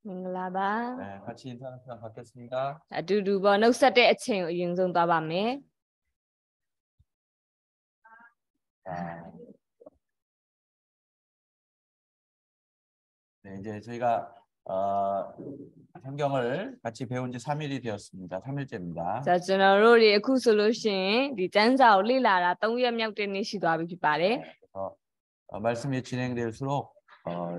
밍글라바. 네, 같이 인사 나누면 받겠습니다. 아두두버 녹사대 아침 인송 따바메. 네, 이제 저희가 성경을 같이 배운 지 3일이 되었습니다. 3일째입니다. 자, 저너로리အခုဆိုလို့ရှိရင်ဒီကျမ်းစာကိုလေ့လာတာ3ရက်မြောက်တဲ့နေ့ရှိသွားပြီဖြစ်ပါတယ်. 말씀이 진행될수록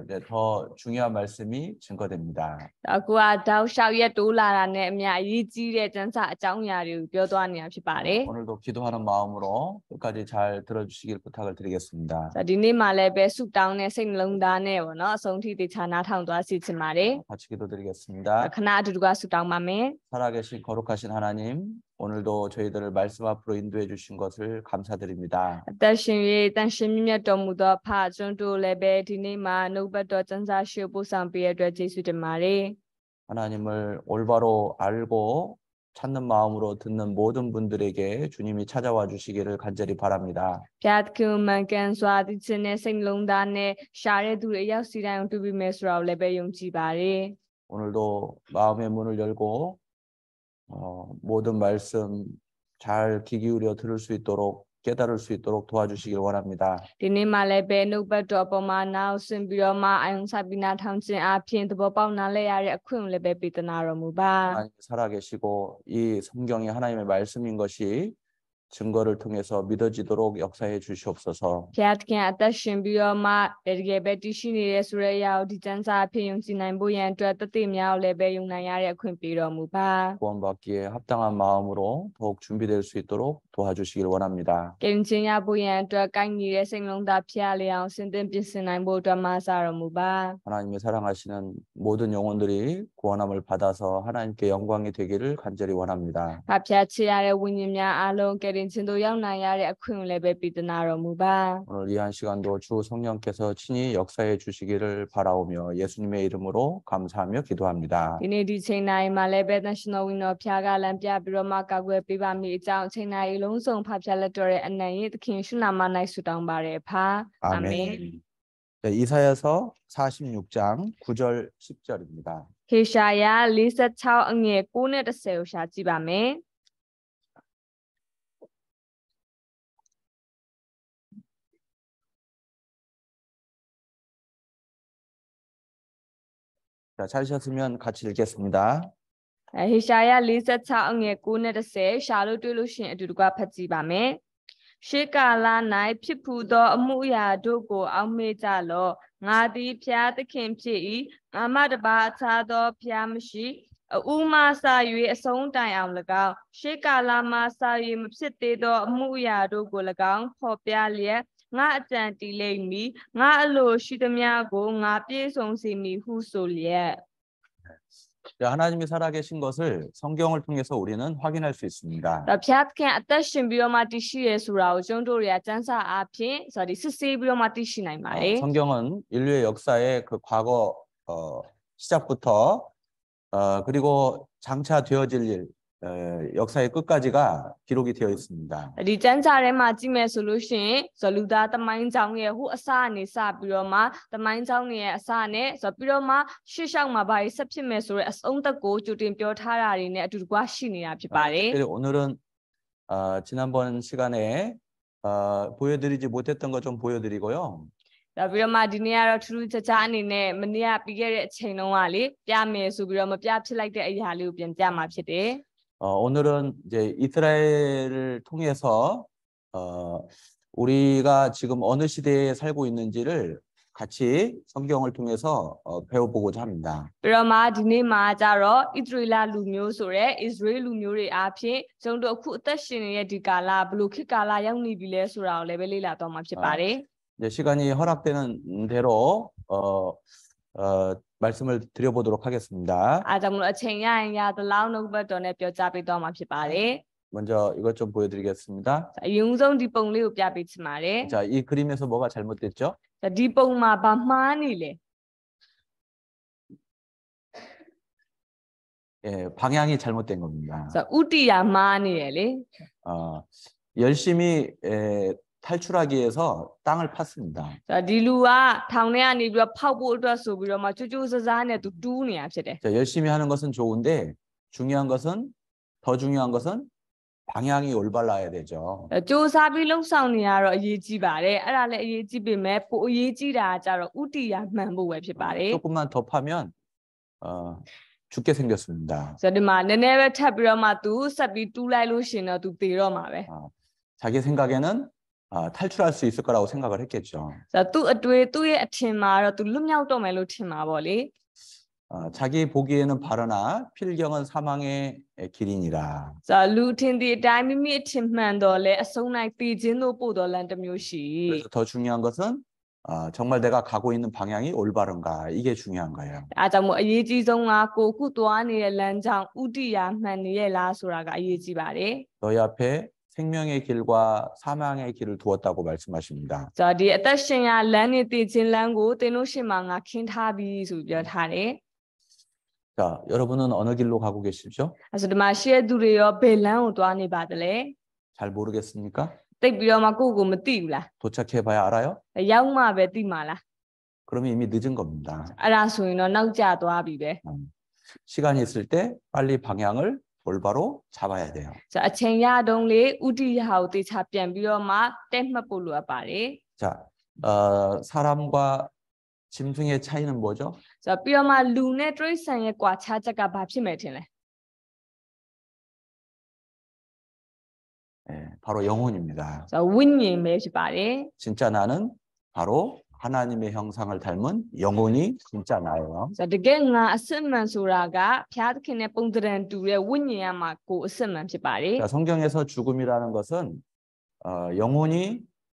이제 더 중요한 말씀이 증거됩니다. အခုကတောက်လျှောက်ရက်တိုးလာတာနဲ့အမျှအရေးကြီးတဲ့ကျမ်းစာအကြောင်းအရာတွေကိုပြောသွားနေတာဖြစ်ပါတယ်. 오늘도 기도하는 마음으로 끝까지 잘 들어주시길 부탁을 드리겠습니다. ဒီနေ့မှလည်းပဲဆုတောင်းတဲ့စိတ်နှလုံးသားနဲ့ပေါ့နော်အဆုံးထိသေချာနားထောင်သွားစီချင်ပါတယ်. 같이 기도드리겠습니다. ခဏအတူတူကဆုတောင်းပါမယ်. 살아계신 거룩하신 하나님, 오늘도 저희들을 말씀 앞으로 인도해 주신 것을 감사드립니다. အသက်ရှင်၍တန်ရှင်မြတ်တော်မူသောဖကျွန်တို့လည်းပဲဒီနေ့မှာနှုတ်ဘတ်တော်ကျမ်းစာရှုပို့ဆောင်ပေးရတဲ့အတွက်ကျေးဇူးတင်ပါတယ်. 하나님을 올바로 알고 찾는 마음으로 듣는 모든 분들에게 주님이 찾아와 주시기를 간절히 바랍니다. ဖျားသခင်မှန်ကန်စွာသိခြင်းနဲ့စိတ်နှလုံးသားနဲ့ရှားတဲ့သူတွေအရောက်စီတိုင်းကိုတွေ့ပြီးမယ်ဆိုတာကိုလည်းပဲယုံကြည်ပါတယ်. 오늘도 마음의 문을 열고 모든 말씀 잘 귀 기울여 들을 수 있도록 깨달을 수 있도록 도와주시길 원합니다. ဒီနေ့မှလည်းပဲနှုတ်ဘတ်တော်ပေါ်မှာနားဆင်ပြီးတော့မှအယုံစားပြီးနားထောင်ခြင်းအပြင်သဘောပေါက်နားလည်ရတဲ့အခွင့်ကိုလည်းပဲပေးသနာတော်မူပါ. 하나님 살아계시고 이 성경이 하나님의 말씀인 것이 증거를 통해서 믿어지도록 역사해 주시옵소서. ဖျားသခင်အသက်ရှင်ပြီးတော့မှတကယ်ပဲတည်ရှိနေတဲ့ဆိုတဲ့အရာကိုဒီကျမ်းစာအဖြစ်ယုံကြည်နိုင်ဖို့ရန်အတွက်တသက်များကိုလည်းပဲယုံနိုင်ရတဲ့အခွင့်ပေးတော်မူပါ. 구원받기에 합당한 마음으로 더욱 준비될 수 있도록 도와주시길 원합니다. ကင်ချင်းရဖို့ရန်အတွက်ကိုင်းနေတဲ့စိတ်လုံးသားဖျားလေအောင်စဉ်သင်ပြင်ဆင်နိုင်ဖို့အတွက်မဆာတော်မူပါ. 하나님이 사랑하시는 모든 영혼들이 구원함을 받아서 하나님께 영광이 되기를 간절히 원합니다. ဖျားချရတဲ့ဝိညာဉ်များအားလုံးကင်ချင်းတို့ရောက်နိုင်ရတဲ့အခွင့်ကိုလည်းပဲပေးသနာတော်မူပါ. 오늘 이 한 시간도 주 성령께서 친히 역사해 주시기를 바라오며 예수님의 이름으로 감사하며 기도합니다. ဒီနေ့ဒီချိန်တိုင်းမှာလည်းပဲသရှင်တော်ဝိညာဉ်တော်ဖျားကလမ်းပြပြီးတော့မှကောက်ွယ်ပေးပါမည်အကြောင်းချိန်တိုင်းလုံးစုံဖဖျားလက်တော်ရဲ့အနံ့ရဲ့သခင်ရှုနာမ၌ဆုတောင်းပါတယ်ဖာ. 아멘. 네, 이사야서 46장 9절 10절입니다. ဟေရှာယ46အငယ်9နဲ့10ကိုရှာကြည့်ပါမယ်. 자, 찾으셨으면 같이 읽겠습니다. ဟေရှာယ46အငယ်9နဲ့10ရှာလို့တွေ့လို့ရှိရင်အတူတကွဖတ်ကြည့်ပါမယ်. ရှေးကာလ၌ဖြစ်ဖူးသောအမှုအရာတို့ကိုအောက်မေ့ကြလော့. ငါသည်ဖျားသခင်ဖြစ်၏. ငါမှတပါးအခြားသောဖျားမရှိ. အဦးမှစ၍အဆုံးတိုင်အောင်၎င်းရှေးကာလမှစ၍မဖြစ်သေးသောအမှုအရာတို့ကို၎င်းဖော်ပြလျက်ငါအကြံတည်လိမ့်မည်. ငါအလိုရှိသမျှကိုငါပြည့်စုံစေမည်ဟုဆိုလျက်. 하나님이 살아계신 것을 성경을 통해서 우리는 확인할 수 있습니다. ဖျားသခင်အသက်ရှင်ပြီးတော့မှတည်ရှိရဆိုတာကိုကျွန်တော်တို့ရကျမ်းစာအဖြစ်ဆိုဒီစစ်ဆေးပြီးတော့မှတည်ရှိနိုင်ပါတယ်. 성경은 인류의 역사의 그 과거 시작부터 그리고 장차 되어질 일 역사의 끝까지가 기록이 되어 있습니다. ဒီကျမ်းစာထဲမှာကြည့်မယ်ဆိုလို့ရှိရင်ဆိုလူသားသမိုင်းကြောင်းရဲ့ဟိုအစအနေစပြီးတော့မှသမိုင်းကြောင်းရဲ့အစနဲ့ဆိုပြီးတော့မှရှေ့လျှောက်မှာဘာတွေဆက်ဖြစ်မယ်ဆိုတဲ့အဆုံးသက်ကိုကြိုတင်ပြောထားတာတွေနဲ့အတူတကွရှိနေတာဖြစ်ပါတယ်. 오늘은 지난번 시간에 보여드리지 못했던 것 좀 보여드리고요. ဒါပြီးတော့မှဒီနေ့ကတော့ထူးထူးခြားခြားအနေနဲ့မနေ့ကပြီးခဲ့တဲ့အချိန်တုန်းကလေပြမယ်ဆိုပြီးတော့မပြဖြစ်လိုက်တဲ့အရာလေးကိုပြန်ပြမှာဖြစ်တယ်. 오늘은 이제 이스라엘을 통해서 우리가 지금 어느 시대에 살고 있는지를 같이 성경을 통해서 배워보고자 합니다. ပြီးတော့မှဒီနေ့မှာကျတော့ဣသရေလလူမျိုးဆိုတဲ့ဣသရေလလူမျိုးတွေအဖြစ်ကျွန်တော်တို့အခုအသက်ရှင်နေတဲ့ဒီကာလဘယ်လိုခေတ်ကာလရောက်နေပြီလဲဆိုတာကိုလည်းပဲလေ့လာတော့မှာဖြစ်ပါတယ်. 이제 시간이 허락되는 대로 말씀을 드려보도록 하겠습니다. အားကြောင့်မလို့အချိန်ရရင်ရသလောက်နှုတ်ဘတ်တော်နဲ့ပြောကြားပေးတော့မှာဖြစ်ပါတယ်. 먼저 이것 좀 보여드리겠습니다. အရင်ဆုံးဒီပုံလေးကိုပြပေးချင်ပါတယ်. 자, 이 그림에서 뭐가 잘못됐죠? ဒီပုံမှာဘာမှားနေလဲ? 예, 방향이 잘못된 겁니다. ဥတီယာမှားနေတယ်လေ. 열심히 탈출하기 위해서 땅을 팠습니다. 자, ဒီလူကထောင်ထဲကနေပြီးတော့ဖောက်ဖို့အတွက်ဆိုပြီးတော့မှကြိုးကြိုးစားစားနဲ့သူတူးနေရဖြစ်တယ် 자, 열심히 하는 것은 좋은데 더 중요한 것은 방향이 올바라야 되죠. စူးစမ်းပြီးလှုပ်ဆောင်နေရတော့အရေးကြီးပါတယ်အဲ့ဒါလည်းအရေးကြီးပေမဲ့ပိုအရေးကြီးတာကကြတော့ဥတီယာမှန်ဖို့ပဲဖြစ်ပါတယ် 조금만 더 파면 죽게 생겼습니다. ဆိုတော့ဒီမှာနည်းနည်းပဲထပ်ပြီးတော့မှသူဆက်ပြီးတူးလိုက်လို့ရှင်တော့သူသေတော့မှာပဲ 자기 생각에는 탈출할 수 있을 거라고 생각을 했겠죠. ဆိုတော့သူ့အတွေ့သူ့ရဲ့အထင်မှာတော့သူလွတ်မြောက်တော့မယ်လို့ထင်မှာပေါ့လေ 자기 보기에는 바르나 필경은 사망의 길이니라. ဆိုတော့လူထင်ဒီအတိုင်းမိမိအထင်မှန်တော့လေအဆုံးနိုင်တည်ခြင်းတို့ပို့တော်လန်တစ်မျိုးရှိ 그래서 더 중요한 것은 정말 내가 가고 있는 방향이 올바른가 이게 중요한 거예요. အဲကြောင့်မို့အရေးကြီးဆုံးကကိုခုသွားနေတဲ့လမ်းကြောင်းဥတီယာမှန်နေရဲ့လားဆိုတာကအရေးကြီးပါတယ် 너희 앞에 생명의 길과 사망의 길을 두었다고 말씀하십니다. ဆိုတော့ဒီအသက်ရှင်ရလမ်းနေတည်ခြင်းလမ်းကိုသင်တို့ရှေ့မှာငါခင်းထားပြီဆိုပြောထားတယ် 자, 여러분은 어느 길로 가고 계시죠? အဲဆိုဒီမှာရှေ့သူတွေရောဘယ်လမ်းကိုသွားနေပါသလဲ 잘 모르겠습니까? တိတ်ပြီးတော့မှကိုယ့်ကိုမသိဘူးလား 도착해 봐야 알아요? ရောက်မှပဲသိမှာလား 그러면 이미 늦은 겁니다. အဲ့ဒါဆိုရင်တော့နောက်ကျသွားပြီပဲ 시간이 있을 때 빨리 방향을 올바로 잡아야 돼요. ဆိုတော့အချိန်ရတုံးလေးဥတီယာကိုတေချာပြန်ပြီးတော့မှတက်မှတ်ဖို့လိုအပ်ပါတယ် 자, 사람과 짐승의 차이는 뭐죠? ဆိုတော့ပြီးတော့မှလူနဲ့တိရစ္ဆာန်ရဲ့ကွာခြားချက်ကဘာဖြစ်မယ်ထင်လဲ 바로 영혼입니다. ဆိုတော့ဝိညာဉ်ပဲဖြစ်ပါတယ် 진짜 나는 바로 하나님의 형상을 닮은 영혼이 진짜 나예요. ဆိုတော့တကယ်ငါအစစ်မှန်ဆိုတာကဘုရားသခင်နဲ့ပုံသဏ္ဍာန်တူတဲ့ဝိညာဉ်ရမှာကိုအစစ်မှန်ဖြစ်ပါတယ် 자, 성경에서 죽음이라는 것은 영혼이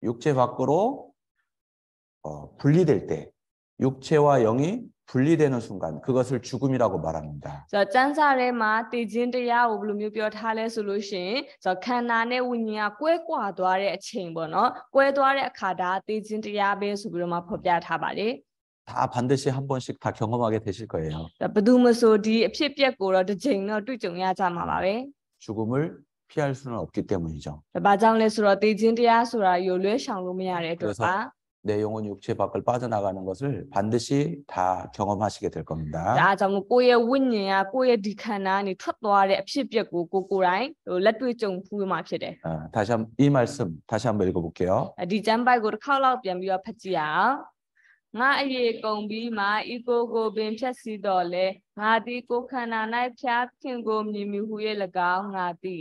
육체 밖으로 분리될 때 육체와 영이 분리되는 순간 그것을 죽음이라고 말합니다. ဆိုတော့စံစာထဲမှာတည်ခြင်းတရားကိုဘယ်လိုမျိုးပြောထားလဲဆိုလို့ရှိရင်ဆိုတော့ခန္ဓာနဲ့ဝိညာဉ်ကကွဲကွာသွားတဲ့အချိန်ပေါ့နော်ကွဲသွားတဲ့အခါဒါတည်ခြင်းတရားပဲဆိုပြီးတော့မှဖော်ပြထားပါတယ် 다 반드시 한 번씩 다 경험하게 되실 거예요. ဘယ်သူမဆိုဒီအဖြစ်ပြက်ကိုတော့တစ်ချိန်တော့တွေ့ကြုံရကြမှာပါပဲ 죽음을 피할 수는 없기 때문이죠. ဘာကြောင့်လဲဆိုတော့တည်ခြင်းတရားဆိုတာကိုလွဲရှောင်လို့မရတဲ့အတွက်ပါ 내 영혼이 육체 밖을 빠져나가는 것을 반드시 다 경험하시게 될 겁니다. ဒါကြောင့်မို့ကိုယ့်ရဲ့ဝိညာဉ်ကကိုယ့်ရဲ့ဒီခန္ဓာကနေထွက်သွားတဲ့အဖြစ်ပြက်ကိုကိုယ်တိုင်လက်တွေ့ကြုံဖူးမှာဖြစ်တယ် 이 말씀 다시 한번 읽어볼게요. ဒီကျမ်းပိုက်ကိုတစ်ခေါက်လောက်ပြန်ပြီးတော့ဖတ်ကြည့်ရအောင်ငါအရေးကုန်ပြီးမှဤကိုပင်ဖြတ်စီတော်လဲငါဒီကိုခန္ဓာ၌ဖျားခင်ကိုမြင်မြူဟူ၍၎င်းငါသိ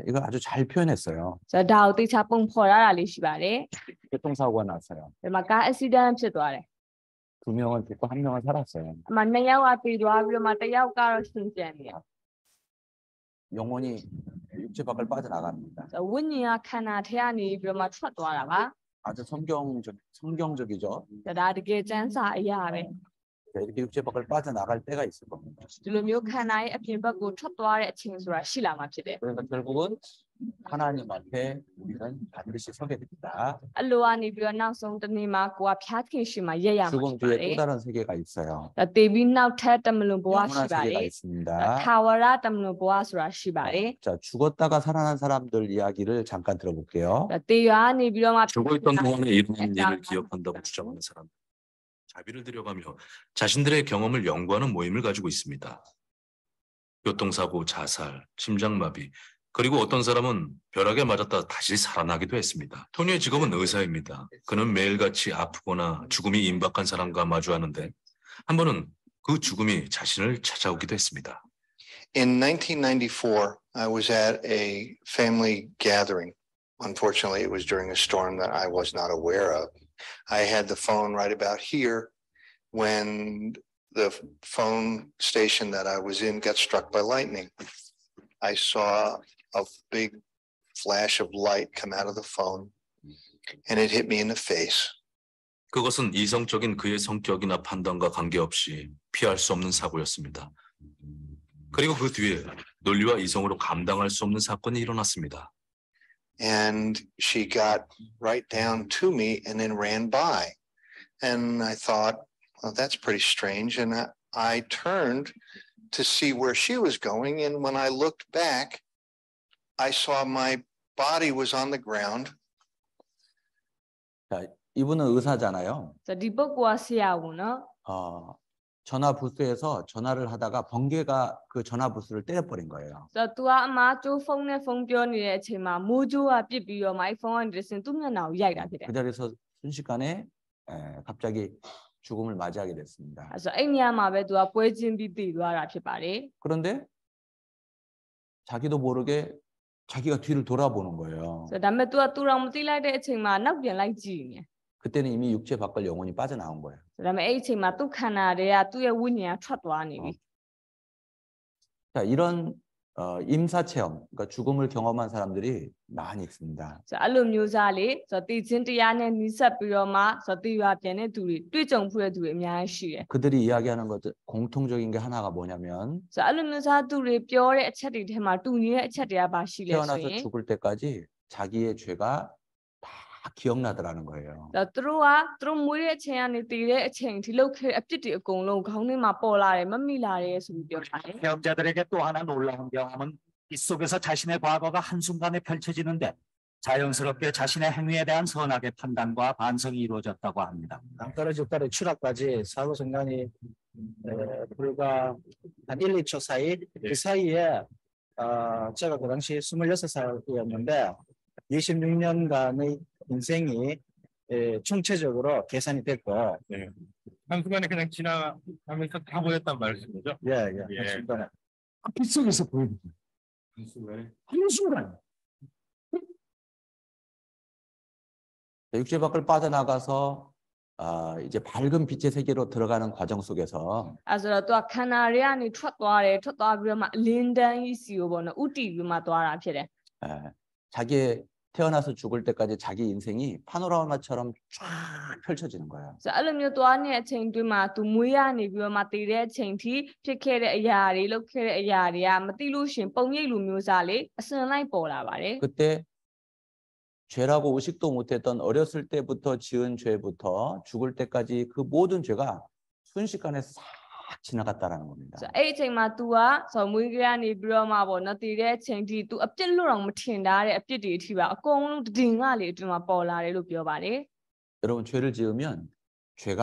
이거 아주 잘 표현했어요. ဆိုတော့ဒါကိုသိချပုံဖော်ရတာလေးရှိပါတယ် 교통사고가 났어요. ဒီမှာကားအက်ဆီဒန့်ဖြစ်သွားတယ် 두 명은 죽고 한 명은 살았어요. အမှ2ယောက်ကပြေးသွားပြီးတော့မှ1ယောက်ကတော့ရှင်ပြန်နေတယ် 영혼이 육체 밖을 빠져나갑니다. ဆိုတော့ဝိညာဉ်ကခန္ဓာထဲကနေပြီးတော့မှထွက်သွားတာပါ 아주 성경적이죠. ဒါတကယ်ကျမ်းစာအရာပဲ 이렇게 육체 밖을 빠져나갈 때가 있을 겁니다. ဒီလိုမျိုးခန္ဓာရဲ့အပြင်ဘက်ကိုထွက်သွားတဲ့အချိန်ဆိုတာရှိလာမှာဖြစ်တယ် 그래서 결국은 하나님 앞에 우리는 반드시 서게 됩니다. အဲ့လိုကနေပြီးတော့နောက်ဆုံးတစ်နေ့မှာကိုကဖျားခင်ရှိမှာရက်ရမှာ 죽음 ဖြစ်ပါတ 뒤에 ယ် 또 다른 세계가 있어요. ဒါတည်ပြီးနောက်ထပ်တမလွန်ဘဝရှိ 영원한 ပါတ 세계가 ယ် 있습니다. ထာဝရတမလွန်ဘဝဆိုတာရှိပါတယ် 자, 죽었다가 살아난 사람들 이야기를 잠깐 들어볼게요. ဒါတေရွာနေပြီးတော့မှ 죽어있던 동안에 일어난 일을 기억한다고 주장하는 사람, 자비를 들여가며 자신들의 경험을 연구하는 모임을 가지고 있습니다. 교통사고, 자살, 심장마비, 그리고 어떤 사람은 벼락에 맞았다 다시 살아나기도 했습니다. 토니의 직업은 의사입니다. 그는 매일같이 아프거나 죽음이 임박한 사람과 마주하는데 한 번은 그 죽음이 자신을 찾아오기도 했습니다. In 1994, I was at a family gathering. Unfortunately, it was during a storm that I was not aware of. I had the phone right about here when the phone station that I was in got struck by lightning. I saw a big flash of light come out of the phone, and it hit me in the face. 그것은 이성적인 그의 성격이나 판단과 관계없이 피할 수 없는 사고였습니다. 그리고 그 뒤에 논리와 이성으로 감당할 수 없는 사건이 일어났습니다. And she got right down to me and then ran by. And I thought, well, that's pretty strange. And I turned to see where she was going. And when I looked back, I saw my body was on the ground 자, 이분은 의사잖아요. ဆိုတော့ဒီပုဂ္ဂိုလ်ကဆရာဝန်နော် 전화 부스에서 전화를 하다가 번개가 그 전화 부스를 때려버린 거예요. ဆိုတော့ तू ကအမားကျိုးဖုန်းနဲ့ဖုန်းပြောနေတဲ့အချိန်မှာမိုးကြိုးကပစ်ပြီးတော့မိုက်ဖုန်းကနေတစ်ဆင့်သူ့မျက်နှာကိုရိုက်တာဖြစ်တယ် 그 자리에서 순식간에 갑자기 죽음을 맞이하게 됐습니다. အဲဆိုအဲ့နေရာမှာပဲ तू ကပွဲချင်းပြီးတည်သွားတာဖြစ်ပါတယ် 그런데 자기도 모르게 자기가 뒤를 돌아보는 거예요. ဆိုတော့ဒါပေမဲ့ तू ကသူတော်မသိလိုက်တဲ့အချိန်မှာနောက်ပြန်လိုက်ကြည့်နေ 그때는 이미 육체 밖을 영혼이 빠져나온 거예요. ဆိုတော့ဒါပေမဲ့အဲ့အချိန်မှာသူ့ခန္ဓာတွေကသူ့ရဲ့ဝိညာဉ်ကထွက်သွားနေပြီ 자, 이런 임사 체험, 그러니까 죽음을 경험한 사람들이 많이 있습니다. ဆိုတော့အဲ့လိုမျိုးစားလေဆိုတော့တည်ခြင်းတရားနဲ့နှိစက်ပြီးတော့မှဆိုတော့တည်ရွာပြန်တဲ့သူတွေတွေ့ကြုံဖူးတဲ့သူတွေအများကြီးရှိတယ် 그들이 이야기하는 것들 공통적인 게 하나가 뭐냐면 ဆိုတော့အဲ့လိုမျိုးစားသူတွေပြောတဲ့အချက်တွေထဲမှာတူညီတဲ့အချက်တွေကဘာရှိလဲဆို 태어나서 ရင် 죽을 때까지 자기의 죄가 다 기억나더라는 거예요. ဆိုတော့သူတို့မွေးတဲ့အချိန်ကနေတည်တဲ့အချိန်ဒီလောက်ခဲ့အပြစ်တွေအကုန်လုံးခေါင်းထဲမှာပေါ်လာတယ်မမိလာတယ်ဆိုပြီးပြောထားတယ် 체험자들에게 또 하나 놀라운 경험은 이 속에서 자신의 과거가 한순간에 펼쳐지는데 자연스럽게 자신의 행위에 대한 선악의 판단과 반성이 이루어졌다고 합니다. 낭떠러지옥달의 추락까지 사고 순간이 불과 한 1, 2초 사이 그 사이에 제가 그 당시 26살이었는데 26년간의 인생이 총체적으로 계산이 됐고 한순간에 그냥 지나가면서 다 보였단 말씀이죠? 예. 한순간에 빛 속에서 보이는 한순간에 육체 밖을 빠져나가서 이제 밝은 빛의 세계로 들어가는 과정 속에서 အဲဆိုတော့သူကခန္ဓာတွေကနေထွက်သွားတယ်ထွက်သွားပြီးတော့မှအလင်းတန်းကြီးစီကိုပေါ့နော်ဥတီပြီးမှသွားတာဖြစ်တယ် 자기의 태어나서 죽을 때까지 자기 인생이 파노라마처럼 쫙 펼쳐지는 거예요. ဆိုတော့အဲ့လိုမျိုးသွားနေတဲ့အချိန်တွင်းမှာသူမွေးရနေပြီးတော့မှတည်တဲ့အချိန်ထိဖြစ်ခဲ့တဲ့အရာတွေလုပ်ခဲ့တဲ့အရာတွေကမသိလို့ရှင်ပုံရိပ်လိုမျိုးစားလေအစင်လိုက်ပေါ်လာပါတယ် 그때 죄라고 의식도 못했던 어렸을 때부터 지은 죄부터 죽을 때까지 그 모든 죄가 순식간에 싹 지나갔다라는 겁니다. ဆိုတော့အဲ့အချိန်မှာ तू ကဆိုမွေးကကနေပြီးတော့မှပေါ့နော်တည်တဲ့အချိန်ထိ तू အပြစ်လို့တော့မထင်တာတဲ့အပြစ်တွေအထိပါအကုန်လုံးတည်ငါလေအတွင်းမှာပေါ်လာတယ်လို့ပြောပါတယ် 여러분 죄를 지으면 죄가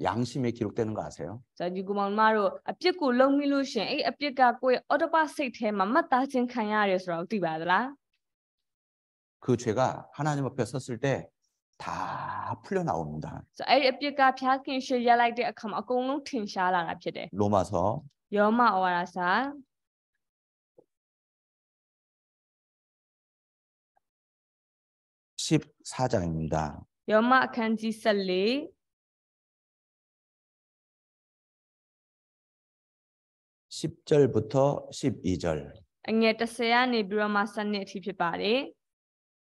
양심에 기록되는 거 아세요? ဆိုတော့ဒီကောင်မတို့အပြစ်ကိုလုံးမိလို့ရှင်အဲ့အပြစ်ကကိုယ့်ရဲ့အော်တိုပတ်စိတ်ထဲမှာမှတ်သားခြင်းခံရတယ်ဆိုတော့သိပါသလား 그 죄가 하나님 앞에 섰을 때 다 풀려 나옵니다. ဆိုတော့အဲ့ဒီအပြစ်ကဖျားခင်ရှေ့ရက်လိုက်တဲ့အခါမှာအကုန်လုံးထင်ရှားလာတာဖြစ်တယ် 로마서 ယောမဩဝါဒစာ 14장입니다. ယောမအခန်းကြီး14 10절부터 12절 အငယ်30ကနေပြီးတော့မှ7နှစ်အထိဖြစ်ပါတယ်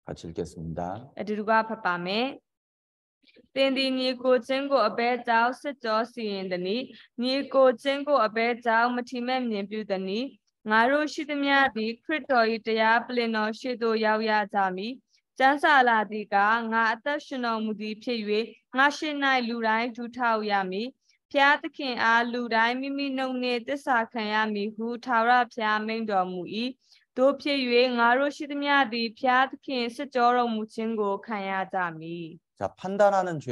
같이 읽겠습니다. အတူတူကဖတ်ပါမယ်သင်ဒီညီကိုချင်းကိုအဘဲကြောင့်စစ်ကြောစီရင်သည်နီညီကိုချင်းကိုအဘဲကြောင့်မထီမဲ့မြင်ပြုသည်နီငါတို့ရှိသမျှသည်ခရစ်တော်၏တရားပလင်တော်ရှိသို့ရောက်ရကြမည်ကျမ်းစာလာသည်ကငါအသက်ရှင်တော်မူသည်ဖြစ်၍ငါရှိ၌လူတိုင်းထူထောက်ရမည်ဖျားသခင်အားလူတိုင်းမိမိနှုတ်နှင့်သစ္စာခံရမည်ဟုထာဝရဘုရားမိန့်တော်မူ၏တို့ဖြစ်၍ငါတို့ရှိသမျှသည်ဖျားသခင်စစ်ကြောတော်မူခြင်းကိုခံရကြမည် 자, 판단하는 죄,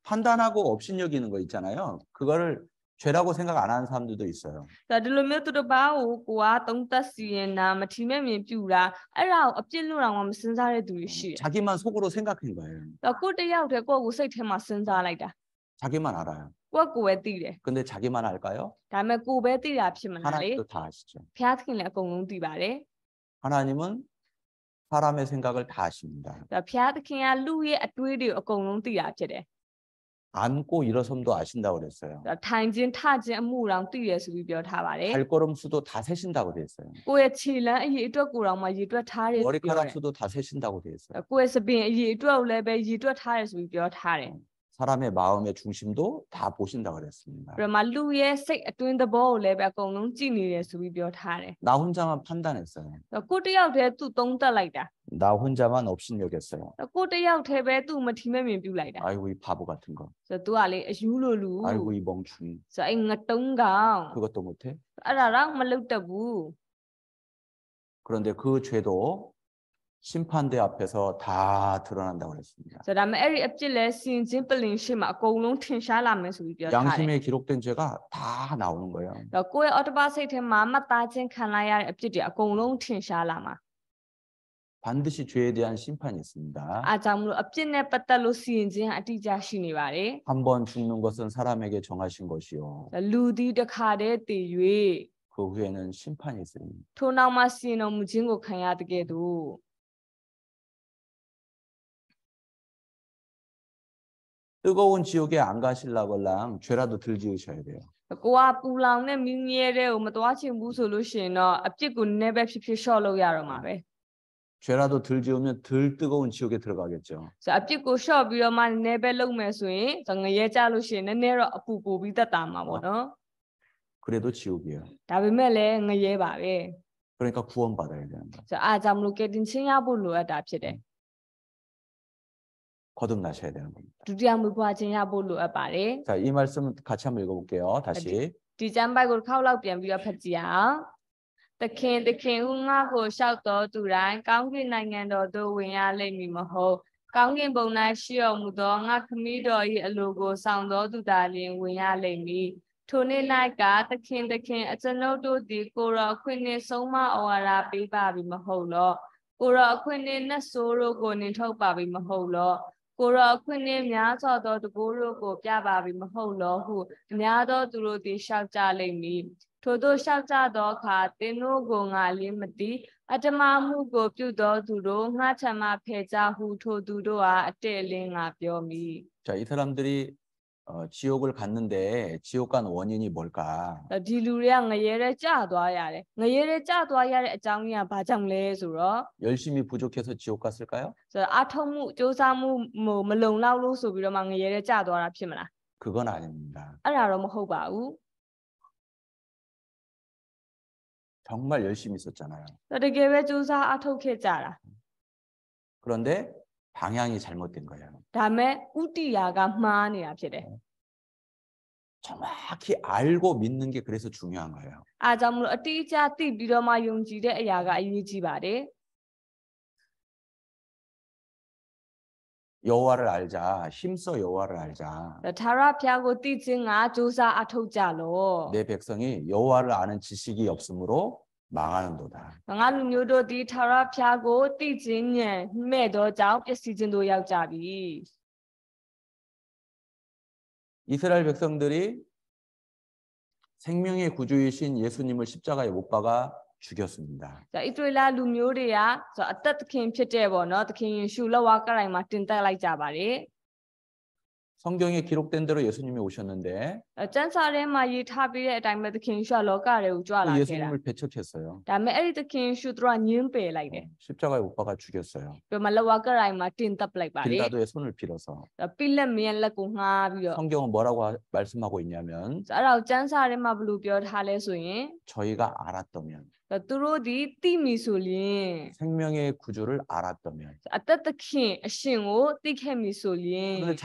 판단하고 업신여기는 거 있잖아요. 그거를 죄라고 생각 안 하는 사람들도 있어요. ဒါဒီလိုမျိုးသူတစ်ပါးကိုကိုကသုံးသက်စီရင်တာမထီမဲ့မြင်ပြူတာအဲ့ဒါကိုအပြစ်လို့တော့မစဉ်းစားတဲ့သူတွေရှိတယ် 자기만 속으로 생각한 거예요. ဒါကိုတယောက်တည်းကိုယ့်ကိုစိတ်ထဲမှာစဉ်းစားလိုက်တာ 자기만 알아요. ကိုယ့်ကိုပဲသိတယ် 근데 자기만 알까요? ဒါပေမဲ့ကိုယ်ပဲသိတာဖြစ်မလားလေ 하나님도 다 아시죠. ဖျားသခင်လည်းအကုန်လုံးသိပါတယ် 하나님은 사람의 생각을 다 아십니다. ဒါဖျားသခင်ကလူရဲ့အတွေးတွေအကုန်လုံးသိတာဖြစ်တယ် 앉고 일어섬도 아신다고 그랬어요. ဒါထိုင်ခြင်းထခြင်းအမှုတောင်သိရဆိုပြီးပြောထားပါတယ် 발걸음 수도 다 세신다고 돼 있어요. ကိုယ့်ရဲ့ခြေလမ်းအရေးအတွက်ကိုယ်တော်မှရည်တွက်ထားတယ်ဆိုပြီးပြောတယ် 머리카락 수도 다 세신다고 돼 있어요. ကိုယ့်ရဲ့စပင်အရေးအတွက်ကိုလည်းပဲရည်တွက်ထားတယ်ဆိုပြီးပြောထားတယ် 사람의 마음의 중심도 다 보신다고 그랬습니다. ပြီးတော့မှလူရဲ့စိတ်အတွင်းသဘောကိုလည်းပဲအကုန်လုံးကြည့်နေတယ်ဆိုပြီးပြောထားတယ် 나 혼자만 판단했어요. ကိုတယောက်တည်းသူ့သုံးသက်လိုက်တာ 나 혼자만 업신여겼어요. ကိုတယောက်တည်းပဲသူ့မထီမဲ့မြင်ပြုလိုက်တာ 아이고 이 바보 같은 거. ဆိုတော့ तू ကလေအယူလိုလူ 아이고 이 멍충이. ဆိုတော့အဲ့ငတုံးကောင် 그것도 못해? အဲ့ဒါတော့မလုပ်တတ်ဘူး 그런데 그 죄도 심판대 앞에서 다 드러난다고 그랬습니다. ဆိုဒါပေမဲ့အဲ့ဒီအပြစ်လဲစင်ချင်းပလင်ရှိမှာအကုန်လုံးထင်ရှားလာမယ်ဆိုပြီးပြောထားတယ် 양심에 기록된 죄가 다 나오는 거예요. တော့ကိုယ့်ရဲ့အော်တိုဘတ်စိတ်ထဲမှာမှတ်သားခြင်းခံလိုက်ရတဲ့အပြစ်တွေအကုန်လုံးထင်ရှားလာမှာ 반드시 죄에 대한 심판이 있습니다. အားကြောင့်မလို့အပြစ်နဲ့ပတ်သက်လို့စီရင်ခြင်းအတိအကျရှိနေပါတယ် 한 번 죽는 것은 사람에게 정하신 것이요. လူသည်တစ်ခါတည်းတည်၍ 그 후에는 심판이 있습니다. ထိုနောက်မှစီရင်တော်မူခြင်းကိုခံရတဲ့ကဲ့သို့ 뜨거운 지옥에 안 가실라걸랑 죄라도 들 지으셔야 돼요. ကိုကပူလောင်တဲ့မင်းကြီးရဲ့ကိုမတော်ချင်ဘူးဆိုလို့ရှိရင်တော့အပြစ်ကိုနည်းပဲဖြစ်ဖြစ်လျှော့လို့ရတော့မှာပဲ 죄라도 들 지으면 덜 뜨거운 지옥에 들어가겠죠. ဆိုအပြစ်ကိုလျှော့ပြီးတော့မှနည်းပဲလုပ်မယ်ဆိုရင်ငရဲကြလို့ရှိရင်နည်းနည်းတော့အပူပိုပြီးတက်တာမှာပေါ့နော် 그래도 지옥이에요. ဒါပေမဲ့လည်းငရဲပါပဲ 그러니까 구원받아야 되는 거예요. ဆိုအားကြောင့်မလို့ကယ်တင်ခြင်းရဖို့လိုအပ်တာဖြစ်တယ် 거듭나셔야 되는 겁니다. ဒုတိယမူပွားခြင်းရဖို့လိုအပ်ပါတယ် 자, 이 말씀 같이 한번 읽어볼게요. 다시. ဒီကျမ်းပိုက်ကိုတစ်ခေါက်လောက်ပြန်ပြီးတော့ဖတ်ကြည့်အောင်သခင်ဟုငါ့ကိုလျှောက်တော်သူတိုင်းကောင်းကင်နိုင်ငံတော်သို့ဝင်ရလိမ့်မည်မဟုတ်ကောင်းကင်ဘုံ၌ရှိတော်မူသောငါခမည်းတော်၏အလိုကိုဆောင်တော်သူသာလျှင်ဝင်ရလိမ့်မည်ထိုနေ့၌ကသခင်အကျွန်ုပ်တို့သည်ကိုရောအခွင့်နှင့်ဆုံးမဩဝါဒပေးပါပြီမဟုတ်လောကိုရောအခွင့်နှင့်နတ်ဆိုးတို့ကိုနှင်ထုတ်ပါပြီမဟုတ်လောကိုရောအခွင့်နှင့်များစွာသောတကူတို့ကိုပြပါပြီမဟုတ်လောဟုအများသောသူတို့သည်ရှောက်ကြလိမ့်မည်ထို့သောရှောက်ကြသောအခါသင်တို့ကိုငါလင်းမသိအတ္တမမှုကိုပြုသောသူတို့ငါချမ်းမဖယ်ကြဟုထိုသူတို့အားအတဲ့လင်းငါပြောမည် 자, 이 사람들이 지옥을 갔는데 지옥 간 원인이 뭘까? ဒီလူတွေကငရဲတဲ့ကြသွားရတယ်ငရဲတဲ့ကြသွားရတဲ့အကြောင်းကြီးကဘာကြောင့်လဲဆိုတော့ 열심히 부족해서 지옥 갔을까요? ဆိုတော့အထုံးမှုစ조사မှုမလုံလောက်လို့ဆိုပြီးတော့မှငရဲတဲ့ကြသွားတာဖြစ်မလား 그건 아닙니다. အဲ့ဒါတော့မဟုတ်ပါဘူး 정말 열심히 있었잖아요. တကယ်ပဲစ조사အထုတ်ခဲ့ကြတာ 그런데 방향이 잘못된 거예요. ဒါမဲ့ဥတီယာကမှားနေတာဖြစ်တယ် 정확히 알고 믿는 게 그래서 중요한 거예요. အားကြောင့်မလို့အတိအကျသိပြီးတော့မှယုံကြည်တဲ့အရာကအရေးကြီးပါတယ် 여호와를 알자. 힘써 여호와를 알자. ထာဝရဘုရားကိုသိခြင်းကစ조사အထုတ်ကြလို့ 내 백성이 여호와를 아는 지식이 없으므로 망하는도다. ငါလူမျိုးတို့ဒီထာဝရဘုရားကိုသိခြင်းဉာဏ်မဲ့သောကြောင့်ပျက်စီးခြင်းတို့ရောက်ကြပြီ 이스라엘 백성들이 생명의 구주이신 예수님을 십자가에 못 박아 죽였습니다. ဣသရေလလူမျိုးတွေကဆိုအသက်သခင်ဖြစ်တဲ့ပေါ့နော်သခင်ယေရှုလက်ဝါးကရိုင်မှာတင်တက်လိုက်ကြပါတယ် 성경에 기록된 대로 예수님이 오셨는데 ကျမ်းစာထဲမှာရေးထားပြီးတဲ့အတိုင်းပဲသခင်ယေရှုကလောကတွေကိုကြွလာခဲ့တာ 예수님을 배척했어요. ဒါပေမဲ့အဲ့ဒီသခင်ယေရှုတို့ကညှင်းပယ်လိုက်တယ် 십자가에 못 박아 죽였어요. ပြီးမှလက်ဝါးကရိုင်မှာတင်တက်လိုက်ပါတယ် 빌라도의 손을 빌어서 ပိလက်မင်းလက်ကိုငှားပြီးတော့ 성경은 뭐라고 말씀하고 있냐면 အဲ့ဒါကိုကျမ်းစာထဲမှာဘယ်လိုပြောထားလဲဆိုရင် 저희가 알았다면 သူတို့ဒီသိမိဆိုရင် 생명의 구주를 알았다면 အသက်သခင်အရှင်ကိုသိခဲ့မိဆိုရင် 그런데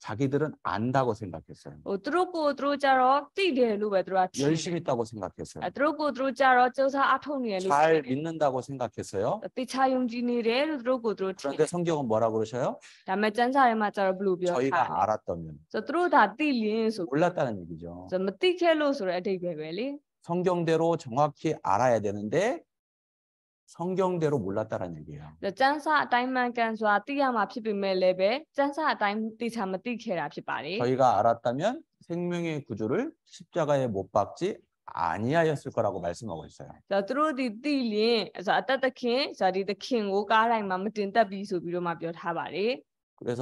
자기들은 안다고 생각했어요. သူတို့ကိုသူတို့ကြတော့သိတယ်လို့ပဲသူတို့ကထင်တယ် 열심히 있다고 생각했어요. သူတို့ကိုသူတို့ကြတော့စ조사အထုတ်နေတယ်လို့ 잘 믿는다고 생각했어요. တေချာယုံကြည်နေတယ်လို့သူတို့ကိုသူတို့ထင် 그런데 성경은 뭐라 그러셔요? ဒါပေမဲ့ကျမ်းစာထဲမှာကြတော့ဘယ်လိုပြောထားလဲ 저희가 알았다면 ဆိုသူတို့ဒါသိလင်းဆို 몰랐다는 얘기죠. ဆိုမသိခဲ့လို့ဆိုတဲ့အဓိပ္ပာယ်ပဲလေ 성경대로 정확히 알아야 되는데 성경대로 몰랐다는 얘기예요. ကျမ်းစာအတိုင်းမှန်ကန်စွာသိရမှာဖြစ်ပေမဲ့လည်းပဲကျမ်းစာအတိုင်းသိချာမသိခဲ့တာဖြစ်ပါတယ် 저희가 알았다면 생명의 구주를 십자가에 못 박지 아니하였을 거라고 말씀하고 있어요. ဆိုသူတို့ဒီသိလင်းဆိုအသက်သခင်ဆိုဒီသခင်ကိုကားတိုင်းမှာမတင်တက်ပြီးဆိုပြီးတော့မှပြောထားပါတယ် 그래서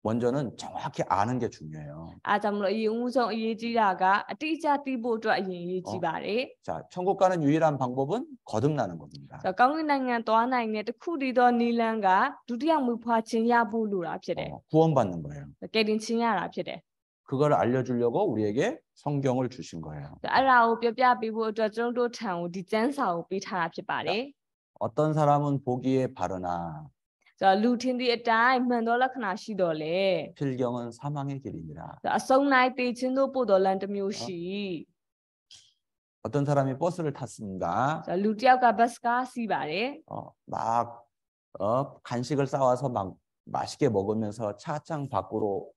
먼저는 정확히 아는 게 중요해요. အားကြောင့်မလို့အရင်ဦးဆုံးအရေးကြီးတာကအတိအကျသိဖို့အတွက်အရင်အရေးကြီးပါတယ် 자, 천국 가는 유일한 방법은 거듭나는 겁니다. ဆိုကောင်းကင်နိုင်ငံသွားနိုင်တဲ့တစ်ခုတည်းသောနီလန်းကဒုတိယမူဖွားခြင်းရဖို့လိုတာဖြစ်တယ် 구원받는 거예요. ကယ်တင်ခြင်းရတာဖြစ်တယ် 그걸 알려주려고 우리에게 성경을 주신 거예요. အဲ့ဒါကိုပြပြပေးဖို့အတွက်ကျွန်တော်တို့ထံကိုဒီကျမ်းစာကိုပေးထားတာဖြစ်ပါတယ် 어떤 사람은 보기에 바르나 ဆိုလူထင်သည့်အတိုင်းမှန်သောလက္ခဏာရှိတော်လေ 필경은 사망의 길이니라. အဆုံး၌တည်ခြင်းတို့ပို့တော်လမ်းတစ်မျိုးရှိ 어떤 사람이 버스를 탔습니다. 자,လူတစ်ယောက်ကဘတ်စကားစီးပါတယ် 막 간식을 싸와서 막 맛있게 먹으면서 차창 밖으로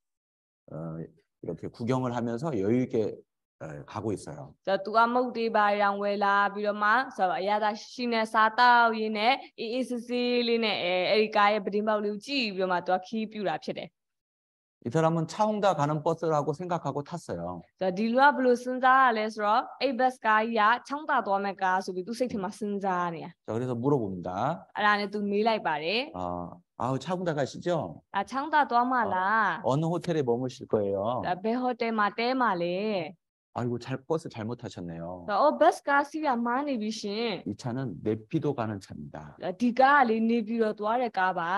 이렇게 구경을 하면서 여유 있게 가고 있어요. ဆိုတော့သူကမုတ်တေးပါရောင်ဝယ်လာပြီးတော့မှဆိုတော့အရသာရှိနေစားတောက်ရင်းနဲ့အေးအေးဆေးဆေးလေးနဲ့အဲ့ဒီကားရဲ့ပတင်းပေါက်လေးကိုကြည့်ပြီးတော့မှသူကခီးပြူတာဖြစ်တယ် 이 사람은 차홍다 가는 버스라고 생각하고 탔어요. ဆိုတော့ဒီလူကဘယ်လိုစဉ်းစားရလဲဆိုတော့အဲ့ဘတ်စကားကြီးကချောင်းတာသွားမဲ့ကားဆိုပြီးသူစိတ်ထဲမှာစဉ်းစားနေတာ 자, 그래서 물어봅니다. အဲ့ဒါနဲ့သူမေးလိုက်ပါတယ် 아우 차홍다 가시죠? ချောင်းတာသွားမှလား 어느 호텔에 머무실 거예요? ဘယ်ဟိုတယ်မှာတဲမှာလဲ 아이고 버스 잘못 타셨네요. ဆိုတော့ဘတ်စကားစီးကမှားနေပြီရှင် 이 차는 내피도 가는 차입니다. ဒီကားကလေနေပြီးတော့သွားတဲ့ကားပါ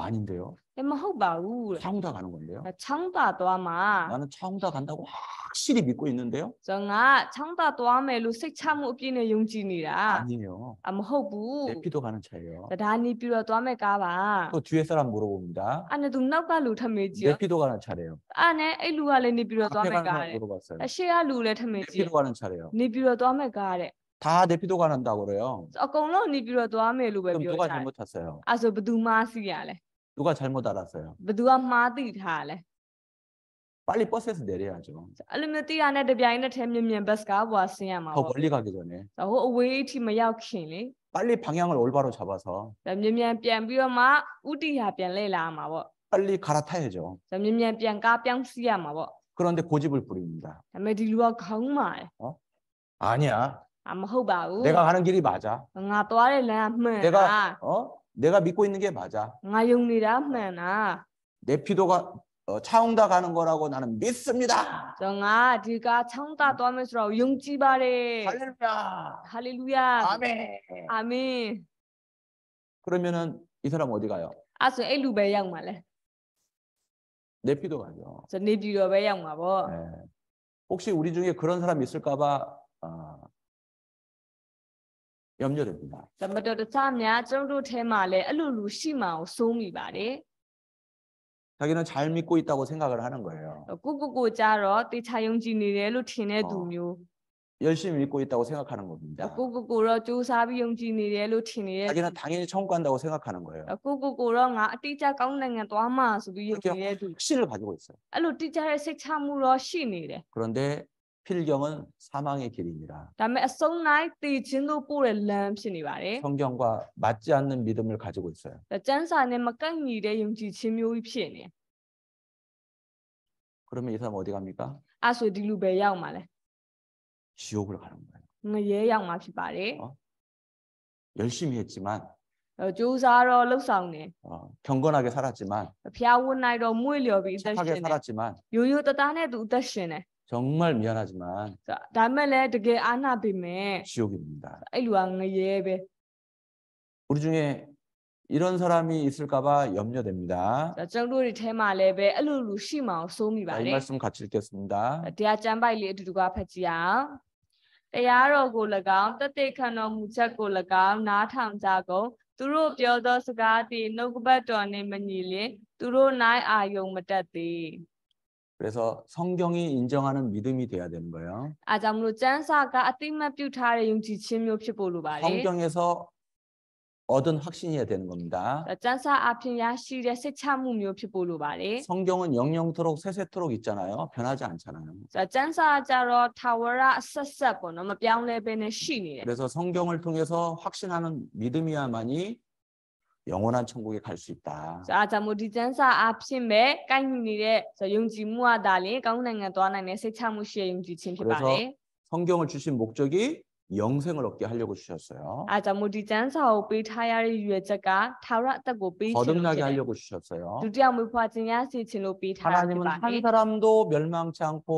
아닌데요? မဟုတ်ပါဘူး 차홍다 가는 건데요? ချောင်းတာသွားမှာ 나는 차홍다 간다고 확실히 믿고 있는데요? ဆိုတော့ငါချောင်းတာသွားမယ်လို့စိတ်ချမှုအပြည့်နဲ့ယုံကြည်နေတာ 아니에요. မဟုတ်ဘူး 내피도 가는 차예요. ဒါနေပြီးတော့သွားမဲ့ကားပါ 또 뒤에 사람 물어봅니다. အဲ့နဲ့သူနောက်ကလူထပ်မေးကြည့်ရော 내피도 가는 차래요. အဲ့နဲ့အဲ့လူကလည်းနေပြီးတော့သွား 앞에 မဲ့ 가는 ကား 사람 တဲ့ 물어봤어요. အရှိကလူလည်းထပ်မေးကြည့် 내피도 가는 차래요. နေပြီးတော့သွားမဲ့ကားတဲ့ 다 내피도 간다고 그래요. အကုန်လုံးနေပြီးတော့သွားမယ်လို့ပဲ 그럼 ပြော 누가 ကြတယ် 잘못 탔어요? အဲ့ဆိုဘယ်သူမှစီးရလဲ 누가 잘못 알았어요? ဘယ်သူကမှားသိထားလဲ 빨리 버스에서 내려야죠. အဲ့လိုမျိုးသိရတဲ့တပြိုင်နက်တည်းမြင်မြင်ဘတ်စကားပေါ်ဆင်းရမှာ 더 ပေါ့ 멀리 가기 전에 ဟိုအဝေးအထိမရောက်ခင်လေ 빨리 방향을 올바로 잡아서 ဒါမြင်မြန်ပြန်ပြီးတော့မှဥတီဟာပြန်လဲလာမှာပေါ့ 빨리 갈아타야죠. ဒါမြင်မြန်ပြန်ကားပြောင်းစီးရမှာပေါ့ 그런데 고집을 부립니다. ဒါပေမဲ့ဒီလူကခေါင်းမာတယ် 아니야. မဟုတ်ပါဘူး 내가 가는 길이 맞아. ငါသွားတဲ့လမ်းမှန်တာ 내가 믿고 있는 게 맞아. ငါယုံနေတာမှန်တာ 내피도가 차홍다 가는 거라고 나는 믿습니다. ဆိုတော့ငါဒီကားချောင်းတာသွားမယ်ဆိုတော့ယုံကြည်ပါတယ် 할렐루야. ဟာလေလုယာ 아멘. အာမင် 그러면은 이 사람 어디 가요? အဲ့ဆိုအဲ့လူပဲရောက်မှာလဲ 내피도 가죠. ဆိုနေပြည်တော်ပဲရောက်မှာပေါ့ 네. 혹시 우리 중에 그런 사람 있을까봐 염려됩니다. ဒါမတော်တဆများကျွန်တော်တို့ထဲမှာလဲအဲ့လိုလူရှိမှအောင်စိုးမိပါတယ် 자기는 잘 믿고 있다고 생각을 하는 거예요. ကိုကြတော့တေချာယုံကြည်နေတယ်လို့ထင်တဲ့သူမျိုး 열심히 믿고 있다고 생각하는 겁니다. ကိုတော့စူးစမ်းပြီးယုံကြည်နေတယ်လို့ထင်နေတဲ့ 자기는 당연히 천국 간다고 생각하는 거예요. တော့ငါအတိအကျကောင်းနိုင်ငံသွားမှာဆိုပြီးယုံကြည်နေတဲ့သူ 확신을 가지고 있어요. အဲ့လိုတိကျတဲ့စိတ်ချမှုတော့ရှိနေတယ် 그런데 필경은 사망의 길입니다. ဒါပေမဲ့အဆုံးတိုင်းတည်ခြင်းတို့ပို့တဲ့လမ်းဖြစ်နေပါတယ် 성경과 맞지 않는 믿음을 가지고 있어요. ဒါကျမ်းစာနဲ့မကန့်ညီတဲ့ယုံကြည်ခြင်းမျိုးကြီးဖြစ်နေ 그러면 이 사람 어디 갑니까? အဲ့ဆိုဒီလူပဲရောက်မှာလဲ 지옥을 가는 거예요. ငရဲရောက်မှာဖြစ်ပါတယ် 열심히 했지만 စူးစမ်းတော့လှုပ်ဆောင်နေ 경건하게 살았지만 ဖျားဝင်နိုင်တော့မွေ့လျော်ပြီးအသက်ရှင် 착하게 နေ 살았지만 ရိုးရိုးတသားနဲ့သူအသက်ရှင်နေ 정말 미안하지만 ဒါပေမဲ့လည်းတကယ်အားနာပေမဲ့ 지옥입니다. အဲ့လူကငရဲပဲ 우리 중에 이런 사람이 있을까봐 염려됩니다. ကျွန်တော်တို့ဒီထဲမှာလည်းပဲအဲ့လိုလူရှိမှအောင်စိုးမိပါ 자, တ 이 ယ် 말씀 같이 읽겠습니다. တရားကျမ်းပိုက်လေးအတူတူကဖတ်ကြည့်အောင်တရားတော်ကို၎င်းတသက်ခံတော်မူချက်ကို၎င်းနားထောင်ကြကုန်သူတို့ပြောသောစကားသည်နှုတ်ကပတ်တော်နှင့်မညီလျင်သူတို့၌အာယုံမတက်သည် 그래서 성경이 인정하는 믿음이 돼야 되는 거예요. အားကြောင့်မလို့ကျမ်းစာကအတိမတ်ပြုထားတဲ့ယုံကြည်ခြင်းမျိုးဖြစ်ဖို့လိုပါတယ် 성경에서 얻은 확신이어야 되는 겁니다. ကျမ်းစာအပြင်ရရှိတဲ့စိတ်ချမှုမျိုးဖြစ်ဖို့လိုပါတယ် 성경은 영영토록 세세토록 있잖아요. 변하지 않잖아요. ကျမ်းစာကြတော့ထာဝရအဆက်ဆက်ပေါ့နော်မပြောင်းလဲဘဲနဲ့ရှိနေတယ် 그래서 성경을 통해서 확신하는 믿음이야만이 영원한 천국에 갈 수 있다. အားကြောင့်မို့ဒီကျမ်းစာအဖြစ်မဲ့ကိုင်းညီနေတဲ့ယုံကြည်မှုအသာလင်ကောင်းနိုင်ငံသွားနိုင်တဲ့စိတ်ချမှုရှိတဲ့ယုံကြည်ခြင်းဖြစ်ပါတယ် 성경을 주신 목적이 영생을 얻게 하려고 주셨어요. အားကြောင့်မို့ဒီကျမ်းစာကိုပေးထားရတဲ့ရွယ်ချက်ကထာဝရအသက်ကိုပေးခြင်းလို့ 거듭나게 ဖြစ်တယ် 하려고 주셨어요. ဒုတိယမွေးဖွားခြင်းရစေခြင်းလို့ပေးထားတာဖြစ် 하나님은 ပါတ 한 ယ် 사람도 멸망치 않고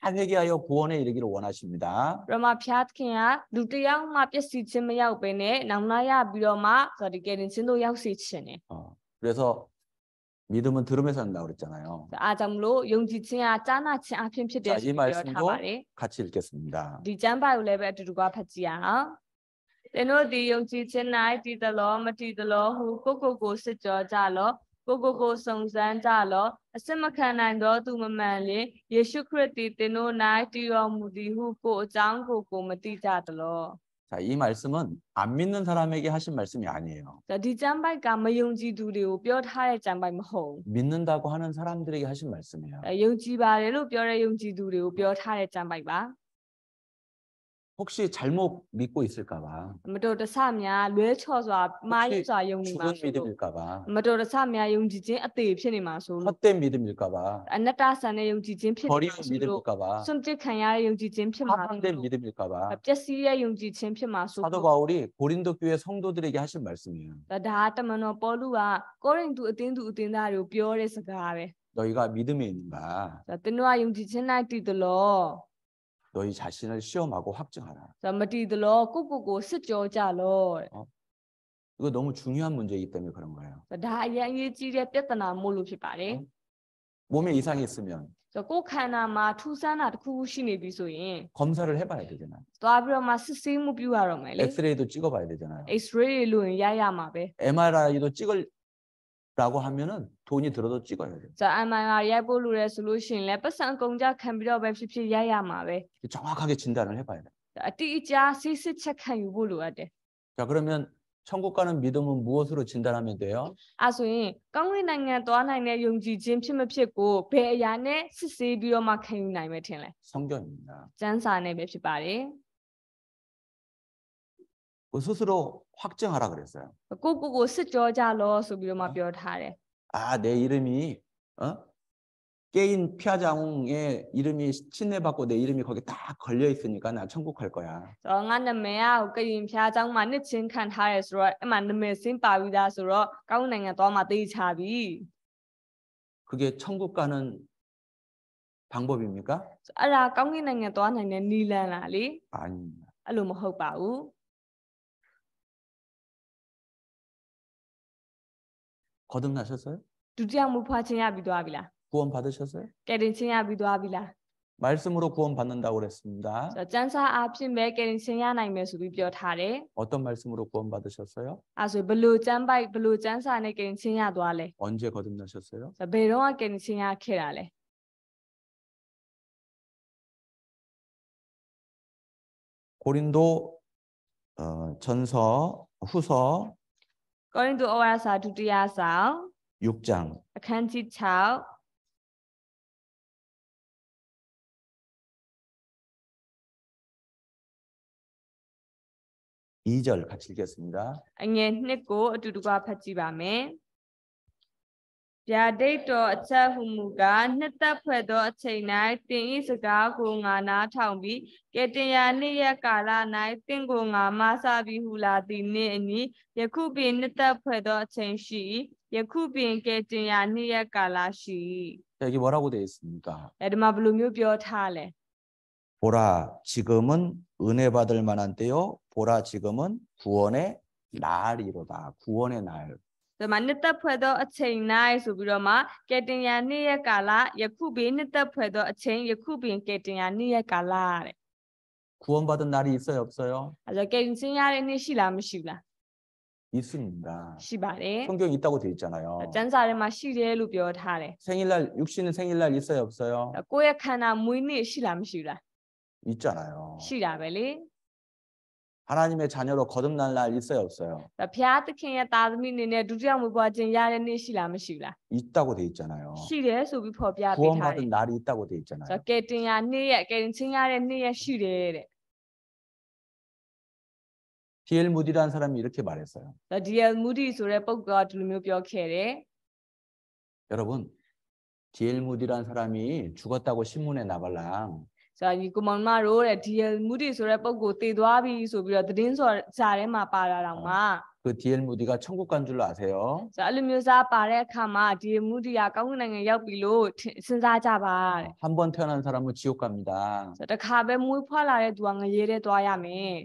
다 회개하여 구원에 이르기를 원하십니다. ရမဖျားသခင်ကလူတစ်ယောက်မှပျက်စီးခြင်းမရောက်ဘဲနဲ့နောင်လာရပြီးတော့မှဆိုဒီကယ်တင်ခြင်းတို့ရောက်စေခြင်းနဲ့ 그래서 믿음은 들음에서 한다고 그랬잖아요. အားကြောင့်မလို့ယုံကြည်ခြင်းကကြားနာခြင်းအဖြစ်ဖြစ်တယ် 자, ဆို 이 ပြီးပြောထား 말씀도 ပါတယ် 같이 읽겠습니다. ဒီကျမ်းပိုက်ကိုလည်းပဲအတူတူကဖတ်ကြည့်အောင်သင်တို့ဒီယုံကြည်ခြင်း၌တည်သလောမတည်သလောဟုကိုစစ်ကြောကြလော ကိုစုံစမ်းကြလောအစစ်မခံနိုင်သောသူမမှန်လေယေရှုခရစ်သည်သင်တို့၌တည်တော်မူသည်ဟုကိုအကြောင်းကိုမသိကြသလော 자, 이 말씀은 안 믿는 사람에게 하신 말씀이 아니에요. ဒီကျမ်းပိုက်ကမယုံကြည်သူတွေကိုပြောထားတဲ့ကျမ်းပိုက်မဟုတ် 믿는다고 하는 사람들에게 하신 말씀이에요. ယုံကြည်ပါတယ်လို့ပြောတဲ့ယုံကြည်သူတွေကိုပြောထားတဲ့ကျမ်းပိုက်ပါ 혹시 잘못 믿고 있을까 봐. မတော်တဆများလွဲချော်စွာမှားယွင်းစွာယုံနေမှာ 죽은 ဆိုလို့ 믿음일까 봐. မတော်တဆများယုံကြည်ခြင်းအသေးဖြစ်နေမှာဆိုလို့ 헛된 믿음일까 봐. အနတ္တဆန်တဲ့ယုံကြည်ခြင်းဖြစ်နေ 버리운 မှာဆိုလို့ 믿음일까 봐. စွန့်ပစ်ခံရတဲ့ယုံကြည်ခြင်းဖြစ်မှာဆို 파탄된 လို့ 믿음일까 봐. ပျက်စီးတဲ့ယုံကြည်ခြင်းဖြစ်မှာဆို 사도 လို့ 바울이 고린도 교회 성도들에게 하신 말씀이에요. ဒါတမန်တော်ပေါလုကကိုရိန္သုအသင်းသူအသင်းသားတွေကိုပြောတဲ့စကားပဲ 너희가 믿음에 있는가? သင်တို့ကယုံကြည်ခြင်း၌တည်သလော 너희 자신을 시험하고 확증하라. မတည်သလောကိုစစ်ကြောကြလော 이거 너무 중요한 문제이기 때문에 그런 거예요. ဒါအရင်အရေးကြီးတဲ့ပြဿနာမို့လို့ဖြစ်ပါတယ် 몸에 이상이 있으면 ကိုခန္ဓာမှာထူးဆန်းတာတစ်ခုခုရှိနေပြီဆိုရင် 검사를 해봐야 되잖아요. သွားပြီးတော့မှစစ်ဆေးမှုပြုရတော့မယ်လေ 엑스레이도 찍어봐야 되잖아요. X-ray လို့ရင်ရမှာပဲ MRI도 찍으라고 하면은 돈이 들어도 찍어야 돼요. ဇာ MRI ရိုက်ဖို့လိုရဲဆိုလို့ရှိရင်လည်းပတ်စံအကုန်ကြခံပြီးတော့ပဲဖြစ်ဖြစ်ရမှာပဲ 정확하게 진단을 해봐야 돼요. အတိအကျစစ်စစ်ချက်ခံယူဖို့လိုအပ်တယ် 자, 그러면 천국 가는 믿음은 무엇으로 진단하면 돼요? အဲဆိုရင်ကောင်းကင်နိုင်ငံသွားနိုင်တဲ့ယုံကြည်ခြင်းဖြစ်မဖြစ်ကိုဘယ်အရာနဲ့စစ်ဆေးပြီးတော့မှခံယူနိုင်မယ်ထင်လဲ 성경입니다. ကျမ်းစာနဲ့ပဲဖြစ်ပါတယ် 그 스스로 확증하라 그랬어요. ကိုစစ်ကြောကြလောဆိုပြီးတော့မှပြောထားတယ် 아, 내 이름이 깨인 피아장의 이름이 친례받고 내 이름이 거기 딱 걸려 있으니까 나 천국 갈 거야. ဆိုတော့ငါနာမည်ကကရင်ဖျားเจ้าမှာနှစ်ချင်းခံထားရဲဆိုတော့အဲ့မှာနာမည်စင်းပါပြီးသားဆိုတော့ကောင်းကင်နိုင်ငံသွားမှသိချပြီ 그게 천국 가는 방법입니까? အဲ့ဒါကောင်းကင်နိုင်ငံသွားနိုင်တဲ့နီလန်လားလေ 아닙니다. အဲ့လိုမဟုတ်ပါဘူး 거듭나셨어요? ဒုတိယမူဖွားခြင်းရပြီးသွားပြီလား 구원 받으셨어요? ကယ်တင်ခြင်းရပြီးသွားပြီလား 말씀으로 구원 받는다고 그랬습니다. ဆိုတော့ကျမ်းစာအားဖြင့်ပဲကယ်တင်ခြင်းရနိုင်မယ်ဆိုပြီးပြောထားတယ် 어떤 말씀으로 구원 받으셨어요? အဲဆိုဘလို့ကျမ်းပိုက်ဘလို့ကျမ်းစာနဲ့ကယ်တင်ခြင်းရသွားလဲ 언제 거듭나셨어요? ဆိုတော့ဘယ်တော့ကယ်တင်ခြင်းရခဲ့တာလဲ 고린도 전서 후서 ကောရိန္သုဩဝါဒစာဒုတိယဆောင် 6장 အခန်းကြီး6 2절 같이 읽겠습니다. အငယ်နှစ်ကိုအတူတကွဖတ်ကြည့်ပါမယ်ဗျာဒိတ်တော်အချက်ဟုမူကားနှစ်သက်ဖွဲ့သောအချိန်၌တင်ဤစကားကိုငါနားထောင်ပြီးကဲတင်ရာနေ့ရက်ကာလ၌တင့်ကိုငါမဆပြီးဟူလာသည်နှင့်အညီယခုပင်နှစ်သက်ဖွဲ့သောအချိန်ရှိယခုပင်ကဲတင်ရာနေ့ရက်ကာလရှိ 자, 여기 뭐라고 되어 있습니까? အဲ့ဒီမှာဘယ်လိုမျိုးပြောထားလဲ 보라, 지금은 은혜 받을 만한 때요. 보라, 지금은 구원의 날이로다. 구원의 날. ဒီမှာနှစ်သက်ဖွဲ့သောအချိန်၌ဆိုပြီးတော့မှကဲတင်ရာနေ့ရက်ကာလယခုပင်နှစ်သက်ဖွဲ့သောအချိန်ယခုပင်ကဲတင်ရာနေ့ရက်ကာလတဲ့ 구원받은 날이 있어요, 없어요? အဲ့တော့ကဲတင်ခြင်းရတဲ့နေ့ရှိလားမရှိဘူးလား 있습니다. ရှိပါတယ် 성경에 있다고 되어 있잖아요. ကျမ်းစာထဲမှာရှိတယ်လို့ပြောထားတယ် 생일날, 육신은 생일날 있어요, 없어요? ကိုယ့်ရဲ့ခန္ဓာမွေးနေ့ရှိလားမရှိဘူးလား 있잖아요. ရှိတာပဲလေ 하나님의 자녀로 거듭날 날 있어요, 없어요? ဒါဖျားသခင်ရဲ့သားသမီးအနေနဲ့ဒုတိယမွေးဖွားခြင်းရတဲ့နေ့ရှိလားမရှိဘူးလား 있다고 되어 있잖아요. ရှိတယ်ဆိုပြီးဖော်ပြပေးထားတယ် 구원받은 날이 있다고 되어 ဆို 있잖아요. တော့ကဲတင်ရာနေ့ရက်ကဲတင်ခြင်းရတဲ့နေ့ရက်ရှိတယ်တဲ့ D.L. 무디라는 사람이 이렇게 말했어요. ဒါ DL Moody ဆိုတဲ့ပုဂ္ဂိုလ်ကဒီလိုမျိုးပြောခဲ့တယ် 여러분, D.L. 무디라는 사람이 죽었다고 신문에 나발랑 ဆိုတော့ဒီကိုမောင်မတို့တဲ့ DL Moody ဆိုတဲ့ပုဂ္ဂိုလ်တည်သွားပြီဆိုပြီးတော့သတင်းစာထဲမှာပါလာတော့မှ 그 D.L. 무디가 천국 간 줄로 아세요? ဆိုတော့အဲ့လိုမျိုးစားပါတဲ့အခါမှာ DL Moody ကကောင်းကင်နိုင်ငံရောက်ပြီလို့စဉ်းစားကြပါတဲ့ 한 번 태어난 사람은 지옥 갑니다. ဆိုတော့တခါပဲမွေးဖွားလာတဲ့သူကငရေထဲသွားရမယ်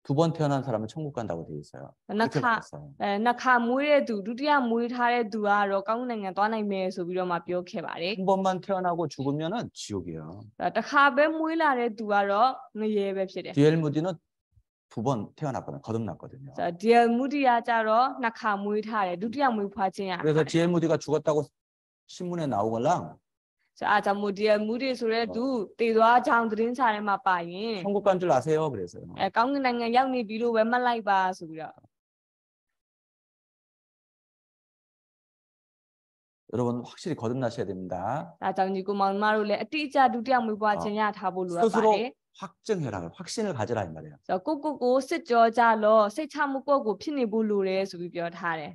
두 번 태어난 사람은 천국 간다고 되어 있어요. နှစ် 그렇게 ခါ 말했어요. နှစ်ခါမွေးတဲ့သူဒုတိယမွေးထားတဲ့သူကတော့ကောင်းကင်နိုင်ငံသွားနိုင်မယ်ဆိုပြီးတော့မှပြောခဲ့ပါတယ် 한 번만 태어나고 죽으면은 지옥이에요. တခါပဲမွေးလာတဲ့သူကတော့ငရေပဲဖြစ်တယ် D.L. 무디는 두 번 태어났거든요. 거듭났거든요. ဆိုတော့ဒီမူဒီယာကြတော့နှစ်ခါမွေးထားတယ်ဒုတိယမွေးဖွားခြင်းရ 그래서 디엘 무디가 죽었다고 신문에 나오거나 ဆိုတော့အားကြောင့်မူဒီဆိုရဲသူတည်သွားကြောင်းသတင်းစာထဲမှာပါရင် 천국 간 줄 아세요? 그래서요. ကောင်းကင်နိုင်ငံရောက်နေပြီလို့ပဲမှတ်လိုက်ပါဆိုပြီးတော့ 여러분 확실히 거듭나셔야 됩니다. ဒါကြောင့်ဒီကိုမောင်မတို့လည်းအတိအကျဒုတိယမွေးဖွားခြင်းရထားဖို့လိုအပ်ပါ 스스로 တယ် 확증해라. 확신을 가져라 이 말이에요. ဆိုတော့ကိုစစ်ကြောကြလို့စိတ်ချမှုကိုဖြစ်နေဖို့လိုတယ်ဆိုပြီးပြောထားတယ်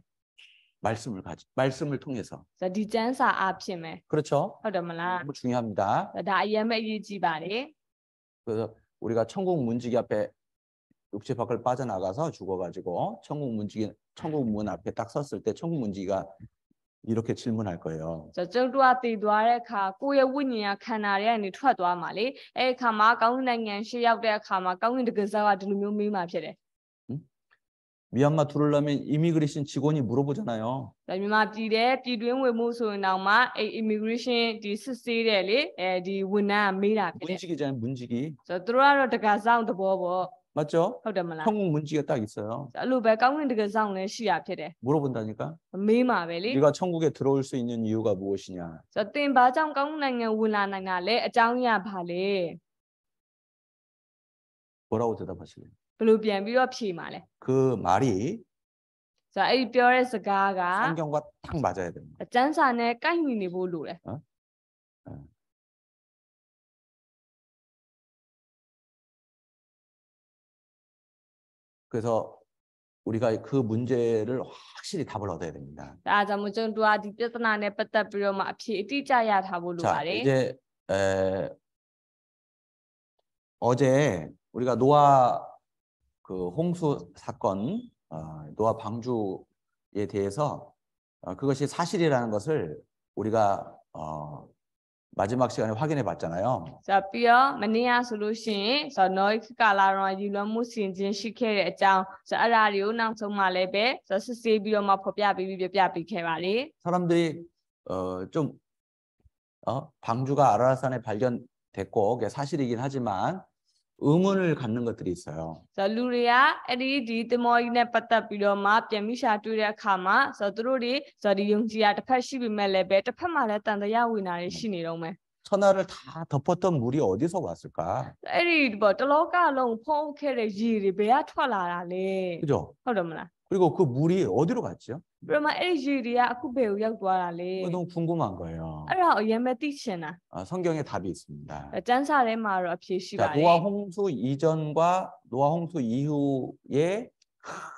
말씀을 통해서. ဆိုတော့ဒီကျမ်းစာအားဖြင့်ပဲ 그렇죠? ဟုတ်တယ်မလား 너무 중요합니다. ဒါအရင်ပဲအရေးကြီးပါတယ် 그래서 우리가 천국 문지기 앞에 육체 밖을 빠져나가서 죽어가지고 천국 문 앞에 딱 섰을 때 천국 문지기가 이렇게 질문할 거예요. ဆိုတော့ကျုပ်တို့ကတည်သွားတဲ့အခါကိုယ့်ရဲ့ဝိညာဉ်ကခန္ဓာတွေကနေထွက်သွားမှာလေအဲ့အခါမှာကောင်းကင်နိုင်ငံရှေ့ရောက်တဲ့အခါမှာကောင်းကင်တက္ကသိုလ်ကဒီလိုမျိုးမေးမှာဖြစ်တယ် 미얀마 들어오려면 이미그레이션 직원이 물어보잖아요. ဒါမြန်မာပြည်တဲ့ပြည်တွင်းဝင်မှုဆိုရင်တော့မှအဲ့ immigration ဒီစစ်ဆေးတယ်လေအဲဒီဝန်ထမ်းကမေးတာဖြစ်တယ် 문지기잖아요. 문지기. ဆိုတော့သူတို့ကတော့တက္ကသိုလ်သဘောပေါ့ 맞죠? ဟုတ်တယ်မလား 천국 문지기가 딱 있어요. အဲ့လိုပဲကောင်းကင်တက္ကသိုလ်လည်းရှိရဖြစ်တယ် 물어본다니까. မေးမှာပဲလေ 네가 천국에 들어올 수 있는 이유가 무엇이냐? ဆိုတော့သင်ဘာကြောင့်ကောင်းကင်နိုင်ငံဝင်လာနိုင်တာလဲအကြောင်းရပါလေ 뭐라고 대답하실래요? ဘယ်လိုပြန်ပြီးတော့ဖြေမှာလဲ 그 말이 ဆိုတော့အဲ့ဒီပြောတဲ့စကားက 성경과 딱 맞아야 됩니다. ကျမ်းစာနဲ့ကိုက်ညီနေဖို့လိုတယ် 그래서 우리가 그 문제를 확실히 답을 얻어야 됩니다. ဒါကြောင့်မို့ကျွန်တော်တို့ကဒီပြဿနာနဲ့ပတ်သက်ပြီးတော့မှအဖြေအတိအကျရထားဖို့လို 자, ပါတယ် 이제 어제 우리가 노아 그 홍수 사건, 노아 방주에 대해서 그것이 사실이라는 것을 우리가 마지막 시간에 확인해 봤잖아요. ဆိုတော့ပြီးတော့မနေ့ကဆိုလို့ရှိရင်ဆိုတော့နော်ကာလာတော့ယူလွန်မှုစင်ချင်းရှိခဲ့တဲ့အကြောင်းဆိုတော့အဲ့ဒါတွေကိုနောက်ဆုံးမှလည်းပဲဆိုတော့စစ်ဆေးပြီးတော့မှဖော်ပြပြီးပြပေးခဲ့ပါလေ 사람들이 좀 방주가 아라라산에 발견됐고 그게 사실이긴 하지만 의문을 갖는 것들이 있어요. ဆိုတော့လူတွေကအဲ့ဒီတမောကြီးနဲ့ပတ်သက်ပြီးတော့မှပြန်ပြီးရှာတွေ့တဲ့အခါမှာဆိုတော့သူတို့တွေဆိုတော့ဒီယုံကြည်ရတစ်ဖက်ရှိပေမဲ့လည်းပဲတစ်ဖက်မှာလည်းတန်တရားဝင်တာတွေရှိနေတော့မယ် 천하를 다 덮었던 물이 어디서 왔을까? အဲ့ဒီပေါ့တလောကလုံးဖုံးခဲ့တဲ့ရေတွေဘယ်ကထွက်လာတာလဲ 그죠? ဟုတ်တယ်မလား 그리고 그 물이 어디로 갔죠? ပြီးတော့မှအဲ့ဒီရေတွေကအခုဘယ်ကိုရောက်သွားတာလဲ 너무 궁금한 거예요. အဲ့ဒါအရင်ပဲသိချင်တာ 성경에 답이 있습니다. ကျမ်းစာထဲမှာတော့အဖြေရှိပါ 자, တယ် 노아 홍수 이전과 노아 홍수 이후에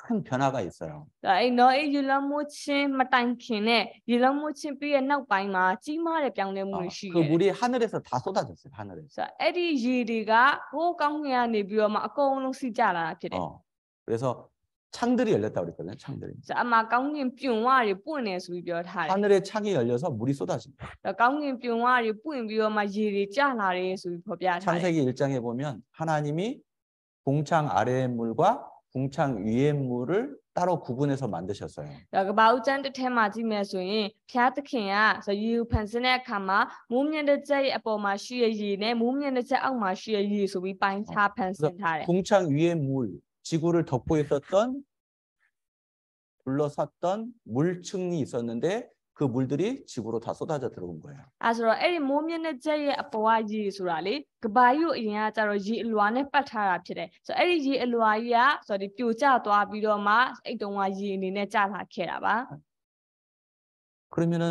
큰 변화가 있어요. အဲ့နော်အဲ့ရေလုံးမှုချင်းမတိုင်ခင်နဲ့ရေလုံးမှုချင်းပြီးရဲ့နောက်ပိုင်းမှာကြီးမားတဲ့ပြောင်းလဲမှုတွေရှိ 그 တယ် 물이 하늘에서 다 쏟아졌어요. 하늘에서. ဆိုတော့အဲ့ဒီရေတွေကဟိုးကောင်းကင်ကနေပြီးတော့မှအကုန်လုံးစီးကြလာတာဖြစ်တယ် 그래서 창들이 열렸다고 그랬거든요. 창들이. ဆိုတော့အမှကောင်းကင်ပြွန်ဝတွေပွင့်နေဆိုပြီးပြောထားတယ် 하늘의 창이 열려서 물이 쏟아집니다. ကောင်းကင်ပြွန်ဝတွေပွင့်ပြီးတော့မှရေတွေကျလာတယ်ဆိုပြီးဖော်ပြထားတယ် 창세기 1장에 보면 하나님이 궁창 아래의 물과 궁창 위의 물을 따로 구분해서 만드셨어요. ဒါကဘာဦးကျမ်းတစ်ထဲမှာကြည့်မယ်ဆိုရင်ဖျားသခင်ကဆိုရေကိုဖန်ဆင်းတဲ့အခါမှာမိုးမြင့်တဲ့ကျက်ရဲ့အပေါ်မှာရှိရရေနဲ့မိုးမြင့်တဲ့ကျက်အောက်မှာရှိရရေဆိုပြီးပိုင်းခြားဖန်ဆင်းထားတယ် 궁창 위의 물, 지구를 덮고 있었던 둘러쌌던 물층이 있었는데 그 물들이 지구로 다 쏟아져 들어온 거예요. အဲဆိုတော့အဲ့ဒီမိုးမြင့်တဲ့ကျက်ရဲ့အပေါ်ကရေဆိုတာလေကဘာကြီးကိုအရင်ကကျတော့ရေအလွာနဲ့ပတ်ထားတာဖြစ်တယ်ဆိုတော့အဲ့ဒီရေအလွာကြီးကဆိုတော့ဒီပြိုကျသွားပြီးတော့မှအဲ့တုန်းကရေအနေနဲ့ကျလာခဲ့တာပါ 그러면은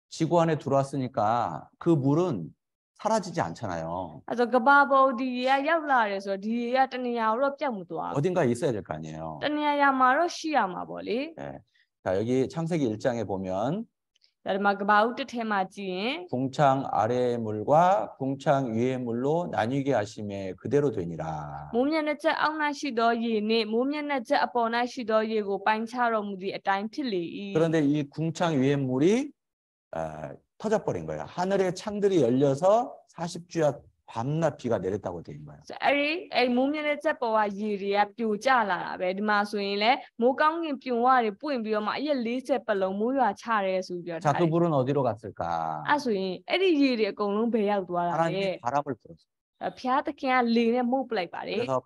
지구 안에 들어왔으니까 그 물은 사라지지 않잖아요. အဲဆိုကဘာပေါ်ဒီရေကရောက်လာတယ်ဆိုတော့ဒီရေကတနေရာတော့ပြောက်မသွားဘူး 어딘가에 있어야 될 거 아니에요. တနေရာမှာတော့ရှိရမှာပေါ့လေ 자, 여기 창세기 1장에 보면 ဒါဒီမှာကဘာဦးတစ်ထဲမှာကြည့်ရင် 궁창 아래의 물과 궁창 위의 물로 나뉘게 하심에 그대로 되니라. မိုးမြင့်တဲ့ချက်အောက်၌ရှိသောရေနှင့်မိုးမြင့်တဲ့ချက်အပေါ်၌ရှိသောရေကိုပိုင်းခြားတော်မူသည့်အတိုင်းဖြစ်လေ၏ 그런데 이 궁창 위의 물이 터져버린 거예요. 하늘의 창들이 열려서 40주야 밤낮 비가 내렸다고 돼 있는 거예요. အဲ့မိုးမြင့်တဲ့ချက်ပေါ်ကရေတွေကပြိုကျလာတာပဲဒီမှာဆိုရင်လေမိုးကောင်းကင်ပြိုဝတွေပွင့်ပြီးတော့မှအရက်40ပတ်လုံးမိုးရွာချတယ်ဆိုပြီးပြော 자, ထား 그 တယ် 물은 어디로 갔을까? အဲ့ဆိုရင်အဲ့ဒီရေတွေအကုန်လုံးဘယ်ရောက်သွားတာလဲ 하나님이 바람을 불었어요. ဖျားသခင်ကလေနဲ့မှုတ်ပလိုက်ပါတယ် 그래서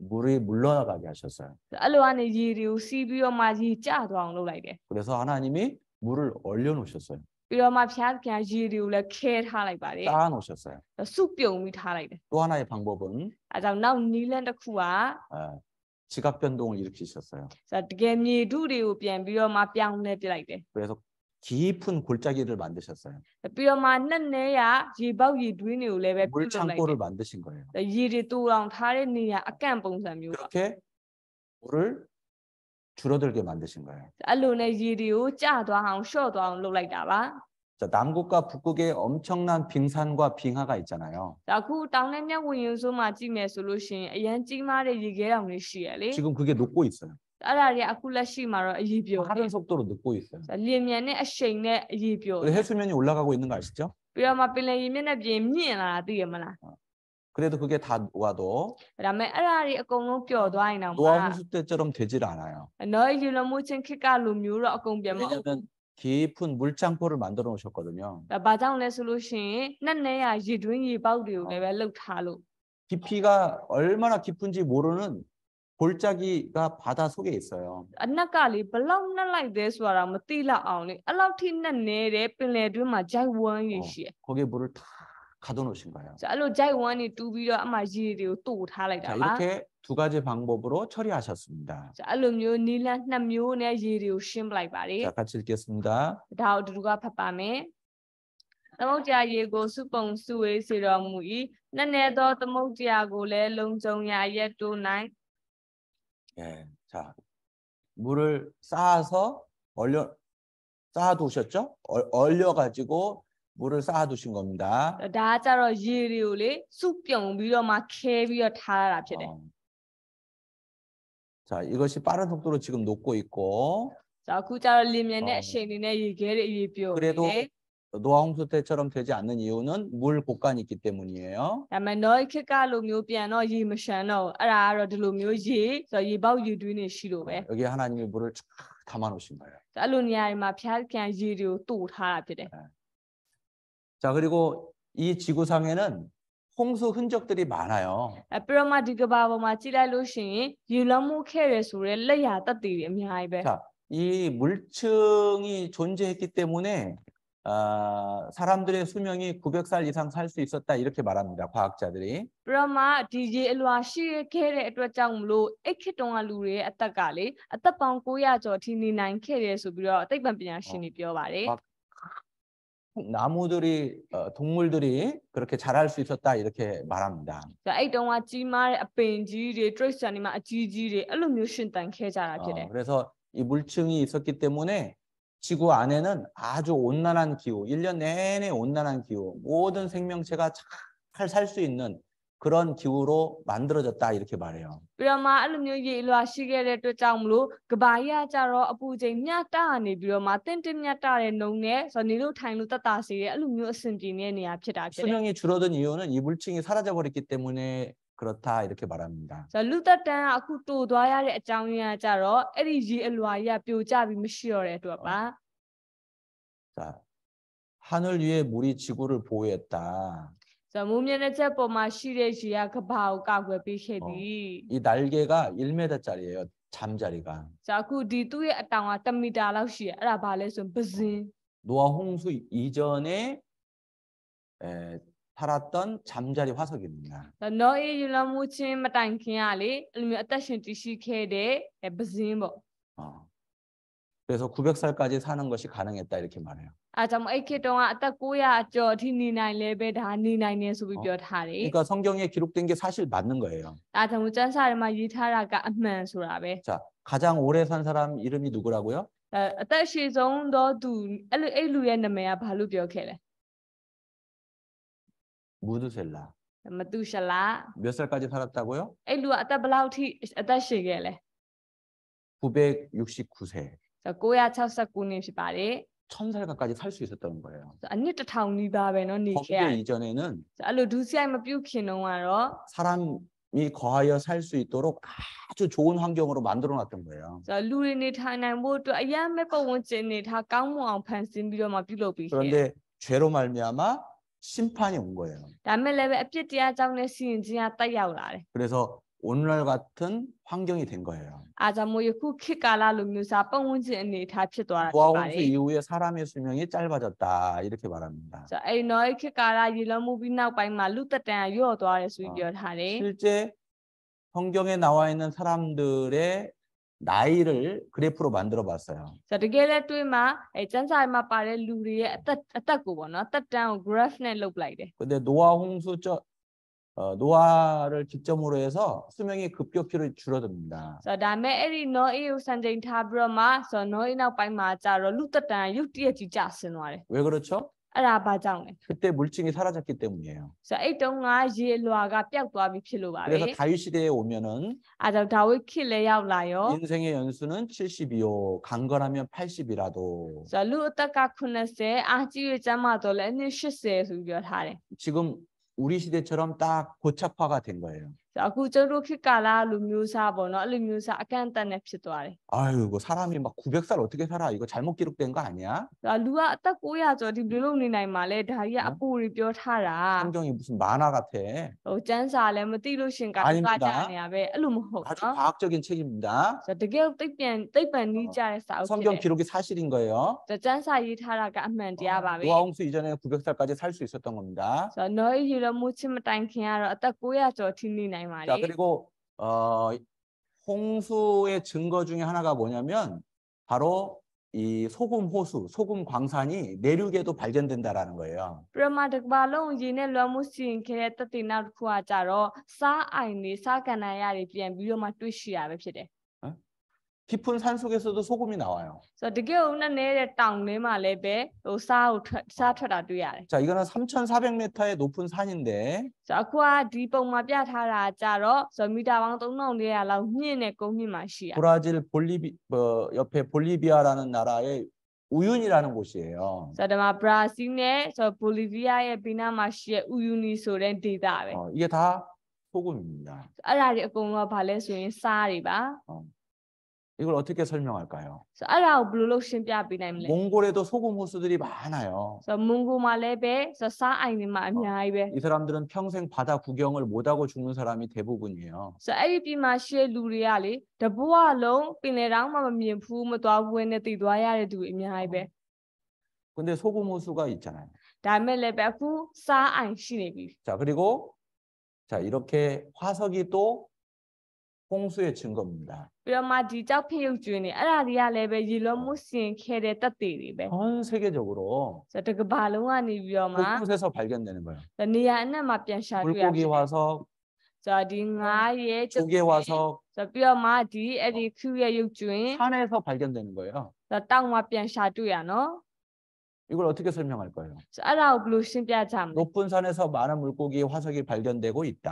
물이 물러나가게 하셨어요. အဲ့လိုကနေရေတွေကိုစီးပြီးတော့မှရေကျသွားအောင်လုပ်လိုက်တယ် 그래서 하나님이 물을 얼려 놓으셨어요. ပြီးတော့မှဘုရားသခင်ကရေတွေကိုလည်းခဲထားလိုက်ပါတယ် 쌓아 놓으셨어요. စုပြုံပြီးထားလိုက်တယ် 또 하나의 방법은 အဲကြောင့်နောက်နီးလန်းတစ်ခုက 지각 변동을 일으키셨어요. တကယ်မြေထုတွေကိုပြန်ပြီးတော့မှပြောင်းလဲပြလိုက်တယ် 그래서 깊은 골짜기를 만드셨어요. ပြီးတော့မှနှစ်နဲရရေပေါက်ရေတွင်းတွေကိုလည်းပဲပြု 물 တ်လိုက်တယ် 창고를 만드신 거예요. ရေတွေတူအောင်ထားတဲ့နေရာအကန့်ပုံစံမျိုးပေါ့ 그렇게 물을 줄어들게 만드신 거예요. အဲ့လိုနဲ့ရေတွေကိုကျသွားအောင်ရှော့သွားအောင်လုပ်လိုက်တာပါ 자, 남극과 북극에 엄청난 빙산과 빙하가 있잖아요. ဒါအခုတောင်နဲ့မြတ်ဝင်ရုံဆိုမှကြည့်မယ်ဆိုလို့ရှိရင်အရန်ကြီးမားတဲ့ရေခဲတောင်တွေရှိရလေ 지금 그게 녹고 있어요. အဲ့ဒါတွေအခုလက်ရှိမှာတော့အရေးပြောတယ် 빠른 속도로 녹고 있어요. လျင်မြန်တဲ့အရှိန်နဲ့အရေးပြော 그리고 해수면이 올라가고 있는 거 아시죠? ပြီးတော့မှပင်လယ်ရေမျက်နှာပြင်မြင့်လာတာသိရမလား 그래도 그게 다 녹아도 ဒါပေမဲ့အဲ့ဒါတွေအကုန်လုံးပျော်သွားရင်တော့ 노아 홍수 때처럼 되질 않아요. နော်ရေလမှုချင်းခစ်ကလိုမျိုးတော့အကုန်ပြန်မဟုတ် 왜냐하면 깊은 물창고를 만들어 놓으셨거든요. ဒါဘာကြောင့်လဲဆိုလို့ရှိရင်နှစ်နဲရရေတွင်းရေပေါက်တွေကိုလည်းပဲလှုပ်ထားလို့ 깊이가 얼마나 깊은지 모르는 골짜기가 바다 속에 있어요. အနက်ကလေဘလောက်နှက်လိုက်သေးဆိုတာမသိလောက်အောင်လေအဲ့လောက်ထိနှက်နေတဲ့ပင်လယ်တွင်းမှာဂျိုက်ဝမ်းရေရှိတယ် 거기에 물을 다 가둬 놓으신 거예요. အဲ့လိုဂျိုက်ဝမ်းတွေတူးပြီးတော့အမှရေတွေကိုတူထားလိုက်တာ 자, ပါ 이렇게 두 가지 방법으로 처리하셨습니다. အဲ့လိုမျိုးနီလန်းနှစ်မျိုးနဲ့ရေတွေကိုရှင်းပလိုက်ပါတယ် 자, 같이 읽겠습니다. ဒါကိုအတူတူကဖတ်ပါမယ်သမုတ်ကြာရေကိုစုပုံစုဝေးစေတော်မူ၏နက်နဲသောသမုတ်ကြာကိုလည်းလုံခြုံရာရက်တို့၌ 예, 자, 물을 쌓아서 쌓아두셨죠? 얼려 가지고 물을 쌓아두신 겁니다. ဒါကကြတော့ရေတွေကိုလေစုပြုံပြီးတော့မှခဲပြီးတော့ထားရတာဖြစ်တယ် 자, 이것이 빠른 속도로 지금 녹고 있고 ဆိုတော့အခုကျတော့လင်းမြန်တဲ့အချိန်တွေနဲ့ရေခဲတွေအရေးပြောနေ 그래도 တယ် 노아 홍수 때처럼 되지 않는 이유는 물 곳간이 있기 때문이에요. ဒါပေမဲ့တော့ခက်ကလိုမျိုးပြန်တော့ရေမရှမ်းတော့ဘူးအဲ့ဒါကတော့ဒီလိုမျိုးရေဆိုတော့ရေပေါက်ရေတွင်းနေရှိလို့ပဲ 여기 하나님이 물을 쫙 담아 놓으신 거예요. အဲ့လိုနေရာတွေမှာဖျားခံရေတွေကိုတူထားတာဖြစ်တယ် 자, 그리고 이 지구상에는 홍수 흔적들이 많아요. အဲ့ပြီးတော့မှဒီကဘာပေါ်မှာကြည့်လိုက်လို့ရှိရင်ရေလွှမ်းမှုခဲ့ရဆိုရဲလက်ရာတက်တည်တွေအများကြီးပဲ 자, 이 물층이 존재했기 때문에 사람들의 수명이 900살 이상 살 수 있었다 이렇게 말합니다. 과학자들이. ပြီးတော့မှဒီရေအလွာရှိခဲ့တဲ့အတွက်ကြောင့်မလို့အဲ့ခေတ်တုန်းကလူတွေရဲ့အသက်ကလေအသက်ပေါင်း900ကျော်ထိနေနိုင်ခဲ့တယ်ဆိုပြီးတော့အသိပ္ပံပညာရှင်တွေပြောပါတယ် 나무들이 동물들이 그렇게 자랄 수 있었다 이렇게 말합니다. ဆိုတော့အဲ့တုန်းကကြီးမားတဲ့အပင်ကြီးတွေတရိတ်ဆန်တွေမှာအကြီးကြီးတွေအဲ့လိုမျိုးရှင်တန်ခဲ့ကြတာဖြစ်တယ် 그래서 이 물층이 있었기 때문에 지구 안에는 아주 온난한 기후, 1년 내내 온난한 기후, 모든 생명체가 잘 살 수 있는 그런 기후로 만들어졌다 이렇게 말해요. ပြီးတော့မှအဲ့လိုမျိုးရေအလွာရှိခဲ့တဲ့အတွက်ကြောင့်မလို့ကဘာကြီးကကြတော့အပူချိန်မြတ်တာနေပြီးတော့မှတင့်တင့်မြတ်တာတဲ့နှုံနဲ့ဆိုတော့နေလို့ထိုင်လို့တတ်တာစီရဲ့အဲ့လိုမျိုးအဆင်ပြေနေတဲ့နေရာဖြစ်တာဖြစ်တယ် 수명이 줄어든 이유는 이 물층이 사라져 버렸기 때문에 그렇다 이렇게 말합니다. ဆိုတော့လူသက်တမ်းကအခုတူသွားရတဲ့အကြောင်းရင်းကကြတော့အဲ့ဒီရေအလွာကြီးကပြိုကျပြီးမရှိတော့တဲ့အတွက်ပါ 자, 하늘 위에 물이 지구를 보호했다. ဆိုတော့မူးမြင့်တဲ့ချက်ပေါ်မှာရှိတဲ့ရေကကဘာကိုကောက်ွယ်ပေးခဲ့သည် 이 날개가 1m짜리예요. 잠자리가. ဆိုတော့အခုဒီသူ့ရဲ့အတောင်က1မီတာလောက်ရှိရအဲ့ဒါဘာလဲဆိုရင်ပဇင်း 노아 홍수 이전에 살았던 잠자리 화석입니다. နော်အေးရေလမှုချင်းမတိုင်ခင်ကလေအဲ့လိုမျိုးအသက်ရှင်တည်ရှိခဲ့တဲ့ပဇင်းပေါ့ 그래서 900살까지 사는 것이 가능했다 이렇게 말해요. အဲကြောင့်အဲ့ခေတ်တုန်းကအသက်900အကျော်အထိနေနိုင်လဲပဲဒါနေနိုင်နေဆိုပြီးပြောထားတယ် 그러니까 성경에 기록된 게 사실 맞는 거예요. အဲကြောင့်ကျမ်းစာထဲမှာရေးထားတာကအမှန်ဆိုတာပဲ 자, 가장 오래 산 사람 이름이 누구라고요? အသက်ရှည်ဆုံးသောသူအဲ့လူရဲ့နာမည်ကဘာလို့ပြောခဲ့လဲ 무드셀라. မတူရှလာ 몇 살까지 살았다고요? အဲ့လူကအသက်ဘယ်လောက်ထိအသက်ရှည်ခဲ့လဲ 969세. 969နှစ်ဖြစ်ပါတယ် 1000살 가까이 살 수 있었다는 거예요. အနှစ်1000နီးပါးပဲเนาะနေခဲ့ရ 범죄 이전에는 အဲ့လိုဒုစရိုက်မပြုတ်ခင်တုန်းကတော့ 사람이 거하여 살 수 있도록 아주 좋은 환경으로 만들어 놨던 거예요. ဆိုတော့လူတွေနေထိုင်နိုင်ဖို့အတွက်အရမဲ့ပတ်ဝန်းကျင်နေထားကောင်းမွန်အောင်ဖန်ဆင်းပြီးတော့မှပြုလုပ်ပြီးခဲ့ 그런데 죄로 말미암아 심판이 온 거예요. ဒါမဲ့လည်းပဲအပြစ်တရားကြောင့်နဲ့စီရင်ခြင်းကတက်ရောက်လာတယ် 그래서 오늘날 같은 환경이 된 거예요. အားကြောင့်မို့ယခုခေတ်ကာလလိုမျိုးစားပတ်ဝန်းကျင်အနေအထားဖြစ်သွားတာဖြစ် 노아 ပါတ 홍수 ယ် 이후에 사람의 수명이 짧아졌다 이렇게 말합니다. ဆိုတော့အဲ့တော့ခေတ်ကာလရေလွှမ်းမှုပြီးနောက်ပိုင်းမှာလူသက်တမ်းကရော့သွားတယ်ဆိုပြီးပြောထားတယ် 실제 성경에 나와 있는 사람들의 나이를 그래프로 만들어 봤어요. ဆိုတော့တကယ်လည်းတွေ့မှာအဲ့စံစာမှာပါတဲ့လူတွေရဲ့အသက်ကိုပေါ့နော်သက်တမ်းကို graph နဲ့လုပ်လိုက်တယ် 근데 노아 홍수 노아를 기점으로 해서 수명이 급격히 줄어듭니다. ဆိုတော့ဒါမဲ့အဲ့ဒီနော်အေးကိုစံချိန်ထားပြီးတော့မှဆိုတော့နော်အေးနောက်ပိုင်းမှာကြာတော့လူသက်တမ်းရုတ်တရက်ကြီးကျဆင်းသွားတယ် 왜 그렇죠? အဲ့ဒါဘာကြောင့်လဲ 그때 물증이 사라졌기 때문이에요. ဆိုတော့အဲ့တုန်းကရေလွှာကပျောက်သွားပြီဖြစ်လို့ပါပဲ 그래서 다윗 시대에 오면은 အားကြောင့်ဒါဝိခေတ်လည်းရောက်လာရော 인생의 연수는 70이요. 강건하면 80이라도. ဆိုတော့လူအသက်က80အားကြီးရကျမ်းမာတော့လည်းအနည်း80ဆိုပြီးပြောထားတယ် 지금 우리 시대처럼 딱 고착화가 된 거예요. ဆိုတော့အခုကျွန်တော်တို့ခေတ်ကာလလူမျိုးစားပေါ့နော်အဲ့လိုမျိုးစားအကန့်အသတ်နဲ့ဖြစ်သွားတယ် 아유, 이거 사람이 막 900살 어떻게 살아? 이거 잘못 기록된 거 아니야? ဆိုတော့လူကအသက်900ကျော်ဒီဘယ်လိုနေနိုင်မှာလဲဒါကြီးကအပူတွေပြောထားတာ 성경이 무슨 만화 같아. ဟိုကျမ်းစာလည်းမသိလို့ရှင်ကကြနေရပဲအဲ့လိုမဟုတ် 아주 နော် 과학적인 책입니다. ဆိုတော့တကယ်သိပ္ပံနီးကြတဲ့စာအုပ်ဖြစ် 성경 တယ် 기록이 사실인 거예요. ဆိုတော့ကျမ်းစာရေးထားတာကအမှန်တရားပါပဲ 노아 홍수 이전에 900살까지 살 수 있었던 겁니다. ဆိုတော့နော်ရေလမှုချင်းမတိုင်ခင်ကတော့အသက်900ကျော်ထိနေနိုင်ပါလေ 자, 그리고 홍수의 증거 중에 하나가 뭐냐면 바로 이 소금 호수, 소금 광산이 내륙에도 발견된다라는 거예요. ပြမတကဘာလုံးရေနဲ့လွှမ်းမှုစီရင်ခဲ့တဲ့တတိနောက်တစ်ခုကကြတော့စားအိုင်နေစားကန်နာရတွေပြန်ပြီးတော့မှတွေ့ရှိရပဲဖြစ်တယ် 깊은 산 속에서도 소금이 나와요. ဆိုတော့တကယ်ဦးနဲ့နေတဲ့တောင်ထဲမှာလည်းပဲဟိုစားထွက်တာတွေ့ရတယ် 자, 이거는 3,400m의 높은 산인데 ဆိုတော့အခုကဒီပုံမှာပြထားတာကြတော့ဆိုမီတာပေါင်း3400လောက်မြင့်တဲ့ကုန်းမြင့်မှာရှိရ 브라질 옆에 볼리비아라는 나라의 우윤이라는 곳이에요. ဆိုတော့ဒီမှာဘရာဇီးနဲ့ဆိုဘိုလီဗီးယားရဲ့ဘေးနားမှာရှိတဲ့ဥယူနီဆိုတဲ့ဒေသပဲ 이게 다 소금입니다. အဲ့ဒါတွေအကုန်လုံးကဘာလဲဆိုရင်စားတွေပါ 이걸 어떻게 설명할까요? ဆိုအဲ့ဒါကိုဘယ်လိုလုပ်ရှင်းပြပေးနိုင်မလဲ 몽골에도 소금 호수들이 많아요. ဆိုမွန်ဂိုမှာလည်းပဲဆိုစားအိုင်တွေမှာအများကြီးပဲ 이 사람들은 평생 바다 구경을 못하고 죽는 사람이 대부분이에요. ဆိုအဲ့ဒီပြည်မှာရှိတဲ့လူတွေကလေတဘွားလုံးပင်လယ်တောင်မှမမြင်ဘူးမသွားဘူးနဲ့တည်သွားရတဲ့သူအများကြီးပဲ 근데 소금 호수가 있잖아요. ဒါမဲ့လည်းပဲအခုစားအိုင်ရှိနေပြီ 자, 그리고 자, 이렇게 화석이 또 홍수의 증거입니다. ပြီးတော့မှဒီကြောက်ဖျုတ်ကျွင်းနေအဲ့ဒါတွေကလည်းပဲရေလွှမ်းမှုစီရင်ခဲ့တဲ့တက်တွေတွေပဲ 전 세계적으로 ဆိုတော့တကဘာလုံးကနေပြီးတော့မှ 곳곳에서 발견되는 거예요. နေရာအနှံ့မှာပြန်ရှာတွေ့ရ 물고기 화석, ဆိုတော့ဒီငါးရဲ့ 조개 화석, ဆိုပြီးတော့မှဒီအဲ့ဒီခူရဲ့ရုပ်ကျွင်း 산에서 발견되는 거예요. ဆိုတော့တောင်မှာပြန်ရှာတွေ့ရနော် 이걸 어떻게 설명할 거예요? ဆိုတော့အဲ့ဒါကိုဘယ်လိုရှင်းပြကြမလဲ 높은 산에서 많은 물고기 화석이 발견되고 있다.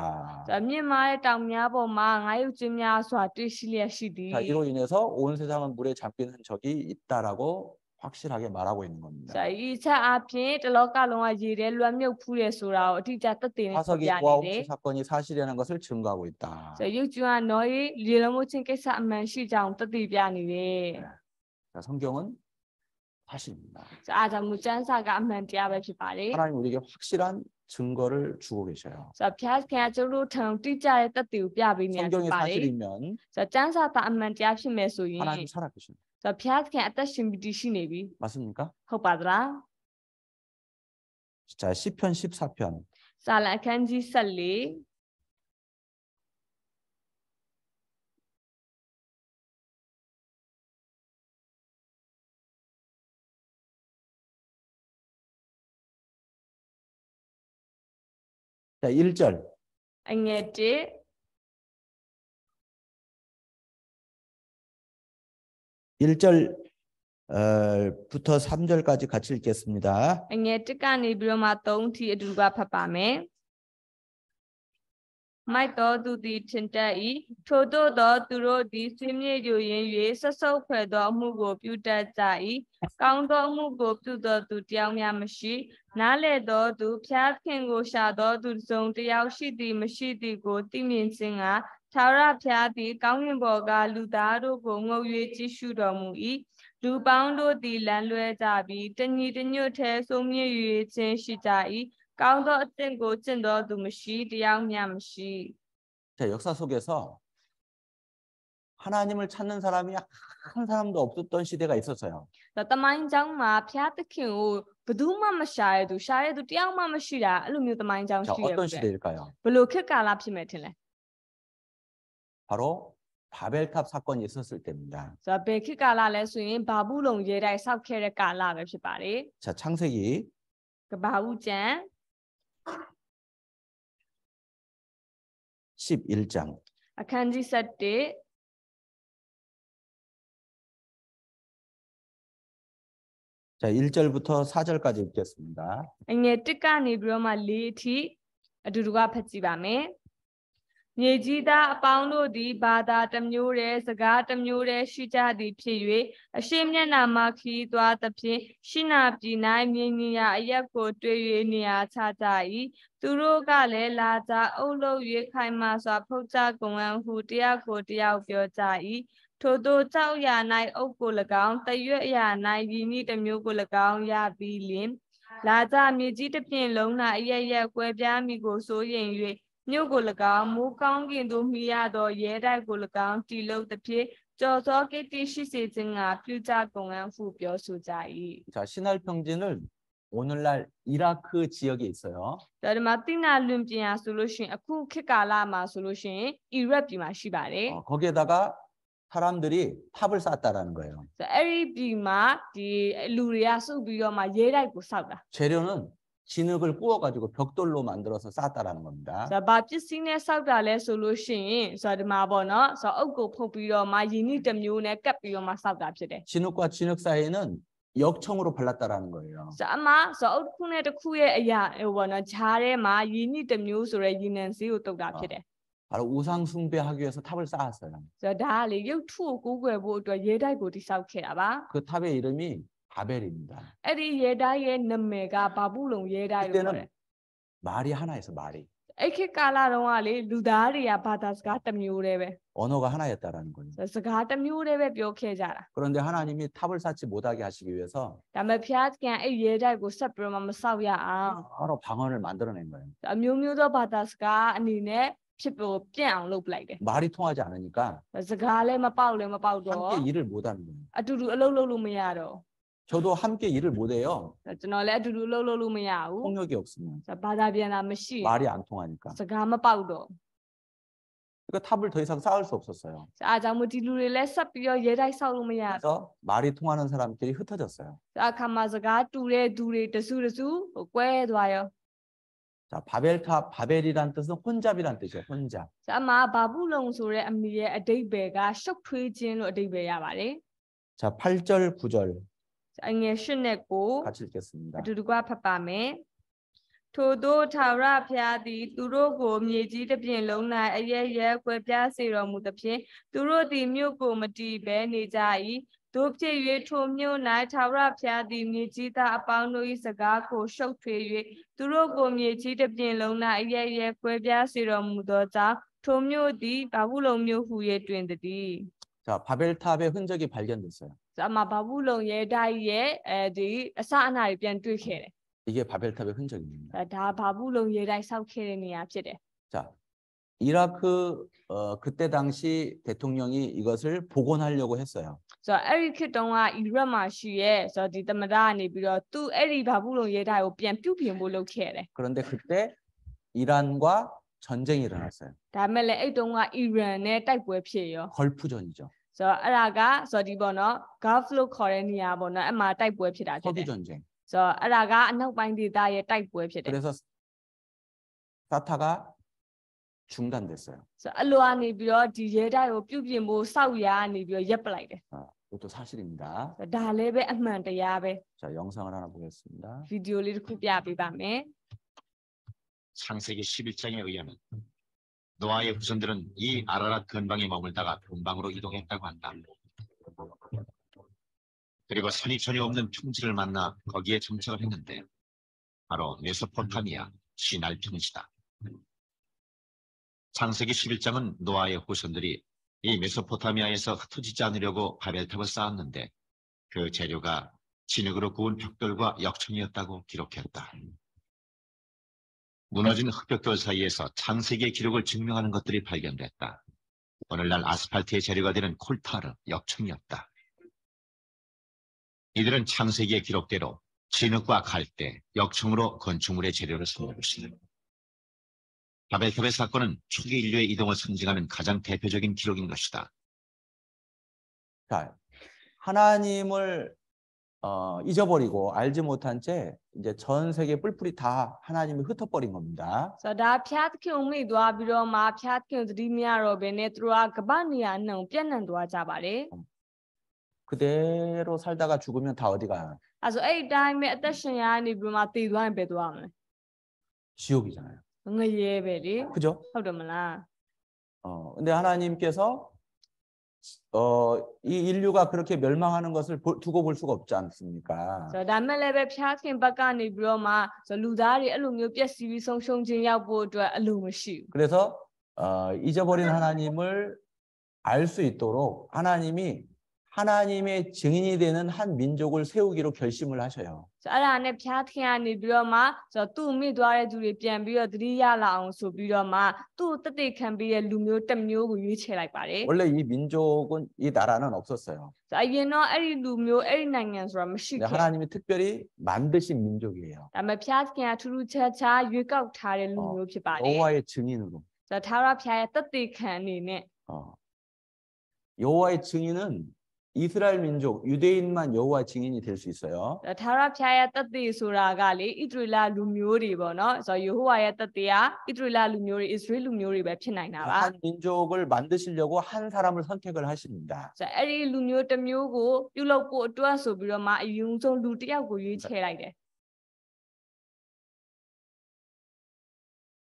ဆိုတော့မြင့်မားတဲ့တောင်များပေါ်မှာငါးရုပ်ကျွင်းများစွာတွေ့ရှိလျက်ရှိသည် 자, 이로 인해서 온 세상은 물에 잠긴 흔적이 있다라고 확실하게 말하고 있는 겁니다. ဆိုတော့ဒီချက်အပြင်တလောကလုံးကရေထဲလွှမ်းမြုပ်ဖူးတယ်ဆိုတာကိုအတိအကျသက်သေနဲ့ဖော် 화석이 ပြ 노아 နေတယ် 홍수 사건이 사실이라는 것을 증거하고 있다. ဆိုတော့ရုပ်ကျွန်းကနော်ရေရေလွှမ်းမှုချင်းကိစ္စအမှန်ရှိကြောင်းသက်သေပြနေတယ် 자, 성경은 사실입니다. ဆိုတော့အားကြောင့်မူကျမ်းစာကအမှန်တရားပဲဖြစ်ပါတယ် 하나님 우리에게 확실한 증거를 주고 계셔요. ဆိုတော့ဘုရားခင်ကကျိုးတို့ထံတိကျတဲ့သက်သေကိုပြပေးနေရ 성경이 ပါတယ် 사실이면 ဆိုတော့ကျမ်းစာသာအမှန်တရားဖြစ်မယ်ဆိုရင် 하나님 살아계십니다. ဆိုတော့ဘုရားခင်အသက်ရှင်ပြီးတည်ရှိနေပြီ 맞습니까? ဟုတ်ပါသလား 자, 시편 14편. စာလံအခန်းကြီး14 자, 1절. အငယ်1 부터 3절까지 같이 읽겠습니다. အငယ်1ကနေပြီးတော့မှ3ထိအတူကဖတ်ပါမယ်မိုက်တော်သူသည်ထင်တတ်၏ထို့သောသူတို့သည်ဆွေးမြေ့ယူရင်း၍ဆက်ဆုပ်ဖွယ်သောအမှုကိုပြုတတ်ကြ၏ကောင်းသောအမှုကိုပြုသောသူတယောက်များမရှိနားလေသောသူဖျားခင်ကိုရှာသောသူတစ်စုံတစ်ယောက်ရှိသည်မရှိသည်ကိုသိမြင်ခြင်းကထာဝရဘုရားသည်ကောင်းကင်ဘော်ကလူသားတို့ကိုငုံ၍ကြည့်ရှုတော်မူ၏လူပေါင်းတို့သည်လမ်းလွဲကြပြီးတညီတညွတ်ထဲဆုံးမြင့်၍ခြင်းရှိကြ၏ကောင်းသောအသင်ကိုကျင့်တော်သူမရှိတယောက်မျှမရှိ 자, 역사 속에서 하나님을 찾는 사람이 한 사람도 없었던 시대가 있었어요. တမိုင်းကြောင်းမှာဖျားသခင်ကိုဘယ်သူမှမရှာရသူရှာရသူတယောက်မှမရှိတာအဲ့လိုမျိုးတမိုင်းကြောင်း 자, ရှိရ 어떤 ဘူး 시대일까요? ဘယ်လိုခေတ်ကာလဖြစ်မယ်ထင်လဲ 바로 바벨탑 사건이 있었을 때입니다. ဆိုတော့ဘယ်ခေတ်ကာလလဲဆိုရင်ဘာဘူးလုံရဲတိုင်းစောက်ခဲ့တဲ့ကာလပဲဖြစ်ပါတယ် 자, 창세기 ကဘာဦးကျမ်း 11장 အခန်းကြီး7 자, 1절부터 4절까지 읽겠습니다. အငယ်1ကနေပြီးတော့မှ4အထိအတူတူကဖတ်ကြည့်ပါမယ်မြေကြီးသားအပေါင်းတို့သည်ဘာသာတစ်မျိုးတည်းစကားတစ်မျိုးတည်းရှိကြသည်ဖြစ်၍အရှိမျက်နှာမှာခီးသွားသဖြင့်ရှိနာပြည်၌မြင်းကြီးရာအရက်ကိုတွေ့၍နေရာချကြ၏သူတို့ကလည်းလာကြအုပ်လို့၍ခိုင်မာစွာဖုတ်ကြကုန်အံ့ဟုတယောက်ကိုတယောက်ပြောကြ၏ထို့သောကြောက်ရာ၌အုပ်ကို၎င်းတရွတ်ရာ၌ရည်နိတစ်မျိုးကို၎င်းရပြီးလင်လာကြမြေကြီးတစ်ပြင်လုံး၌အရက်ရက်ကွဲပြားမိကိုစိုးရိမ်၍ မြို့ကို၎င်းမိုးကောင်းကင်သို့မိရသောရဲတိုက်ကို၎င်းတီလုံးသဖြင့်ကြော်စောကိတ္တိရှိစေခြင်းငါပြုကြကုန်အံ့ဟုပြောဆိုကြ၏ 자, 신할 평지는 오늘날 이라크 지역에 있어요. ဒါဒီမှာတိနာလွင်ပြင်ဟာဆိုလို့ရှိရင်အခုခေတ်ကာလမှာဆိုလို့ရှိရင်အီရတ်ပြည်မှာရှိပါတယ် 거기에다가 사람들이 탑을 쌓았다라는 거예요. အဲ့ဒီပြည်မှာဒီလူတွေကစုပြီးတော့မှရဲတိုက်ကိုစောက်တာ 재료는 진흙을 구워가지고 벽돌로 만들어서 쌓았다라는 겁니다. ဆိုတော့ဘာပစ္စည်းနဲ့စောက်တာလဲဆိုလို့ရှိရင်ဆိုတော့ဒီမှာပေါ့နော်ဆိုတော့အုပ်ကိုဖုတ်ပြီးတော့မှယင်းနိတစ်မျိုးနဲ့ကပ်ပြီးတော့မှစောက်တာဖြစ်တယ် 진흙과 진흙 사이에는 역청으로 발랐다라는 거예요. ဆိုတော့အမဆိုတော့အုပ်တစ်ခုနဲ့တစ်ခုရဲ့အရာဟိုပေါ့နော်ဂျားထဲမှာယင်းနိတစ်မျိုးဆိုရဲယင်းနံစည်းကိုတုတ်တာဖြစ်တယ် 바로 우상 숭배하기 위해서 탑을 쌓았어요. ဆိုတော့ဒါကလေရုပ်ထုကိုကိုးကွယ်ဖို့အတွက်ရဲတိုက်ကိုတိစောက်ခဲ့တာပါ 그 탑의 이름이 바벨입니다. အဲ့ဒီရဲတိုက်ရဲ့နာမည်ကဘာဘူးလုံရဲတိုက်လို့ခေါ်တယ် 그때는 말이 하나였어, 말이. အဲ့ခေတ်ကာလတုန်းကလေလူသားတွေကဘာသာစကားတစ်မျိုးတည်းပဲ 언어가 하나였다라는 거예요. ဆိုတော့စကားတစ်မျိုးတည်းပဲပြောခဲ့ကြတာ 그런데 하나님이 탑을 쌓지 못하게 하시기 위해서 ဒါပေမဲ့ဖျားကံအဲ့ရဲတိုက်ကိုဆက်ပြီးတော့မစောက်ရအောင် 바로 방언을 만들어낸 거예요. အမျိုးမျိုးသောဘာသာစကားအနေနဲ့ဖြစ်ပေါ်ပြန့်အောင်လုပ်ပလိုက်တယ် 말이 통하지 않으니까 စကားလည်းမပေါက်လည်းမပေါက်တော့ 함께 일을 못하는 거예요. အတူတူအလုပ်လုပ်လို့မရတော့ 저도 함께 일을 못해요. ကျွန်တော်လည်းအတူတူအလုပ်လုပ်လို့မရဘူး 통역이 없으면 ဆိုတော့ဘာသာပြန်တာမရှိ 말이 안 통하니까. စကားမပေါက်တော့ 그러니까 탑을 더 이상 쌓을 수 없었어요. အားကြောင့်မို့ဒီလူတွေလည်းဆက်ပြီးတော့ရဲတိုက်ဆောက်လို့မရဘူး 그래서 말이 통하는 사람끼리 흩어졌어요. အခါမှာစကားတူတဲ့သူတွေတစုတစုကွဲသွားရော 자, 바벨탑, 바벨이란 뜻은 혼잡이란 뜻이에요. 혼잡. အမှာဘာဘူးလုံဆိုတဲ့အမည်ရဲ့အဓိပ္ပာယ်ကရှုပ်ထွေးခြင်းလို့အဓိပ္ပာယ်ရပါတယ် 자, 8절, 9절 အငယ်၈နဲ့9 같이 읽겠습니다. အတူတူကဖတ်ပါမယ်ထို့သောထာဝရဘုရားသည်သူတို့ကိုမြေကြီးတစ်ပြင်လုံး၌အရဲရဲကွယ်ပြားစေတော်မူသဖြင့်သူတို့သည်မြို့ကိုမတည်ဘဲနေကြ၏တို့ဖြစ်၍ထိုမြို့၌ထာဝရဘုရားသည်မြေကြီးသားအပေါင်းတို့၏စကားကိုရှုပ်ထွေး၍သူတို့ကိုမြေကြီးတစ်ပြင်လုံး၌အရဲရဲကွယ်ပြားစေတော်မူသောကြောင့်ထိုမြို့သည်ဘာဘူးလုံမြို့ဟူ၍တွင်တည်း 자, 바벨탑의 흔적이 발견됐어요. အမှာဘာဘူးလုံရဲ့တိုက်ရဲ့ဒီအစအနတွေပြန်တွေ့ခဲ့တယ် 이게 바벨탑의 흔적입니다. ဒါဘာဘူးလုံရဲတိုက်ဆောက်ခဲ့တဲ့နေရာဖြစ်တယ် 자, 이라크 그때 당시 대통령이 이것을 복원하려고 했어요. ဆိုတော့အဲ့ဒီခေတ်တုန်းကအီရတ်မှာရှိရဲ့ဆိုတော့ဒီသမဒကနေပြီးတော့သူအဲ့ဒီဘာဘူးလုံရဲတိုက်ကိုပြန်ပြုပြင်ဖို့လုပ်ခဲ့တယ် 그런데 그때 이란과 전쟁이 일어났어요. ဒါပေမဲ့လည်းအဲ့တုန်းကအီရန်နဲ့တိုက်ပွဲဖြစ်ရော 걸프전이죠. ဆိုတော့အဲ့ဒါကဆိုတော့ဒီပေါ့နော် Gulf လို့ခေါ်တဲ့နေရာပေါ့နော်အဲ့မှာတိုက်ပွဲဖြစ်တာဖြစ်တယ် 서부 전쟁. ဆိုတော့အဲ့ဒါကအနောက်ပိုင်းဒေသရဲ့တိုက်ပွဲဖြစ်တယ် 그래서 사타가 중단됐어요. ဆိုတော့အလိုကနေပြီးတော့ဒီရဲတိုက်ကိုပြုပြင်ဖို့စောက်ရာကနေပြီးတော့ရပ်ပလိုက်တယ် 이것도 사실입니다. ဒါလည်းပဲအမှန်တရားပဲ 자, 영상을 하나 보겠습니다. ဗီဒီယိုလေးတစ်ခုပြပေးပါမယ် 창세기 11장에 의하면 노아의 후손들은 이 아라랏 근방에 머물다가 동방으로 이동했다고 한다. 그리고 선이 전혀 없는 평지를 만나 거기에 정착을 했는데 바로 메소포타미아 시날 평지다. 창세기 11장은 노아의 후손들이 이 메소포타미아에서 흩어지지 않으려고 바벨탑을 쌓았는데 그 재료가 진흙으로 구운 벽돌과 역청이었다고 기록했다. 무너진 흑벽돌 사이에서 창세기의 기록을 증명하는 것들이 발견됐다. 오늘날 아스팔트의 재료가 되는 콜타르 역청이었다. 이들은 창세기의 기록대로 진흙과 갈대, 역청으로 건축물의 재료를 삼는 것이다. 바벨탑의 사건은 초기 인류의 이동을 상징하는 가장 대표적인 기록인 것이다. 자, 하나님을 잊어버리고 알지 못한 채 이제 전 세계 뿔뿔이 다 하나님이 흩어버린 겁니다. So da phiat khin mi twa pi ro ma phiat khin thati mya ro be ne tu ra ka ba ni ya nang piat nan twa ja ba le. 그대로 살다가 죽으면 다 어디 가요? A so ai time me atat shin ya ni pi ma tei twa yin be twa ma le. 지옥이잖아요. Ngaye be le. 그죠? Hout de ma la? 근데 하나님께서 이 인류가 그렇게 멸망하는 것을 두고 볼 수가 없지 않습니까? So da me le be phiat khin bak ka ni pi ro ma so lu da ri a lo myo pyat si pi song shong chin yauk pho atwat a lo ma shi. 그래서 잊어버린 하나님을 알 수 있도록 하나님의 증인이 되는 한 민족을 세우기로 결심을 하셔요. So ai da ne phiat khin ya ni pi ro ma so tu mi twa de tu ri pian pi ro thati ya la aung so pi ro ma tu tat tai khan pi ye lu myo tat myo ko yue che lai ba le. 원래 이 민족은 이 나라는 없었어요. So ai yin no ai lu myo ai nangan so ra ma shi 근데 khin. 하나님이 특별히 만드신 민족이에요. Da me phiat khin ya thu thu cha cha yue kauk tha de lu myo phit ba le. 여호와의 증인으로. So tha ra phya ya tat tai khan ni ne. 여호와의 증인은 이스라엘 민족, 유대인만 여호와 증인이 될 수 있어요. So tha ra phya ya tat tai so ra ga le Israel lu myo ri bo no. So Yehovah ya tat tai ya Israel lu myo ri Israel lu myo ri ba phit nai na ba. 한 민족을 만드시려고 한 사람을 선택을 하십니다. So ai ri lu myo tat myo ko pyu lauk pho atwat so pi ro ma ayung song lu tayauk ko yue che lai de.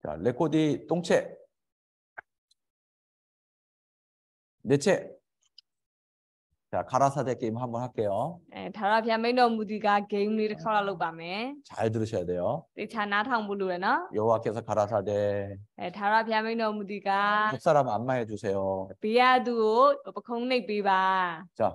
자, 레코디 똥채. 넷째. 자, 가라사대 게임 한번 할게요. Tha ra phya main taw mu ti ka game ni takhau la lauk ba me. 잘 들으셔야 돼요. Te cha na thang bu lu le no. 여호와께서 가라사대 Tha ra phya main taw mu ti ka 옆 사람 안마해 주세요. be ya tu ko pakhong nei pi ba. 자,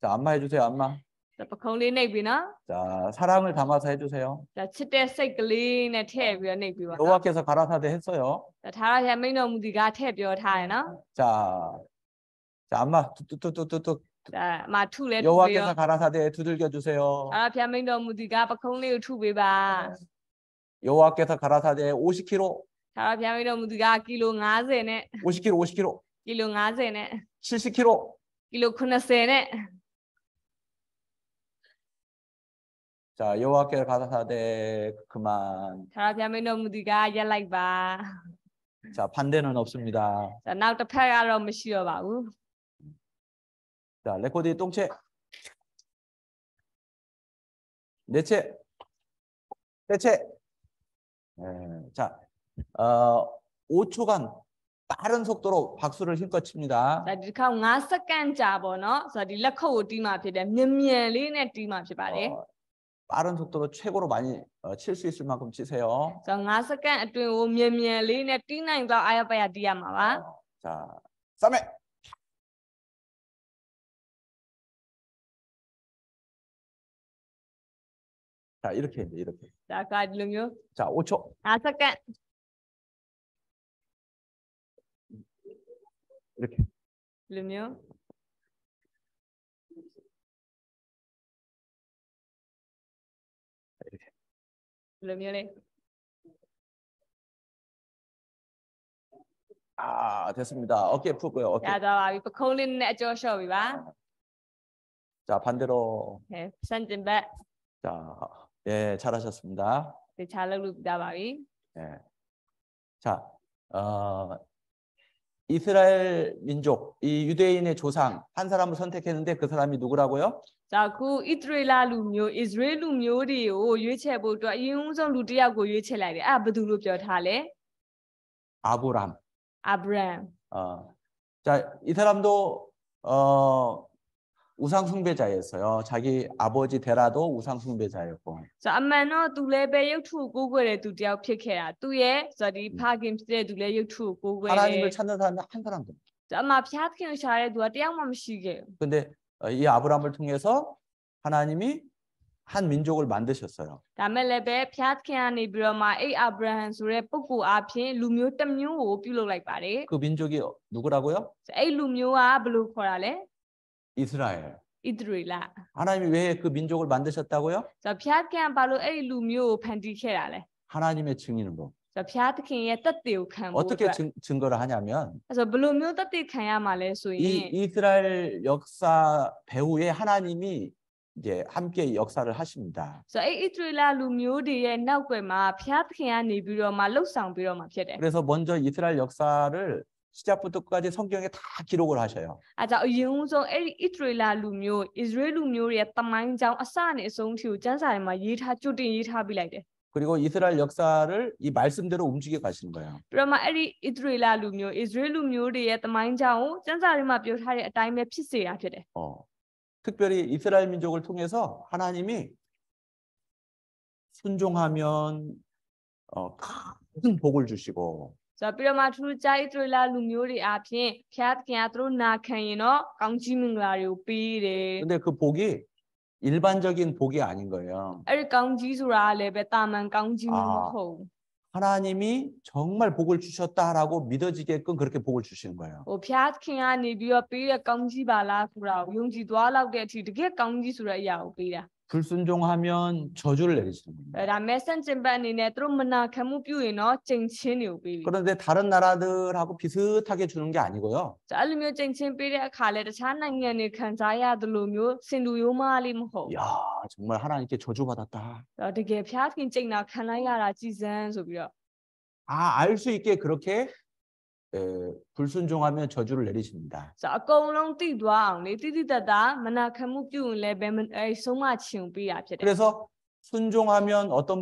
안마해 주세요. 안마. So pakhong le nei pi no. 자, 사랑을 담아서 해주세요. Da chit de sait ka le ne the pi ro nei pi ba. 여호와께서 가라사대 했어요. Tha ra phya main taw mu ti ka the pyo tha le no. 자, 안마 뚝뚝뚝뚝뚝. Da ma thu le thu pi 여호와께서 ro. 가라사대 두들겨 주세요. Tha ra phya main taw mu ti ka pakhong le ko thu pi ba. 여호와께서 가라사대 50kg, Tha ra phya main taw mu ti ka kilo 50 ne. 50kg, Kilo 50 ne. 70kg. Kilo 80 ne. 자, 여호와께서 가라사대 그만. Tha ra phya main taw mu ti ka yat lai ba. 자, 반대는 없습니다. 자,နောက်တစ်ဖက်ကတော့မရှိတော့ပါဘူး 자, 레코디 똥채. 넷째. 넷째. 자, 5초간 빠른 속도로 박수를 힘껏 칩니다. 자, ဒီခေါက်5စက္ကန့်ကြာပေါ့နော်ဆိုတော့ဒီလက်ခုပ်ကိုတီးမှဖြစ်တယ်မြန်မြန်လေးနဲ့တီးမှဖြစ်ပါတယ် 빠른 속도로 최고로 많이 칠 수 있을 만큼 치세요. ဆိုတော့5စက္ကန့်အတွင်းကိုမြန်မြန်လေးနဲ့တီးနိုင်တော့အားရပါရတီးရမှာပါ 자, 쌈에. 자, 이렇게 이제 이렇게. ဒါကဒီလိုမျိုး 자, 5초. 5စက္ကန့် 이렇게. ဒီလိုမျိုး 이렇게. ဒီလိုမျိုးလေး 아, 됐습니다. 어깨 푸고요. 어깨. ရသွားပါပြီပခုံးလေးနဲ့အကျော်လျှော့ပြီပါ 자, 반대로. ဟဲ့စံတင်ဘက် 자, 예, 잘하셨습니다. တခြားလုပ်လို့ပြပါပြီ 예. 자, 이스라엘 민족, 이 유대인의 조상 한 사람을 선택했는데 그 사람이 누구라고요? 자, 그 이스라엘လူမျိုး이스라엘လူမျိုးတွေကိုရွေးချယ်ဖို့အတွက်အရင်ဆုံးလူတစ်ယောက်ကိုရွေးချယ်လိုက်တယ်အဲ့ဒါဘယ်သူလို့ပြောထားလဲ 아브람. 아브람 자, 이 사람도 우상 숭배자였어요. 자기 아버지 데라도 우상 숭배자였고. 자, အမှန်တော့သူလည်းပဲရုပ်ထုကိုကိုးကွယ်တဲ့သူတစ်ယောက်ဖြစ်ခဲ့တာသူရဲ့ဆိုဒီဖခင်ဖြစ်တဲ့သူလည်းရုပ်ထုကိုကိုးကွယ်တယ် 하나님을 찾는 사람은 한 사람도. အမှဖျားသခင်ရှာတဲ့သူကတယောက်မှမရှိခဲ့ဘူး 근데 이 아브람을 통해서 하나님이 한 민족을 만드셨어요. ဒါမဲ့လည်းပဲဖျားသခင်ကနေပြီးတော့မှအဲ့အာဗြဟံဆိုတဲ့ပုဂ္ဂိုလ်အပြင်လူမျိုးတစ်မျိုးကိုပြုလုပ်လိုက်ပါတယ် 그 민족이 누구라고요? အဲ့လူမျိုးကဘယ်လိုခေါ်တာလဲ 이스라엘. ဣသရေလ 하나님이 왜 그 민족을 만드셨다고요? ဆိုတော့ဖျားသခင်ကဘာလို့အဲ့ဒီလူမျိုးကိုဖန်တီးခဲ့တာလဲ 하나님의 증인으로. ဆိုတော့ဖျားသခင်ရဲ့သက်သေကိုခံဖို့ 어떻게 증거를 하냐면 အဲ့ဆိုဘယ်လိုမျိုးသက်သေခံရမှာလဲဆိုရင် 이 이스라엘 역사 배후에 하나님이 이제 함께 역사를 하십니다. ဆိုတော့အဲ့ဣသရေလလူမျိုးတွေရဲ့နောက်ွယ်မှာဖျားသခင်ကနေပြီးတော့မှလှုပ်ဆောင်ပြီးတော့မှဖြစ်တယ် 그래서 먼저 이스라엘 역사를 시작부터 끝까지 성경에 다 기록을 하셔요. အဲကြောင့်အရင်ဦးဆုံးအဲ့ဒီဣသရေလလူမျိုးဣသရေလလူမျိုးတွေရဲ့တမိုင်းကြောင်းအစနဲ့အဆုံးထိကိုကျမ်းစာထဲမှာရေးထားကြိုတင်ရေးထားပြီးလိုက်တယ် 그리고 이스라엘 역사를 이 말씀대로 움직여 가시는 거예요. ပြီးတော့မှအဲ့ဒီဣသရေလလူမျိုးဣသရေလလူမျိုးတွေရဲ့တမိုင်းကြောင်းကိုကျမ်းစာထဲမှာပြောထားတဲ့အတိုင်းပဲဖြစ်စေတာဖြစ်တယ် 특별히 이스라엘 민족을 통해서 하나님이 순종하면 큰 복을 주시고 ဆိုတော့ပြီးတော့မှထူးခြားဣသရေလလူမျိုးတွေအပြင်ဖျားသခင်ကသူတို့နာခံရင်တော့ကောင်းကြီးမင်္ဂလာတွေကိုပေးတယ် 근데 그 복이 일반적인 복이 아닌 거예요. အဲ့ဒီကောင်းကြီးဆိုတာကလည်းပဲတာမန်ကောင်းကြီးမျိုးမဟုတ်ဘူး 하나님이 정말 복을 주셨다라고 믿어지게끔 그렇게 복을 주시는 거예요. ဟိုဖျားသခင်ကနေပြီးတော့ပေးတဲ့ကောင်းကြီးပါလားဆိုတာကိုယုံကြည်သွားလောက်တဲ့အထိတကယ်ကောင်းကြီးဆိုတဲ့အရာကိုပေးတာ 불순종하면 저주를 내리시는 겁니다. ဒါမဲ့ဆန့်ကျင်ဘက်အနေနဲ့သူတို့မနာခံမှုပြုရင်တော့ကျင့်ချင်းတွေကိုပေးပြီ 그런데 다른 나라들하고 비슷하게 주는 게 아니고요. ဆိုတော့အဲ့လိုမျိုးကျင့်ချင်းပေးတဲ့အခါလဲတခြားနိုင်ငံတွေခံစားရတယ်လို့မျိုးစင်တူရိုးမားလေးမဟုတ်ဘူး 야, 정말 하나님께 저주받았다. ဆိုတော့တကယ်ဖျားသခင်ကျင့်တာခံလိုက်ရတာကြည်စမ်းဆိုပြီးတော့ 알 수 있게 그렇게 불순종하면 저주를 내리십니다. ဆိုတော့အကုန်လုံးသိသွားအောင်လေတိတိတတ်တာမနာခံမှုပြုရင်လည်းဘယ်ဆုံးမချင်ပေးတာဖြစ်တယ် 그래서 순종하면 어떤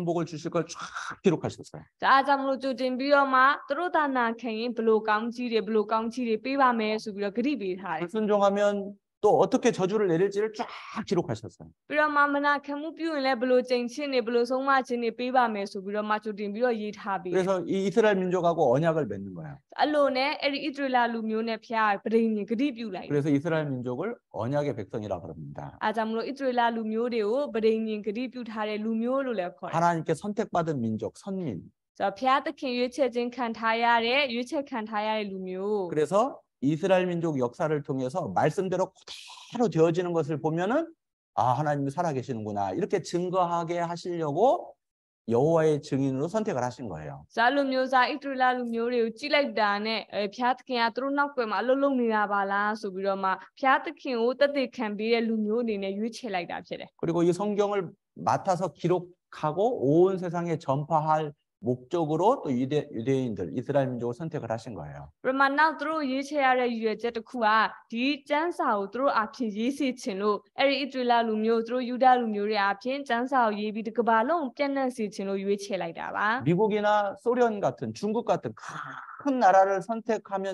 복을 주실 걸 쫙 기록하셨어요. ဒါအားကြောင့်မလို့ကြိုတင်ပြီးတော့မှသူတို့သာနာခံရင်ဘလို့ကောင်းကြီးတွေဘလို့ကောင်းကြီးတွေပေးပါမယ်ဆိုပြီးတော့ဂရုပေးထားတယ် 불순종하면 또 어떻게 저주를 내릴지를 쫙 기록하셨어요. ပြီးတော့မှမနာခံမှုပြုရင်လည်းဘလို့ကျင့်ချင်းတွေဘလို့ဆုံးမချင်းတွေပေးပါမယ်ဆိုပြီးတော့မှကြိုတင်ပြီးတော့ရေးထားပြီး 그래서 이 이스라엘 민족하고 언약을 맺는 거예요. အဲ့လိုနဲ့အဲ့ဒီဣသရေလလူမျိုးနဲ့ဖျားပဋိညာဉ်ဂတိပြုလိုက်တယ် 그래서 이스라엘 민족을 언약의 백성이라 그럽니다. အားကြောင့်မလို့ဣသရေလလူမျိုးတွေကိုပဋိညာဉ်ဂတိပြုထားတဲ့လူမျိုးလို့လည်းခေါ်တယ် 하나님께 선택받은 민족, 선민. ဆိုတော့ဖျားသခင်ရွေးချယ်ခြင်းခံထားရတဲ့ရွေးချယ်ခံထားရတဲ့လူမျိုး 그래서 이스라엘 민족 역사를 통해서 말씀대로 그대로 되어지는 것을 보면은 아, 하나님이 살아계시는구나. 이렇게 증거하게 하시려고 여호와의 증인으로 선택을 하신 거예요. ဇာလူမျိုးစားဣသရေလလူမျိုးတွေကိုကြိလိုက်တာနဲ့ဖျားသခင်ကသူတို့နောက်ွယ်မှာအလုံးလုံးနေတာပါလားဆိုပြီးတော့မှဖျားသခင်ကိုတသက်ခံပေးတဲ့လူမျိုးအနေနဲ့ရွေးချယ်လိုက်တာဖြစ်တယ် 그리고 이 성경을 맡아서 기록하고 온 세상에 전파할 목적으로 또 유대인들, 이스라엘 민족을 선택을 하신 거예요. ပြမနောက်သူတို့ရွေးချယ်ရတဲ့ရည်ရွယ်ချက်တစ်ခုကဒီကျမ်းစာကိုသူတို့အဖြစ်ရေးစီချင်လို့အဲ့ဒီဣသရေလလူမျိုးသူတို့ယူဒလူမျိုးတွေအဖြစ်ကျမ်းစာကိုရေးပြီးတစ်ကမ္ဘာလုံးပြန့်နှံ့စေချင်လို့ရွေးချယ်လိုက်တာပါ 미국이나 소련 같은 중국 같은 큰 나라를 선택하면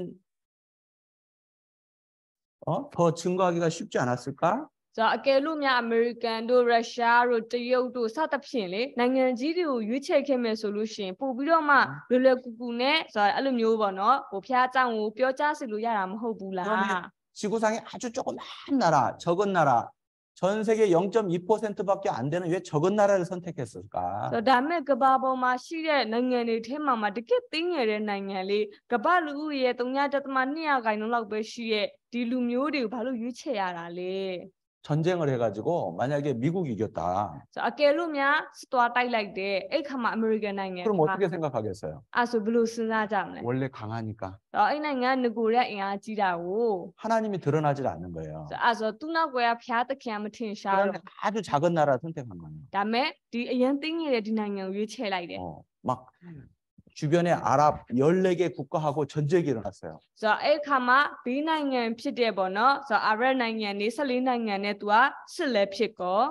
더 증거하기가 쉽지 않았을까? ဆိုတော့အကယ်လို့များအမေရိကန်တို့ရုရှားတို့တရုတ်တို့စသဖြင့်လေနိုင်ငံကြီးတွေကိုရွေးချယ်ခဲ့မယ်ဆိုလို့ရှိရင်ပို့ပြီးတော့မှလွယ်လွယ်ကူကူနဲ့ဆိုတော့အဲ့လိုမျိုးပေါ့နော်ဟိုဖျားเจ้าကိုပြောကြားစီလို့ရတာမဟုတ်ဘူးလား 지구상에 아주 조그만 나라, 적은 나라, 전 세계 0.2%밖에 안 되는 왜 적은 나라를 선택했을까? ဆိုတော့ဒါမဲ့ကမ္ဘာပေါ်မှာရှိတဲ့နိုင်ငံတွေထဲမှာတကယ်သိငယ်တဲ့နိုင်ငံလေးကမ္ဘာလူဦးရေ3.2%လောက်ပဲရှိရဲ့ဒီလူမျိုးတွေကိုဘာလို့ရွေးချယ်ရတာလဲ 전쟁을 해가지고 만약에 미국이 이겼다. ဆိုတော့အကယ်လို့များစသွားတိုက်လိုက်တဲ့အဲ့ခါမှာအမေရိကန်နိုင်ငံ 그럼 어떻게 생각하겠어요? အဲ့ဆိုဘယ်လိုစဉ်းစားကြမလဲ 원래 강하니까 တော့အဲ့နိုင်ငံငကိုတဲ့အင်အားကြီးတာကို 하나님이 드러나질 않는 거예요. အဲ့ဆိုသူနောက်ကွယ်ကဖျားသခင်မထင်ရှား 그런데 တော့ 아주 작은 나라 선택한 거예요. ဒါမဲ့ဒီအရင်သိငယ်တဲ့ဒီနိုင်ငံကိုရွေးချယ်လိုက်တယ် 막 주변에 아랍 14개 국가하고 전쟁이 일어났어요. ဆိုတော့အဲ့ခါမှာဘေးနိုင်ငံဖြစ်တဲ့ပေါ့နော်ဆိုတော့အာရပ်နိုင်ငံနေ14နိုင်ငံနဲ့သူကစစ်လဲဖြစ်ကော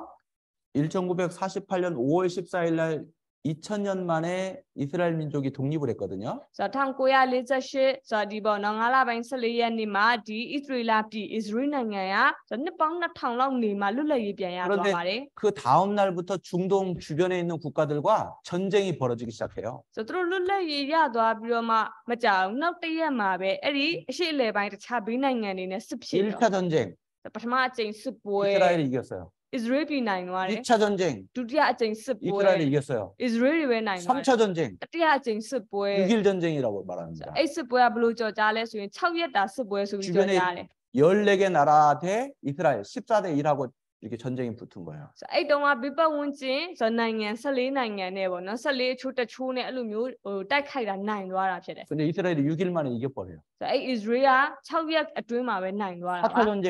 1948년 5월 14일 날 2000년 만에 이스라엘 민족이 독립을 했거든요. ဆိုတော့1948ဆိုတော့ဒီပေါ့နော်9လပိုင်း14ရက်နေ့မှာဒီဣသရေလပြည်ဣသရေလနိုင်ငံကဆိုတော့နှစ်ပေါင်း2000လောက်နေမှာလွတ်လပ်ရေးပြန်ရသွားပါတယ် 그 다음 날부터 중동 주변에 있는 국가들과 전쟁이 벌어지기 시작해요. ဆိုတော့သူတို့လွတ်လပ်ရေးရသွားပြီးတော့မှမကြောက်နောက်တစ်ရက်မှာပဲအဲ့ဒီအရှိအလယ်ပိုင်းတခြားဘေးနိုင်ငံတွေနဲ့စစ်ဖြစ်တော့ 1차 전쟁 ပထမအကြိမ်စစ်ပွဲ 이스라엘이 이겼어요. Israel ပြည်နိုင်သွားတယ် 2차 전쟁 ဒုတိယအကြိမ်စစ်ပွဲ 이스라엘이 이겼어요. Israel တွေပဲနိုင်သွားတယ် 3차 전쟁 တတိယအကြိမ်စစ်ပွဲ 6일 전쟁이라고 말합니다. အဲ့စစ်ပွဲကဘယ်လိုကြော်ကြားလဲဆိုရင်6ရက်တာစစ်ပွဲဆိုပြီးကြော် 주변에 ကြားတယ် 14개 나라 대 이스라엘 14대 1하고 이렇게 전쟁이 붙은 거예요. အဲ့တုန်းကဘိပတ်ဝန်းကျင်ဆိုနိုင်ငံ14နိုင်ငံနဲ့ပေါ့နော်14အချိုးတချိုးနဲ့အဲ့လိုမျိုးဟိုတိုက်ခိုက်တာနိုင်သွားတာဖြစ်တယ် 근데 이스라엘이 6일 만에 이겨버려요. ဆိုအဲ့ Israel က6ရက်အတွင်းမှာပဲနိုင်သွားတာ 4차 ပါ 전쟁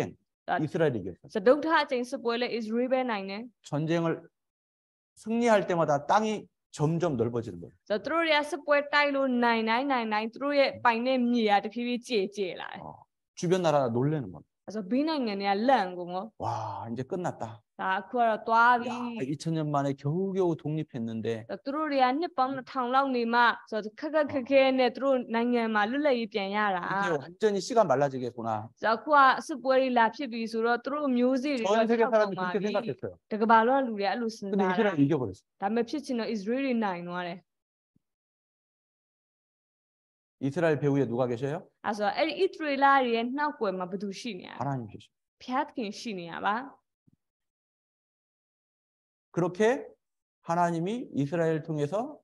이스라엘이 이겼어요. စဒုထအကြိမ်စစ်ပွဲလဲ Israel ပဲနိုင်တယ် 전쟁을 승리할 때마다 땅이 점점 넓어지는 거예요. ဆိုတော့သူတို့တွေကစစ်ပွဲတိုက်လို့နိုင်သူတို့ရဲ့ပိုင်တဲ့မြေကတဖြည်းဖြည်းကျေလာတယ် 주변 나라가 놀라는 겁니다. ဆိုတော့ဘေးနိုင်ငံတွေကလန့်ကုန်ရော 와 이제 끝났다. ဒါအခုကတော့သွားပြီ 야, 2000년 만에 겨우겨우 독립했는데 သူတို့တွေကနှစ်ပေါင်း2000လောက်နေမှဆိုတော့ခက်ခဲနဲ့သူတို့နိုင်ငံမှာလွတ်လပ်ရေးပြန်ရတာ 이제 완전히 씨가 말라지겠구나. ဆိုတော့အခုကစစ်ပွဲတွေလာဖြစ်ပြီဆိုတော့သူတို့မျိုးစေ့တွေ 전 တော့ 세계 ထောက် 사람들이 ပါ 그렇게 ပြီ 생각했어요. တကဘာလုံးကလူတွေအဲ့လိုစဉ်း 근데 စားတာ 이스라엘이 이겨버렸어요. ဒါပေမဲ့ဖြစ်ချင်တော့ Israel တွေနိုင်သွားတယ် 이스라엘 배후에 누가 계셔요? အဲ့ဆိုတော့အဲ့ဒီ Israel တွေရဲ့နှောက်ကွယ်မှာဘယ်သူရှိနေရလဲ 하나님 계셔. ဖျားသခင်ရှိနေရပါ 그렇게 하나님이 이스라엘 통해서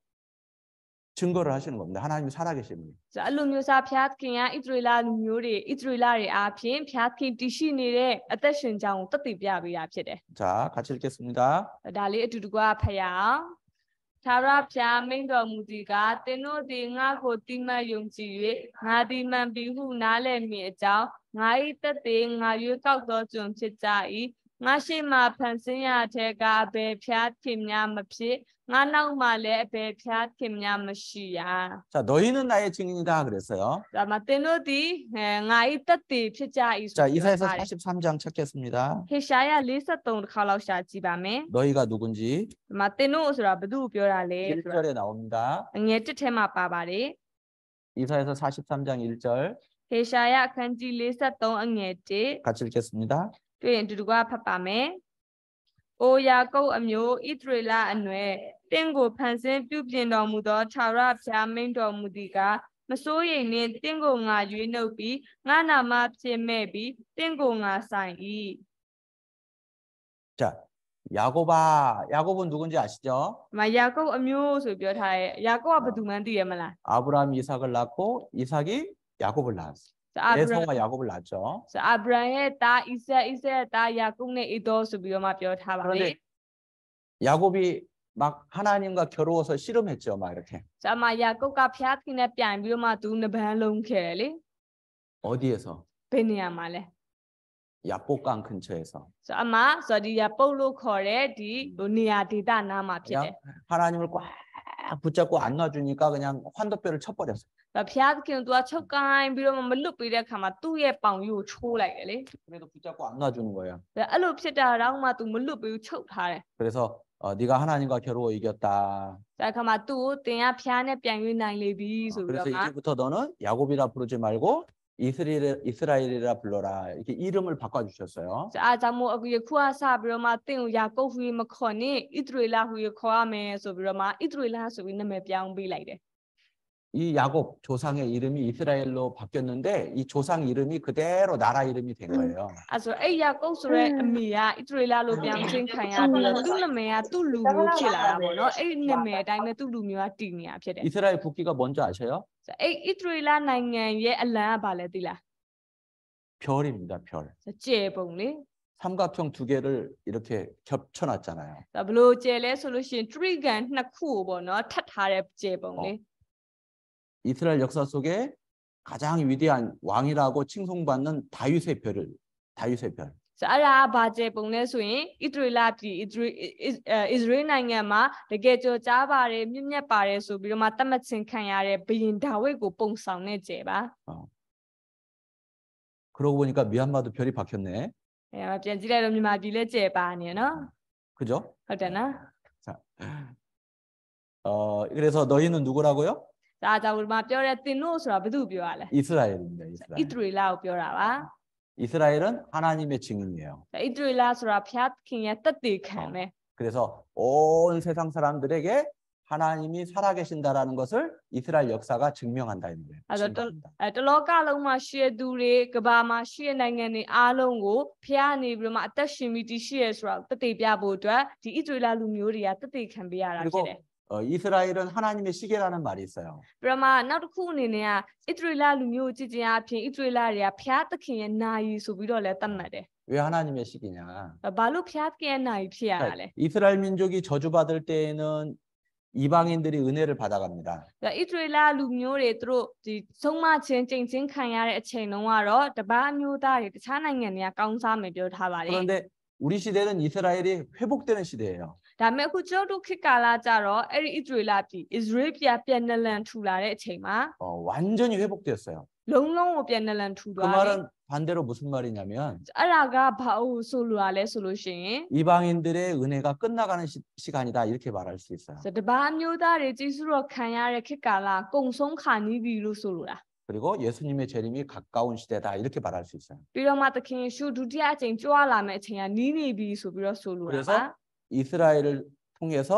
증거를 하시는 겁니다. 하나님이 살아계십니다. ဆိုတော့အဲ့လိုမျိုးစားဖျားသခင်က Israel လူမျိုးတွေ Israel တွေအားဖြင့်ဖျားသခင်တည်ရှိနေတဲ့အသက်ရှင်ကြောင်းကိုသက်သေပြပေးတာဖြစ်တယ် 자, 같이 읽겠습니다. ဒါလေးအတူတကွဖတ်ရအောင်သာရဖျားမိန်တော်မူသည်ကသင်တို့သည်ငါ့ကိုတိမတ်ယုံကြည်၍ငါသည်မှန်ပြီဟုနားလည်မိအကြောင်းငါ၏သက်သေငါရွေးကောက်သောကျွန်ဖြစ်ကြ၏ငါရှိမှဖန်ဆင်းရတဲ့ကအဘယ်ဖျားခင်များမဖြစ်ငါနောက်မှလည်းအဘယ်ဖျားခင်များမရှိရ 자, 너희는 나의 증인이다 그랬어요. ဒါမှသင်တို့သည်ငါ၏သက်သေဖြစ်ကြ၏ဆို 자, ပြီး 이사야서 ပြောပါတယ် 43장 찾겠습니다. ဟေရှာယ43တစ်ခါလောက်ရှာကြည့်ပါမယ် 너희가 누군지 ဒီမှာသင်တို့ဆိုတာဘယ်သူကိုပြောတာလဲဆိုတော့ 1절에 나옵니다. အငယ်1ထဲမှာပါပါတယ် 이사야서 43장 1절 ဟေရှာယအခန်းကြီး43အငယ်1 같이 읽겠습니다. တွေ့ရင်အတူတကွဖတ်ပါမယ်။အိုယာကုပ်အမျိုးဣသရေလအနွယ်တင့်ကိုဖန်ဆင်းပြုပြင်တော်မူသောထာဝရဘုရားမိန့်တော်မူသည်ကမစိုးရိမ်နှင့်တင့်ကိုငါရွေးနှုတ်ပြီးငါနာမဖြစ်မဲ့ပြီးတင့်ကိုငါဆိုင်၏ 자, 야곱아, 야곱은 누군지 아시죠? မယာကုပ်အမျိုးဆိုပြောထားတယ်။ယာကုပ်ကဘယ်သူမှန်းသိရမလား 아브라함 이삭을 낳고 이삭이 야곱을 낳았어. ဆိုအာဗြဟံ 에서가 야곱을 낳았죠. ဆိုအာဗြဟံရဲ့သားဣဆက်ရဲ့သားယာကုပ်နဲ့ဣသောဆိုပြီးတော့မှပြောထားပါတယ် 그런데 야곱이 막 하나님과 겨루어서 씨름했죠, 막 이렇게. ။ဆိုအမယာကုပ်ကဖျားခင်နဲ့ပြန်ပြီးတော့မှသူနှစ်ပန်းလုံးခဲ့တယ်လေ 어디에서? ။ဘယ်နေရာမှာလဲ 야복강 근처에서. ဆိုအမဆိုဒီရပုတ်လို့ခေါ်တဲ့ဒီဟိုနေရာဒေသနာမှာဖြစ်တယ် 그냥 하나님을 꽉 붙잡고 안 놔주니까 그냥 환도뼈를 쳐버렸어. ။ဒါဖျားခင်သူကချုပ်ကိုင်းပြီးတော့မလွတ်ပေးတဲ့အခါမှာသူ့ရဲ့ပေါင်ကြီးကိုချိုးလိုက်တယ်လေ 그래도 붙잡고 안 놔주는 거야. ။ဒါအဲ့လိုဖြစ်တာတော့မှသူမလွတ်ပေးဘူးချုပ်ထားတယ် 그래서 네가 하나님과 겨루어 이겼다. ။ဒါအခါမှာသူ့ကိုတင်ရဖျားနဲ့ပြန်ရွေးနိုင်လေပြီဆိုပြီး 그래서 တော့မှ 이제부터 너는 야곱이라 부르지 말고 이스라엘이라 불러라. 이렇게 이름을 바꿔주셨어요. ဆိုအားကြောင့်မို့အခုယခုကစပြီးတော့မှတင့်ကိုယာကုပ်ဟူမခေါ်နဲ့ဣသရေလဟူခေါ်ရမယ်ဆိုပြီးတော့မှဣသရေလဆိုပြီးနာမည်ပြောင်းပေးလိုက်တယ် 이 야곱 조상의 이름이 이스라엘로 바뀌었는데 이 조상 이름이 그대로 나라 이름이 된 거예요. ။အဲ့ဆိုအဲ့ယာကုပ်ဆိုတဲ့အမေကဣသရေလလို့ပြောင်းချင်းခံရပြီးတော့သူ့နာမည်ကသူ့လူမျိုးဖြစ်လာတာပေါ့နော်။အဲ့ဒီနာမည်အတိုင်းပဲသူ့လူမျိုးကတည်နေတာဖြစ်တယ် 이스라엘 국기가 뭔지 아셔요? ။ဆိုအဲ့ဣသရေလနိုင်ငံရဲ့အလံကဘာလဲသိလား 별입니다. 별. ။ဆိုကျဲပုံလေ 삼각형 두 개를 이렇게 겹쳐놨잖아요. ။ဒါဘလို့ကျဲလဲဆိုလို့ရှိရင် trigon နှစ်ခုကိုပေါ့နော်ထပ်ထားတဲ့ကျဲပုံလေ 이스라엘 역사 속에 가장 위대한 왕이라고 칭송받는 다윗의 별. ။ဆိုအဲ့ဒါကဘာကျဲပုံလဲဆိုရင်ဣသရေလပြည်ဣသရေလနိုင်ငံမှာတကယ်ကြော်ကြားပါတယ်မြင့်မြတ်ပါတယ်ဆိုပြီးတော့မှတတ်မှတ်ခြင်းခံရတဲ့ဘုရင်ဒါဝိဒ်ကိုပုံဆောင်တဲ့ကျဲပါ 그러고 보니까 미얀마도 별이 박혔네. ။အဲ့တော့ပြန်ကြည့်လိုက်တော့မြန်မာပြည်လည်းကျဲပါနေနော် 그죠? ။ဟုတ်တယ်နော် 자, 그래서 너희는 누구라고요? ။ဒါကြောင့်ဒီမှာပြောတဲ့တင်တို့ဆိုတာဘယ်သူပြောရလဲ 이스라엘입니다. ဣ 이스라엘. သရေလကိုပြောတာပါ 이스라엘은 하나님의 증인이에요. ။ဣသရေလဆိုတာဘုရားသခင်ရဲ့တက်တည်ခံပဲ 그래서 온 세상 사람들에게 하나님이 살아계신다라는 것을 이스라엘 역사가 증명한다 이 거예요. 아저 증거한다. တလောကလုံးမှာရှိတဲ့သူတွေကဘာမှာရှိတဲ့နိုင်ငံတွေအားလုံးကိုဖျားနေပြီးတော့မှအသက်ရှင်ပြီးတည်ရှိရဲဆိုတော့တည်ပြဖို့အတွက်ဒီဣသရေလလူမျိုးတွေကတည်ခံပေးရတာဖြစ်တယ် 그리고 이스라엘은 하나님의 시계라는 말이 있어요. ပြီးတော့မှနောက်တစ်ခုအနေနဲ့ကဣသရေလလူမျိုးကိုကြည်ကျင်အဖြစ်ဣသရေလတွေကဖျားသခင်ရဲ့နာယီဆိုပြီးတော့လည်းသတ်မှတ်တယ် 왜 하나님의 시기냐? ဘာလို့ဖျားသခင်ရဲ့နာယီဖြစ်ရတာလဲ 이스라엘 민족이 저주받을 때에는 이방인들이 은혜를 받아갑니다. ဣသရေလလူမျိုးတွေသူတို့ဒီဆုံးမခြင်းကြင်ချင်းခံရတဲ့အချိန်တုန်းကတော့တပားမျိုးသားတွေတခြားနိုင်ငံတွေကကောင်းစားမယ်ပြောထားပါတယ် 그런데 우리 시대는 이스라엘이 회복되는 시대예요. ဒါပေမဲ့အခုကျွန်တော်တို့ခေတ်ကာလကြတော့အဲ့ဒီဣသရေလပြည်ဣသရေလပြည်ပြန်နလန်ထူလာတဲ့အချိန်မှာ 완전히 회복됐어요. လုံးလုံးကိုပြန်နလန်ထူ 그 သွားတယ် 말은 반대로 무슨 말이냐면 အဲ့ဒါကဘာလို့ဆိုလိုရလဲဆိုလို့ရှိရင် 이방인들의 은혜가 끝나가는 시간이다 이렇게 말할 수 있어요. တပားမျိုးသားတွေကြီးစုတော့ခံရတဲ့ခေတ်ကာလကုံဆုံးခါနီးပြီလို့ဆိုလိုတာ 그리고 예수님의 재림이 가까운 시대다 이렇게 말할 수 있어요. ပြီးတော့မှသခင်ယေရှုဒုတိယအချိန်ကြွားလာမယ့်အချိန်ကနီးနေပြီဆိုပြီးတော့ဆိုလိုတာပါ 그래서 이스라엘을 통해서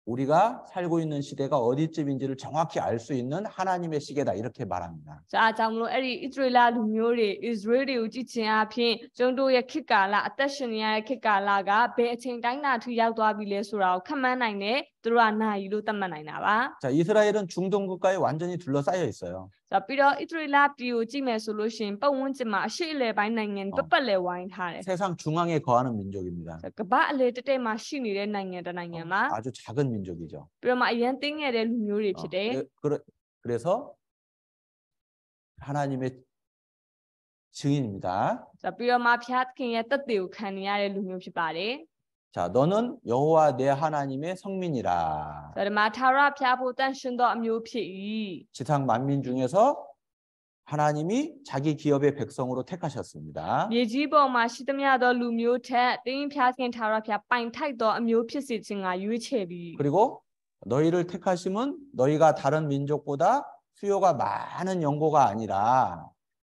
우리가 살고 있는 시대가 어디쯤인지를 정확히 알 수 있는 하나님의 시계다 이렇게 말합니다. ဒါကြောင့်မလို့အဲ့ဒီဣသရေလလူမျိုးတွေဣသရေလတွေကိုကြည့်ခြင်းအပြင်ကျွန်တော်ရဲ့ခေတ်ကာလအသက်ရှင်နေရတဲ့ခေတ်ကာလကဘယ်အချိန်တိုင်းတာထိရောက်သွားပြီလဲဆိုတာကိုခန့်မှန်းနိုင်တယ်သူတို့ကနာယီလို့သတ်မှတ်နိုင်တာပါ 자, 이스라엘은 중동 국가에 완전히 둘러싸여 있어요. ဆိုပြီးတော့ဣသရေလပြည်ကိုကြည့်မယ်ဆိုလို့ရှိရင်ပတ်ဝန်းကျင်မှာအရှိအလယ်ပိုင်းနိုင်ငံပတ်လဲဝိုင်းထားတယ် 세상 중앙에 거하는 민족입니다. ကမ္ဘာအလေတက်တက်မှာရှိနေတဲ့နိုင်ငံတစ်နိုင်ငံမှာ 아주 작은 민족이죠. ပြီးတော့မှအရင်သိငယ်တဲ့လူမျိုးတွေဖြစ်တယ် 그래서 하나님의 증인입니다. ဆိုပြီးတော့မှဖျားသခင်ရဲ့တက်တွေကိုခံနေရတဲ့လူမျိုးဖြစ်ပါတယ် 자, 너는 여호와 내 하나님의 성민이라. ဆိုတော့ဒီမှာထာဝရဖျားဖို့တန်ရှင်သောအမျိုးဖြစ်၏ 지상 만민 중에서 하나님이 자기 기업의 백성으로 택하셨습니다. မြေကြီးပေါ်မှာရှိသမျှသောလူမျိုးထက်တင်းဖျားခင်ထာဝရဖျားပိုင်ထိုက်သောအမျိုးဖြစ်စေခြင်းကရွေးချယ်ပြီး 그리고 너희를 택하심은 너희가 다른 민족보다 수요가 많은 연고가 아니라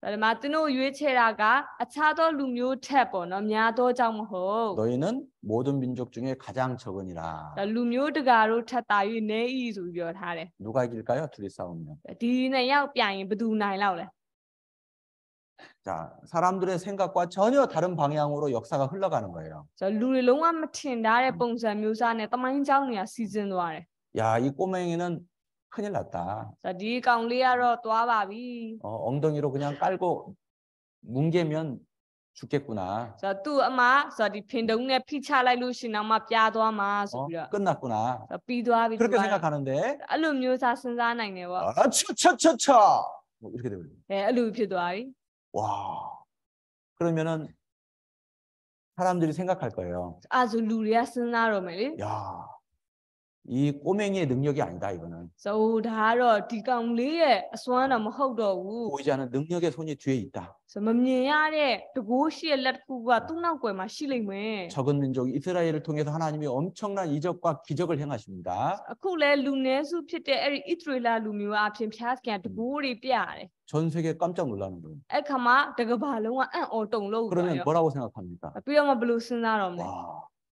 ဒါပေမဲ့သူတို့ရွေးချယ်တာကအခြားသောလူမျိုးထက်ပေါ့နော်များသောကြောင့်မဟုတ် 너희는 모든 민족 중에 가장 적으니라. လူမျိုးတကာတို့ထက်တာ၍နေ၏ဆိုပြီးပြောထားတယ် 누가 이길까요? 둘이 싸우면. ဒီနှစ်ယောက်ပြိုင်ရင်ဘယ်သူနိုင်လောက်လဲ 자, 사람들의 생각과 전혀 다른 방향으로 역사가 흘러가는 거예요. ဆိုတော့လူတွေလုံးဝမထင်ထားတဲ့ပုံစံမျိုးစားနဲ့တမိုင်းကြောင်းတွေကစီစဉ်သွားတယ် 야, 이 꼬맹이는 큰일 났다. ဆိုတော့ဒီကောင်လေးကတော့သွားပါပြီ 엉덩이로 그냥 깔고 뭉개면 죽겠구나. ဆိုတော့သူ့အမဆိုတော့ဒီဖင်တုံးနဲ့ဖိချလိုက်လို့ရှင်တော့မှပြားသွားမှာဆိုပြီးတော့ 끝났구나. ဆိုတော့ပြီးသွားပြီ 그렇게 생각하는데 အဲ့လိုမျိုးစားစဉ်းစားနိုင်တယ်ပေါ့ 차차차차 뭐 이렇게 되거든요. အဲ့လိုဖြစ်သွားပြီ 와. 그러면은 사람들이 생각할 거예요. အဲ့ဆိုလူတွေကစဉ်းစားတော့မယ်လေ 야, 이 꼬맹이의 능력이 아니다 이거는. ဆိုဒါကတော့ဒီကောင်လေးရဲ့အစွမ်းတော့မဟုတ်တော့ဘူး 보이지 않는 능력의 손이 뒤에 있다. ဆိုမမြင်ရတဲ့တကိုးရှိရဲ့လက်တစ်ခုကသူ့နောက်ွယ်မှာရှိလိမ့်မယ် 적은 민족 이스라엘을 통해서 하나님이 엄청난 이적과 기적을 행하십니다. အခုလဲလူနည်းစုဖြစ်တဲ့အဲ့ဒီဣသရေလလူမျိုးအဖြစ်ဖျားစကန်တကိုးတွေပြရတယ် 전 세계 깜짝 놀라는 거예요. အဲ့ခါမှာတကဘာလုံးကအံ့ဩတုန်လို့သွား 그러면 ရော 뭐라고 생각합니까? ပြီးတော့မှဘယ်လိုစဉ်းစားတော့မလဲ 와,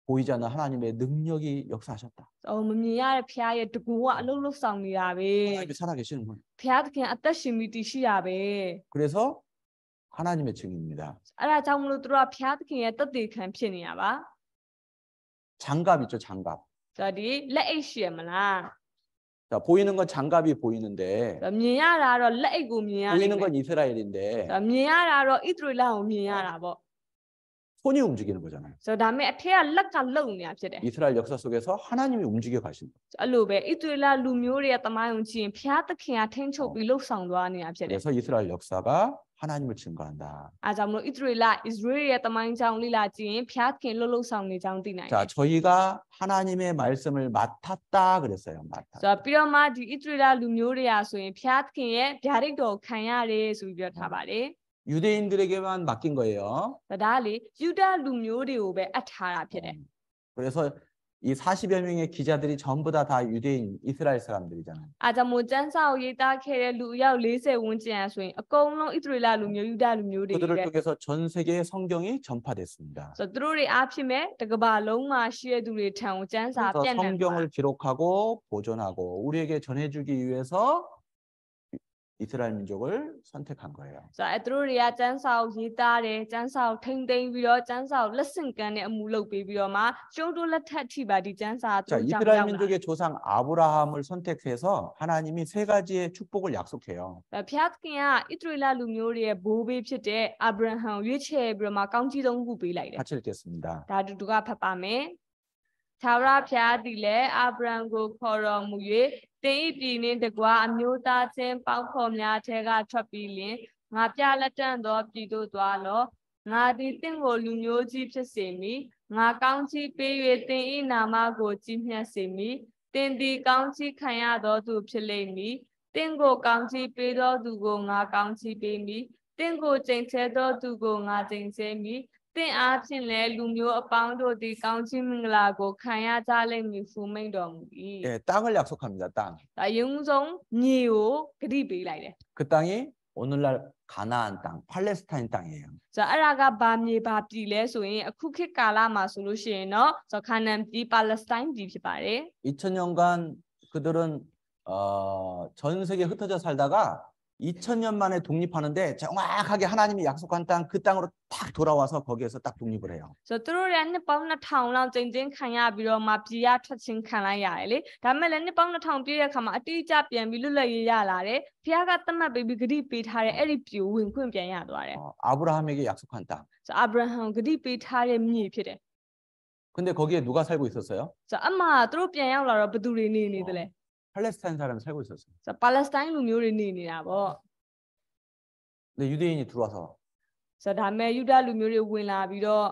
보이지 않는 하나님의 능력이 역사하셨다. မမြင်ရတဲ့ဖျားရဲ့တကူကအလုံးလုံးဆောင်နေတာပဲ 하나님이 살아계시는 분. ဖျားသခင်အသက်ရှင်ပြီးတည်ရှိတာပဲ 그래서 하나님의 증인입니다. အဲ့ဒါကြောင့်မလို့သူတို့ကဖျားသခင်ရဲ့တက်တည်ခံဖြစ်နေတာပါ 장갑 있죠, 장갑. ဆိုတော့ဒီလက်အိတ်ရှိရမလား 자, 보이는 건 장갑이 보이는데 မြင်ရတာတော့လက်အိတ်ကိုမြင်ရတယ် 보이는 건 이스라엘인데 မြင်ရတာတော့ဣသရေလကိုမြင်ရတာပေါ့ 손이 움직이는 거잖아요. ဆိုတော့ဒါမဲ့အထက်ကလက်ကလုံနေတာဖြစ်တယ် 이스라엘 역사 속에서 하나님이 움직여 가신 거예요. အဲ့လိုပဲဣသရေလလူမျိုးတွေရဲ့တမိုင်းကိုကြည့်ရင်ဖျားသခင်ကထိန်းချုပ်ပြီးလှုပ်ဆောင်သွားနေတာဖြစ်တယ် 그래서 이스라엘 역사가 하나님을 증거한다. အားကြောင့်မလို့ဣသရေလဣသရေလရဲ့တမိုင်းကြောင့်လိလာကြည့်ရင်ဖျားသခင်လှုပ်ဆောင်နေကြောင်းသိနိုင်တယ် 자, 저희가 하나님의 말씀을 맡았다 그랬어요. 맡았다. ဆိုတော့ပြီးတော့မှဒီဣသရေလလူမျိုးတွေကဆိုရင်ဖျားသခင်ရဲ့ဗျာဒိတ်တော်ခံရတယ်ဆိုပြီးပြောထားပါတယ် 유대인들에게만 맡긴 거예요. ဒါလေယူဒလူမျိုးတွေကိုပဲအပ်ထားတာဖြစ်တယ် 그래서 이 40여 명의 기자들이 전부 다 유대인 이스라엘 사람들이잖아요. အားကြောင့်မို့စံစာကိုရေးသားခဲ့တဲ့လူအယောက်40ဝန်းကျင်ဆိုရင်အကုန်လုံးဣသရေလလူမျိုးယူဒလူမျိုးတွေ 그들을 တဲ့ 통해서 전 세계에 성경이 전파됐습니다. ဆိုတော့သူတို့တွေအားဖြင့်မဲ့တကဘာလုံးမှာရှိတဲ့သူတွေထံကိုစံစာ 그래서 ပြန့်နှံ့သွား 성경을 기록하고 보존하고 우리에게 전해주기 위해서 이스라엘 민족을 선택한 거예요. ဆိုတော့သူတို့တွေကစံစာကိုရေးသားတယ်စံစာကိုထိမ့်သိမ်းပြီးတော့စံစာကိုလက်ဆင့်ကမ်းတဲ့အမှုလုပ်ပေးပြီးတော့မှကျုံးတို့လက်ထက်ထိပါဒီစံစာသူ 자, တို့ကြောင့် 이스라엘 ရောက်လာ 민족의 조상 아브라함을 선택해서 하나님이 세 가지의 축복을 약속해요. ဘုရားသခင်ကဣသရေလလူမျိုးတွေရဲ့ဘိုးဘေးဖြစ်တဲ့အာဗြဟံကိုရွေးချယ်ပြီးတော့မှကောင်းကြီးဆုံးခုပေးလိုက်တယ် 같이 읽겠습니다. ဒါတူတူကဖတ်ပါမယ်သာဝရဘုရားသည်လည်းအာဗြဟံကိုခေါ်တော်မူ၍တင်ဤပြည်နှင့်တကွာအမျိုးသားချင်းပေါင်းဖော်များထဲကထွက်ပြီးလင်ငါပြလက်တန့်သောပြည်သို့သွားလောငါသည်တင့်ကိုလူမျိုးကြီးဖြစ်စေမည်ငါကောင်းချီးပေး၍တင်ဤနာမကိုကြီးမြတ်စေမည်တင်သည်ကောင်းချီးခံရသောသူဖြစ်လိမ့်မည်တင့်ကိုကောင်းချီးပေးသောသူကိုငါကောင်းချီးပေးမည်တင့်ကိုကျင့်ဆဲသောသူကိုငါကျင့်ဆဲမည်တင်အားဖြင့်လည်းလူမျိုးအပေါင်းတို့သည်ကောင်းချီးမင်္ဂလာကိုခံရကြလိမ့်မည်ဟုမိန့်တော်မူ၏ 예, 땅을 약속합니다. 땅. ဒါယုံဆုံးမြေကိုဂတိပေးလိုက်တယ် 그 땅이 오늘날 가나안 땅, 팔레스타인 땅이에요. ဆိုတော့အဲ့ဒါကဘာမြေဘာပြည်လဲဆိုရင်အခုခေတ်ကာလမှာဆိုလို့ရှိရင်တော့ဆိုခါနန်ပြည်ပါလက်စတိုင်းပြည်ဖြစ်ပါတယ် 2000년간 그들은 전 세계에 흩어져 살다가 2000년 만에 독립하는데 정확하게 하나님이 약속한 땅 그 땅으로 딱 돌아와서 거기에서 딱 독립을 해요. ဆိုတော့သူတို့ရဲ့နှစ်ပေါင်း2000လောက်ကျင့်ချင်းခံရပြီးတော့မှပြည်ရထွက်ချင်းခံလိုက်ရတယ်လေဒါပေမဲ့လည်းနှစ်ပေါင်း2000ပြည့်တဲ့အခါမှာအတိအကျပြန်ပြီးလွတ်လပ်ရေးရလာတယ်ဖခင်ကသတ်မှတ်ပေးပြီးဂတိပေးထားတဲ့အဲ့ဒီပြည်ကိုဝင်ခွင့်ပြန်ရသွားတယ် 아브라함에게 약속한 땅. ဆိုတော့အာဗြဟံဂတိပေးထားတဲ့မြေဖြစ်တယ် 근데 거기에 누가 살고 있었어요? ဆိုတော့အမှသူတို့ပြန်ရောက်လာတော့ဘယ်သူတွေနေနေသလဲ 팔레스타인 사람이 살고 있었어요. ဆိုတော့ပါလက်စတိုင်းလူမျိုးတွေနေနေတာပေါ့ 근데 유대인이 들어와서 ဆိုတော့ဒါမဲ့ယူဒလူမျိုးတွေဝင်လာပြီးတော့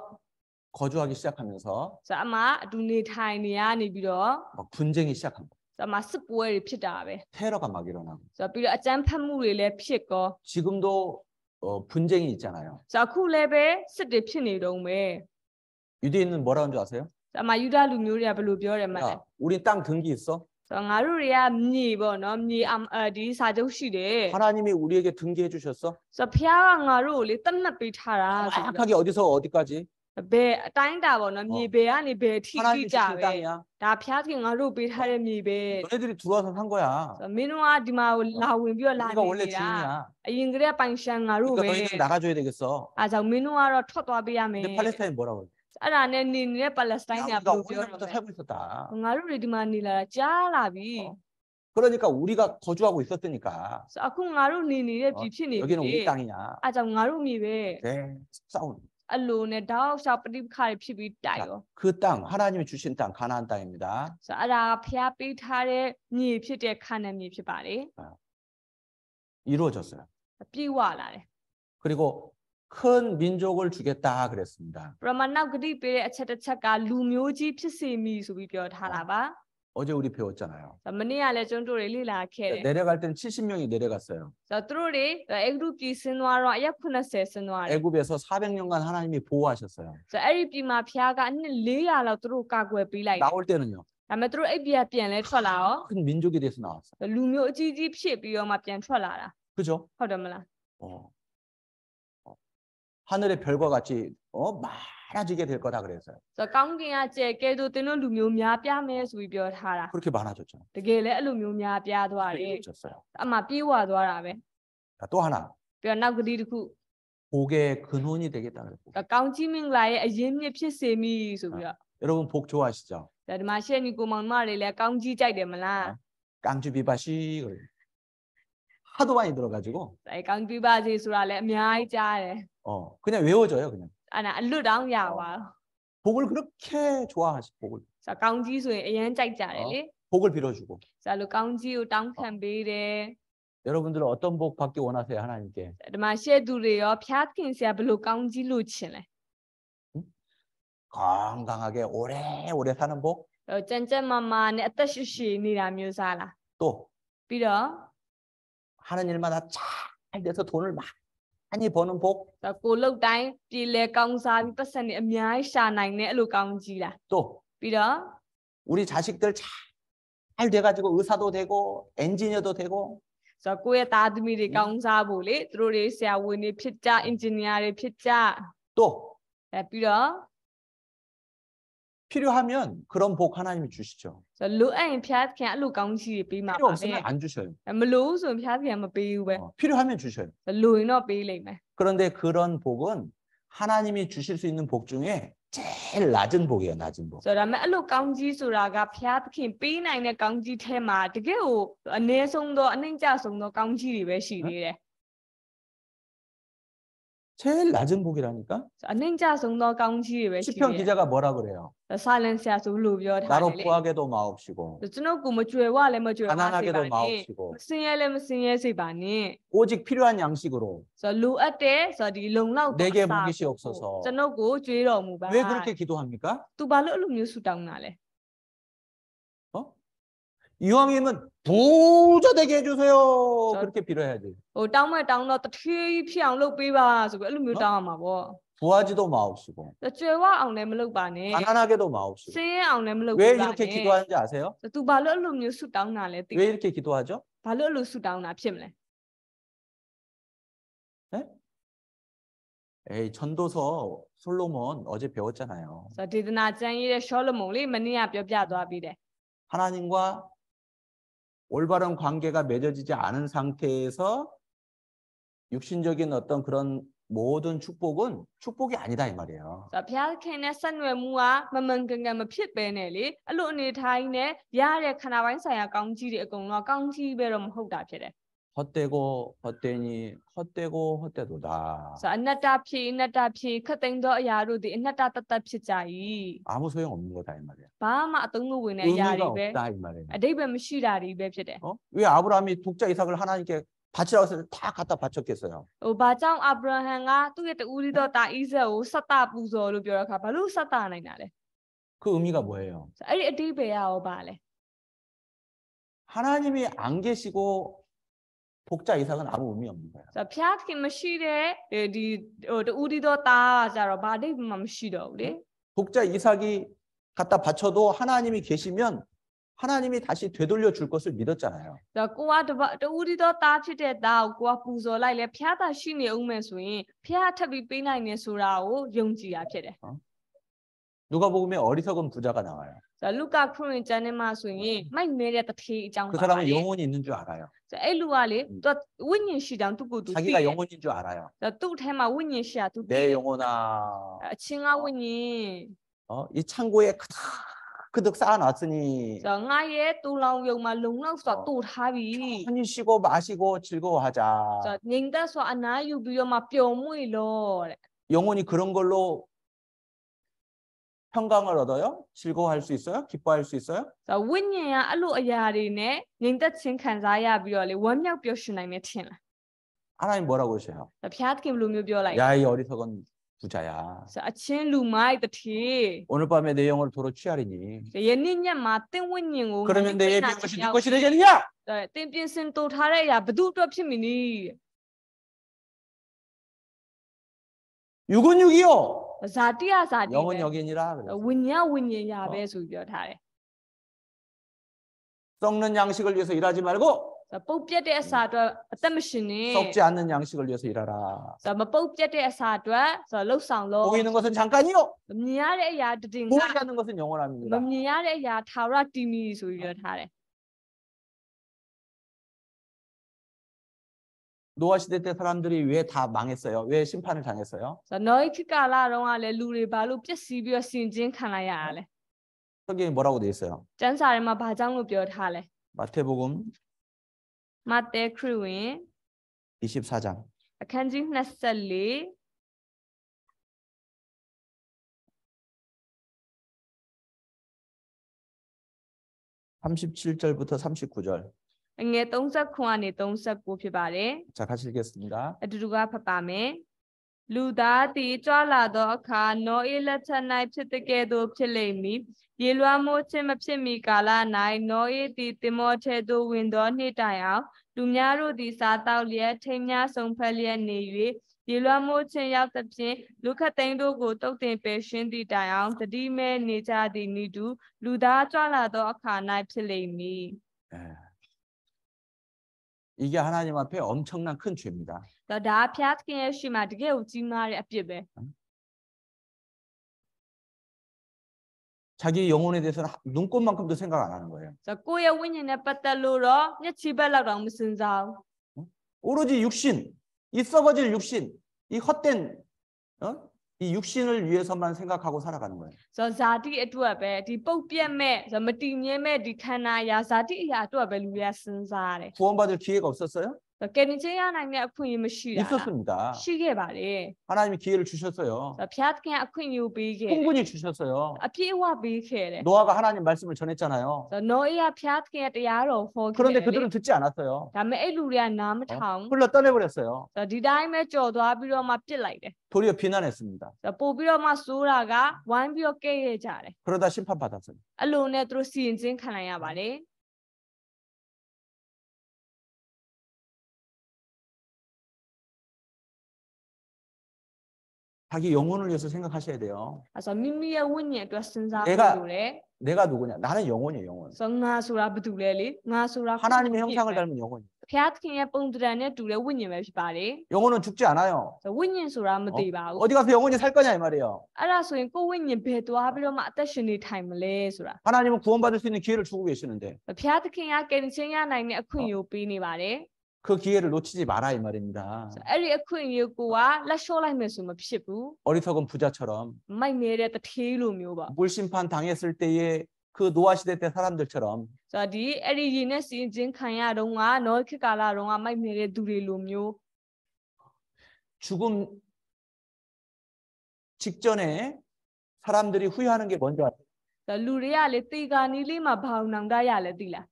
거주하기 시작하면서 ဆိုတော့အမှအတူနေထိုင်နေရနေပြီးတော့ 막 분쟁이 시작한 거예요. ဆိုတော့အမှစစ်ပွဲတွေဖြစ်တာပဲ 테러가 막 일어나고 ဆိုတော့ပြီးတော့အကြမ်းဖက်မှုတွေလည်းဖြစ်ကော 지금도 분쟁이 있잖아요. ဆိုတော့အခုလည်းပဲစစ်တွေဖြစ်နေတုံးပဲ 유대인은 뭐라는 줄 아세요? ဆိုတော့အမှယူဒလူမျိုးတွေကဘယ်လိုပြောတယ်မလဲ 야, 우린 땅 등기 있어? ဆိုတော့ငါတို့တွေကမြေပေါ့နော်မြေဒီစာချုပ်ရှိတယ် 하나님이 우리에게 등기해 주셨어? ဆိုတော့ဖခင်ကငါတို့ကိုလေတတ်မှတ်ပေးထားတာဆိုပြီး 정확하게 어디서 어디까지? ဘယ်အတိုင်းတာပေါ့နော်မြေဘယ်ကနေဘယ်ထိတိ 하나님이 ကြ 주신 ပဲ 땅이야. ဒါဖခင်ကငါတို့ပေးထားတဲ့မြေပဲ 너네들이 들어와서 산 거야. ဆိုတော့မင်းတို့ကဒီမှာလာဝင်ပြီးတော့လာ 우리가 နေ 원래 နေတာ 주인이야. အရင်ကတည်းကပိုင်ရှင်ငါတို့ 그러니까 ပဲ 너희는 나가줘야 되겠어. အဲကြောင့်မင်းတို့ကတော့ထွက်သွားပေးရမယ် 근데 팔레스타인 뭐라고? အဲ့ဒါနဲ့နေနေတဲ့ပါလက်စတိုင်းကဘယ် 우리가 လိုပြော 오래전부터 လဲ 살고 있었다. ငါတို့တွေဒီမှာနေလာတာကြားလာပြီ 그러니까 우리가 거주하고 있었으니까 ဆိုတော့အခုငါတို့နေနေတဲ့ပြည်ဖြစ်နေပြီ 여기는 우리 땅이냐. အဲကြောင့်ငါတို့မြေပဲ 네, 싸우는. အဲ့လိုနဲ့တောက်လျှောက်ပဋိပက္ခတွေဖြစ်ပြီးတိုက်ရော 그 땅, 하나님이 주신 땅, 가나안 땅입니다. ဆိုတော့အဲ့ဒါကဖျားပေးထားတဲ့မြေဖြစ်တဲ့ခါနန်မြေဖြစ်ပါတယ် 이루어졌어요. ပြည့်ဝလာတယ် 그리고 큰 민족을 주겠다 그랬습니다. ပရမနောက်ဂတိပေးတဲ့အချက်တစ်ချက်ကလူမျိုးကြီးဖြစ်စေမည်ဆိုပြီးပြောထားတာပါ 어제 우리 배웠잖아요. ဆိုတော့မနေ့ကလည်းကျွန်တော်တို့တွေလေ့လာခဲ့တယ် 내려갈 땐 70명이 내려갔어요. ဆိုတော့သူတို့တွေအေဂရုပြည်ဆင်းသွားတော့အရက်80ဆင်းသွားတယ် 애굽에서 400년간 하나님이 보호하셨어요. ဆိုတော့အဲ့ဒီပြည်မှာဖျားကအနှစ်400လောက်သူတို့ကာကွယ်ပေးလိုက်တယ် 나올 때는요. ဒါပေမဲ့သူတို့အဲ့ပြည်ကပြန်လဲထွက်လာရော 큰 민족이 돼서 나왔어요. လူမျိုးအကြီးကြီးဖြစ်ပြီးတော့မှပြန်ထွက်လာတာ 그죠? ဟုတ်တယ်မလား 하늘의 별과 같이 많아지게 될 거다 그랬어요. ဆိုတော့ကောင်းကင်ကကျဲကဲတို့တင်းတို့လူမျိုးများပြားမယ်ဆိုပြီးပြောထားတာ 그렇게 많아졌죠. တကယ်လည်းအဲ့လိုမျိုးများပြားသွားတယ် 이루어졌어요. အမှပြေးဝသွားတာပဲ 자, 또 하나 ပြီးတော့နောက်ကတိတစ်ခု 복의 근원이 되겠다 그랬어요. ကောင်းကြီးမင်္ဂလာရဲ့အရင်မြစ်ဖြစ်စေမည်ဆိုပြီးတော့ 여러분 복 좋아하시죠? ဒါဒီမှာရှေ့နီကိုမောင်မတွေလည်းကောင်းကြီးကြိုက်တယ်မလား 깡주 비바시 그래요. 하도 많이 들어가지고 အဲကောင်းပြပါစေဆိုတာလည်းအများကြီးကြားတယ် 그냥 외워져요 그냥. အဲ့ဒါအလွတ်တောင်းရပါ 복을 그렇게 좋아하시 복을 ဆိုတော့ကောင်းကြီးဆိုရင်အရင်ကြိုက်ကြတယ်လေ 복을 빌어주고 ဆိုတော့ကောင်းကြီးကိုတောင်းခံပေးတယ် 여러분들은 어떤 복 받기 원하세요 하나님께? ဒီမှာရှေ့သူတွေရောဖျားခင်ဆရာဘယ်လိုကောင်းကြီးလို့ချင်လဲ 건강하게 오래오래 사는 복? ကျန်ကျန်မာမာနဲ့အသက်ရှည်ရှည်နေတာမျိုးစားလား 또 ပြီးတော့ 하는 일마다 잘 돼서 돈을 많이 버는 복? ကိုလုတ်တိုင်းပြည်လဲကောင်းစားပြီးပတ်စံနေအများကြီးရှာနိုင်တဲ့အဲ့လိုကောင်းကြီးလား 또 ပြီးတော့ 우리 자식들 잘 돼가지고 의사도 되고 엔지니어도 되고 So ကိုယ့်ရဲ့သားသမီးတွေကောင်းစားဖို့လေသူတို့တွေဆရာဝန်တွေဖြစ်ကြအင်ဂျင်နီယာတွေဖြစ်ကြ 또 ပြီးတော့ 필요하면 그런 복 하나님이 주시죠. So လိုအပ်ရင်ဖျားသခင်အဲ့လိုကောင်းကြီးတွေပေးမှာ 필요 ပါပဲ 없으면 안 주셔요. မလိုဘူးဆိုရင်ဖျားသခင်မပေးဘူးပဲ 필요하면 주셔요. လိုရင်တော့ပေးလိမ့်မယ် 그런데 그런 복은 하나님이 주실 수 있는 복 중에 제일 낮은 복이에요. 낮은 복. ဆိုတော့ဒါပေမဲ့အဲ့လိုကောင်းကြီးဆိုတာကဖျားသခင်ပေးနိုင်တဲ့ကောင်းကြီးထဲမှာတကယ်ကိုအနည်းဆုံးသောအနှိမ့်ကျဆုံးသောကောင်းကြီးတွေပဲရှိသေးတယ် 제일 낮은 복이라니까. အနှိမ့်ကျဆုံးသောကောင်းကြီးတွေပဲရှိ 시편 သေးတယ် 기자가 뭐라 그래요? silence ဆရာဆိုလို့ပြောထားတ 나로 ယ်လေ 구하게도 마옵시고 ကျွန်တော်ကိုမကြွယ်ဝလည်းမကြွယ်ဝစေပါ 가난하게도 နဲ့ 마옵시고 ဆင်းရဲလည်းမဆင်းရဲစေပါနဲ့ 오직 필요한 양식으로 ဆိုတော့လိုအပ်တဲ့ဆိုတော့ဒီလုံလောက်သော 내게 အစာ 먹이시옵소서. ကျွန်တော်ကိုကြွေးတော်မူပါ 왜 그렇게 기도합니까?သူဘာလို့အဲ့လိုမျိုးဆူတောင်းတာလဲ 이왕이면 부자 되게 해주세요. 그렇게 빌어야지. ဟိုတောင်းမဲ့တောင်းတော့တထေးဖြစ်အောင်လုပ်ပေးပါဆိုပြီးအဲ့လိုမျိုးတောင်းရမှာပေါ့ 부하지도 마옵시고 ကြွယ်ဝအောင်လည်းမလုပ်ပါနဲ့ 가난하게도 마옵시고. ဆင်းရဲအောင်လည်းမလုပ် 왜 ပေးပါ 이렇게 နဲ့ 기도하는지 아세요? သူဘာလို့အဲ့လိုမျိုးဆူတောင်းတာလဲသိ 왜 이렇게 기도하죠? ဘာလို့အဲ့လိုဆူတောင်းတာဖြစ်မလဲ 에이, 전도서 솔로몬 어제 배웠잖아요. ဆိုတော့ဒေသနာကျမ်းရေးတဲ့ရှောလမုန်လေးမနေ့ကပြောပြသွားပြီးတယ် 하나님과 올바른 관계가 맺어지지 않은 상태에서 육신적인 어떤 그런 모든 축복은 축복이 아니다 이 말이에요. ဆိုတော့ဘုရားသခင်နဲ့ဆက်နွယ်မှုကမမှန်ကန်ကန်မဖြစ်ပဲနဲ့လေအဲ့လိုအနေထားကြီးနဲ့ရတဲ့ခန္ဓာပိုင်းဆိုင်ရာကောင်းကြီးတွေအကုန်လုံးကောင်းကြီးပဲတော့မဟုတ်တာဖြစ်တယ် 헛되고 헛되니 헛되고 헛되도다. ဆိုတော့အနတ္တဖြစ်အနတ္တဖြစ်ခတ်သိမ်းသောအရာတို့ဒီအနတ္တတတ္တဖြစ်ကြ၏ 아무 소용 없는 거다 이 말이에요. ဘာမှအသုံးမဝင်တဲ့အရာ 의미가 တွေပဲ 없다 이 말이에요. အတိတ်ပဲမရှိတာတွေပဲဖြစ်တယ် 왜 아브라함이 독자 이삭을 하나님께 바치라고 해서 다 갖다 바쳤겠어요? ဟိုဘာကြောင့်အာဗြဟံကသူ့ရဲ့တူရီတော်တာဣဇက်ကိုစတပူဇော်လို့ပြောတဲ့အခါဘာလို့စတနိုင်တာလဲ 그 의미가 뭐예요? အဲ့ဒီအတိတ်ပဲရောဘာလဲ 하나님이 안 계시고 독자 이삭은 아무 의미 없는 거예요. ဆိုတော့ဘုရားသခင်မရှိတဲ့ဒီဟိုတူရီတော်တာကြတော့ဘာအတိတ်မှမရှိတော့ဘူးလေ 독자 이삭이 갖다 바쳐도 하나님이 계시면 하나님이 다시 되돌려 줄 것을 믿었잖아요. ဆိုတော့ကိုကတူရီတော်တာဖြစ်တဲ့သားကိုကိုကပူဇော်လိုက်လေဘုရားသာရှိနေအောင်မယ်ဆိုရင်ဘုရားထပ်ပြီးပေးနိုင်နေဆိုတာကိုယုံကြည်တာဖြစ်တယ် 누가복음에 어리석은 부자가 나와요. ဆိုတော့လူကာခရစ်ကျမ်းထဲမှာဆိုရင်မိုက်နေတဲ့တထေးအကြောင်း 그 ပါပါ 사람은 လေ 영혼이 있는 줄 알아요. ဆိုတော့အဲ့လူကလေသူဝိညာဉ်ရှိကြောင်းသူကိုယ်သူသိတယ် 자기가 영혼인 줄 알아요. ဆိုတော့သူ့ထဲမှာဝိညာဉ်ရှိတာသူသိတယ် 내 영혼아, အချင်းကဝိညာဉ် 이 창고에 그득 쌓아놨으니 ဆိုတော့ငါရဲ့တူလောင်ယုံမှာလုံလောက်စွာတူထားပြီ 편히 쉬고 마시고 즐거워하자. ဆိုတော့ငြိမ်သက်စွာအနားယူပြီးတော့မှပျော်မွေ့လို့တဲ့ 영혼이 그런 걸로 평강을 얻어요? 즐거워할 수 있어요? 기뻐할 수 있어요? ဆိုတော့ဝိညာဉ်ကအဲ့လိုအရာတွေနဲ့ငြိမ်သက်ခြင်းခံစားရပြီးတော့လေဝမ်းမြောက်ပျော်ရွှင်နိုင်မယ်ထင်လား 하나님 뭐라고 그러셔요? ဆိုတော့ဘုရားသခင်ဘယ်လိုမျိုးပြောလိုက် 야, 이 어리석은 부자야. ဆိုတော့အချင်းလူမိုက်တထေး 오늘 밤에 내 영혼을 도로 취하리니 ယနေ့ညမှာတင့်ဝိညာဉ်ကို 그러면 내 예비한 것이 네 것이 되겠느냐? တင်ပြင်စင်တူထားတဲ့အရာဘသူအတွက်ဖြစ်မည်နည်း 육은 육이요. ဇာတိယဇာတိ 영은 ပဲ 영이니라 그래요. ဝိညာဉ်ဝိညာဉ်ရာပဲဆိုပြီးပြောထားတယ် 썩는 양식을 위해서 일하지 말고 ဆိုတော့ပုတ်ပြတ်တဲ့အစာအတွက်အသက်မရှင်နဲ့ 썩지 않는 양식을 위해서 일하라. ဆိုတော့မပုတ်ပြတ်တဲ့အစာအတွက်ဆိုတော့လှုပ်ဆောင်လို့ 보이는 것은 잠깐이요. မမြင်ရတဲ့အရာတည်ငါ 보이지 않는 것은 မ 영원합니다. မြင်ရတဲ့အရာထာဝရတည်မီဆိုပြီးပြောထားတယ် 노아 시대 때 사람들이 왜 다 망했어요? 왜 심판을 당했어요? ဆိုတော့နောဧခေတ်ကာလတုန်းကလည်းလူတွေဘာလို့ပျက်စီးပြီးတော့ဆင်ကျင်းခံလိုက်ရတာလဲ 성경에 뭐라고 돼 있어요? ကျမ်းစာထဲမှာဘာကြောင့်လို့ပြောထားလဲ 마태복음 မဿဲခရစ်ဝင် 24장 အခန်းကြီး24 37절부터 39절. ငွေ39ကနေ39ဖြစ်ပါတယ် 자, 같이 읽겠습니다. အတူတူကဖတ်ပါမယ်လူသားသည်ကြွလာသောအခါနောဧလက်ထက်၌ဖြစ်တဲ့ကဲ့သို့ဖြစ်လိမ့်မည်ရေလွှမ်းမိုးခြင်းမဖြစ်မီကာလ၌နောဧသည်တင်မောထဲသို့ဝင်သောနေ့တိုင်အောင်လူများတို့သည်စားတောက်လျက်ထိမ်းများဆုံးဖက်လျက်နေ၍ ရေလွှမ်းမိုးခြင်းရောက်သဖြင့်လူခတ်သိန်းတို့ကိုတုတ်တင်ပယ်ရှင်းသည့်တိုင်အောင်တတိမဲနေကြသည့်ဤသူလူသားကြွလာသောအခါ၌ဖြစ်လိမ့်မည် 예. 이게 하나님 앞에 엄청난 큰 죄입니다. ဒါဖျားသခင်ရဲ့ရှိမှတကယ်ကိုကြီးမားတဲ့အပြစ်ပဲ 자기 영혼에 대해서는 눈꼽만큼도 생각 안 하는 거예요. ကိုယ့်ရဲ့ဝိညာဉ်နဲ့ပတ်သက်လို့တော့မျက်ခြေဘက်လောက်တောင်မစင်စားဘူး 오로지 육신, 이 썩어질 육신, 이 헛된 이 육신을 위해서만 생각하고 살아가는 거예요. ဇာတိအတွက်ပဲဒီပုတ်ပြက်မဲ့မတည်မြဲမဲ့ဒီခန္ဓာအရာဇာတိအရာအတွက်ပဲလူတွေကစဉ်းစားရတယ် 구원받을 기회가 없었어요? ကယ်တင်ခြင်းရနိုင်တဲ့အခွင့်အရေးမရှိတာ 있었습니다. ရှိခဲ့ပါလေ 하나님이 기회를 주셨어요. ဖျားသခင်အခွင့်အရေးကိုပေးခဲ့တယ် 충분히 주셨어요. အပြည့်အဝပေးခဲ့တယ် 노아가 하나님 말씀을 전했잖아요. နောအေးကဖျားသခင်ရဲ့တရားတော်ဟောခဲ့ 그런데 တယ်လေ 그들은 듣지 않았어요. ဒါပေမဲ့အဲ့လူတွေကနားမထောင် 흘러 떠내버렸어요. ဒီတိုင်းပဲကြော်သွားပြီးတော့မှပြစ်လိုက်တယ် 도리어 비난했습니다. ပို့ပြီးတော့မှစိုးတာကဝိုင်းပြီးတော့ကဲ့ရဲ့ကြတယ် 그러다 심판받았어요. အဲ့လိုနဲ့သူတို့စီရင်ခြင်းခံလိုက်ရပါတယ် 자기 영혼을 위해서 생각하셔야 돼요. အဲ့ဆိုမိမိရဲ့ဝိညာဉ်အတွက်စဉ်းစား 내가 ဖို့လိုတယ် 내가 누구냐? 나는 영혼이에요, 영혼. ဆိုငါဆိုတာဘာတူလဲလေငါဆိုတာ 하나님의 형상을 닮은 영혼. ဖျားသခင်ရဲ့ပုံသဏ္ဍာန်နဲ့တူတဲ့ဝိညာဉ်ပဲဖြစ်ပါတယ် 영혼은 죽지 않아요. ဆိုဝိညာဉ်ဆိုတာမတည်ပါဘူး 어디 가서 영혼이 살 거냐 이 말이에요. အဲ့ဒါဆိုရင်ကိုယ်ဝိညာဉ်ဘယ်သွားပြီးတော့မှအသက်ရှင်နေထိုင်မလဲဆိုတာ 하나님은 구원받을 수 있는 기회를 주고 계시는데 ဖျားသခင်ကကယ်တင်ခြင်းရနိုင်တဲ့အခွင့်အရေးကိုပေးနေပါတယ် 그 기회를 놓치지 마라 이 말입니다. အဲ့ဒီအခွင့်အရေးကိုကလက်လျှော့လိုက်မယ်ဆိုမဖြစ်ဘူး 어리석은 부자처럼 မိုက်နေတဲ့တထေးလိုမျိုးပေါ့ 물심판 당했을 때의 그 노아 시대 때 사람들처럼 ဆိုတော့ဒီအဲ့ဒီရင်းနဲ့စီရင်ခြင်းခံရတော့ကနောခေတ်ကာလတော့ကမိုက်နေတဲ့သူတွေလိုမျိုး 죽음 직전에 사람들이 후회하는 게 뭔지 아세요? လူတွေကလေတေကာနီးလေးမှာဘာအောင်နောင်တရလဲသိလား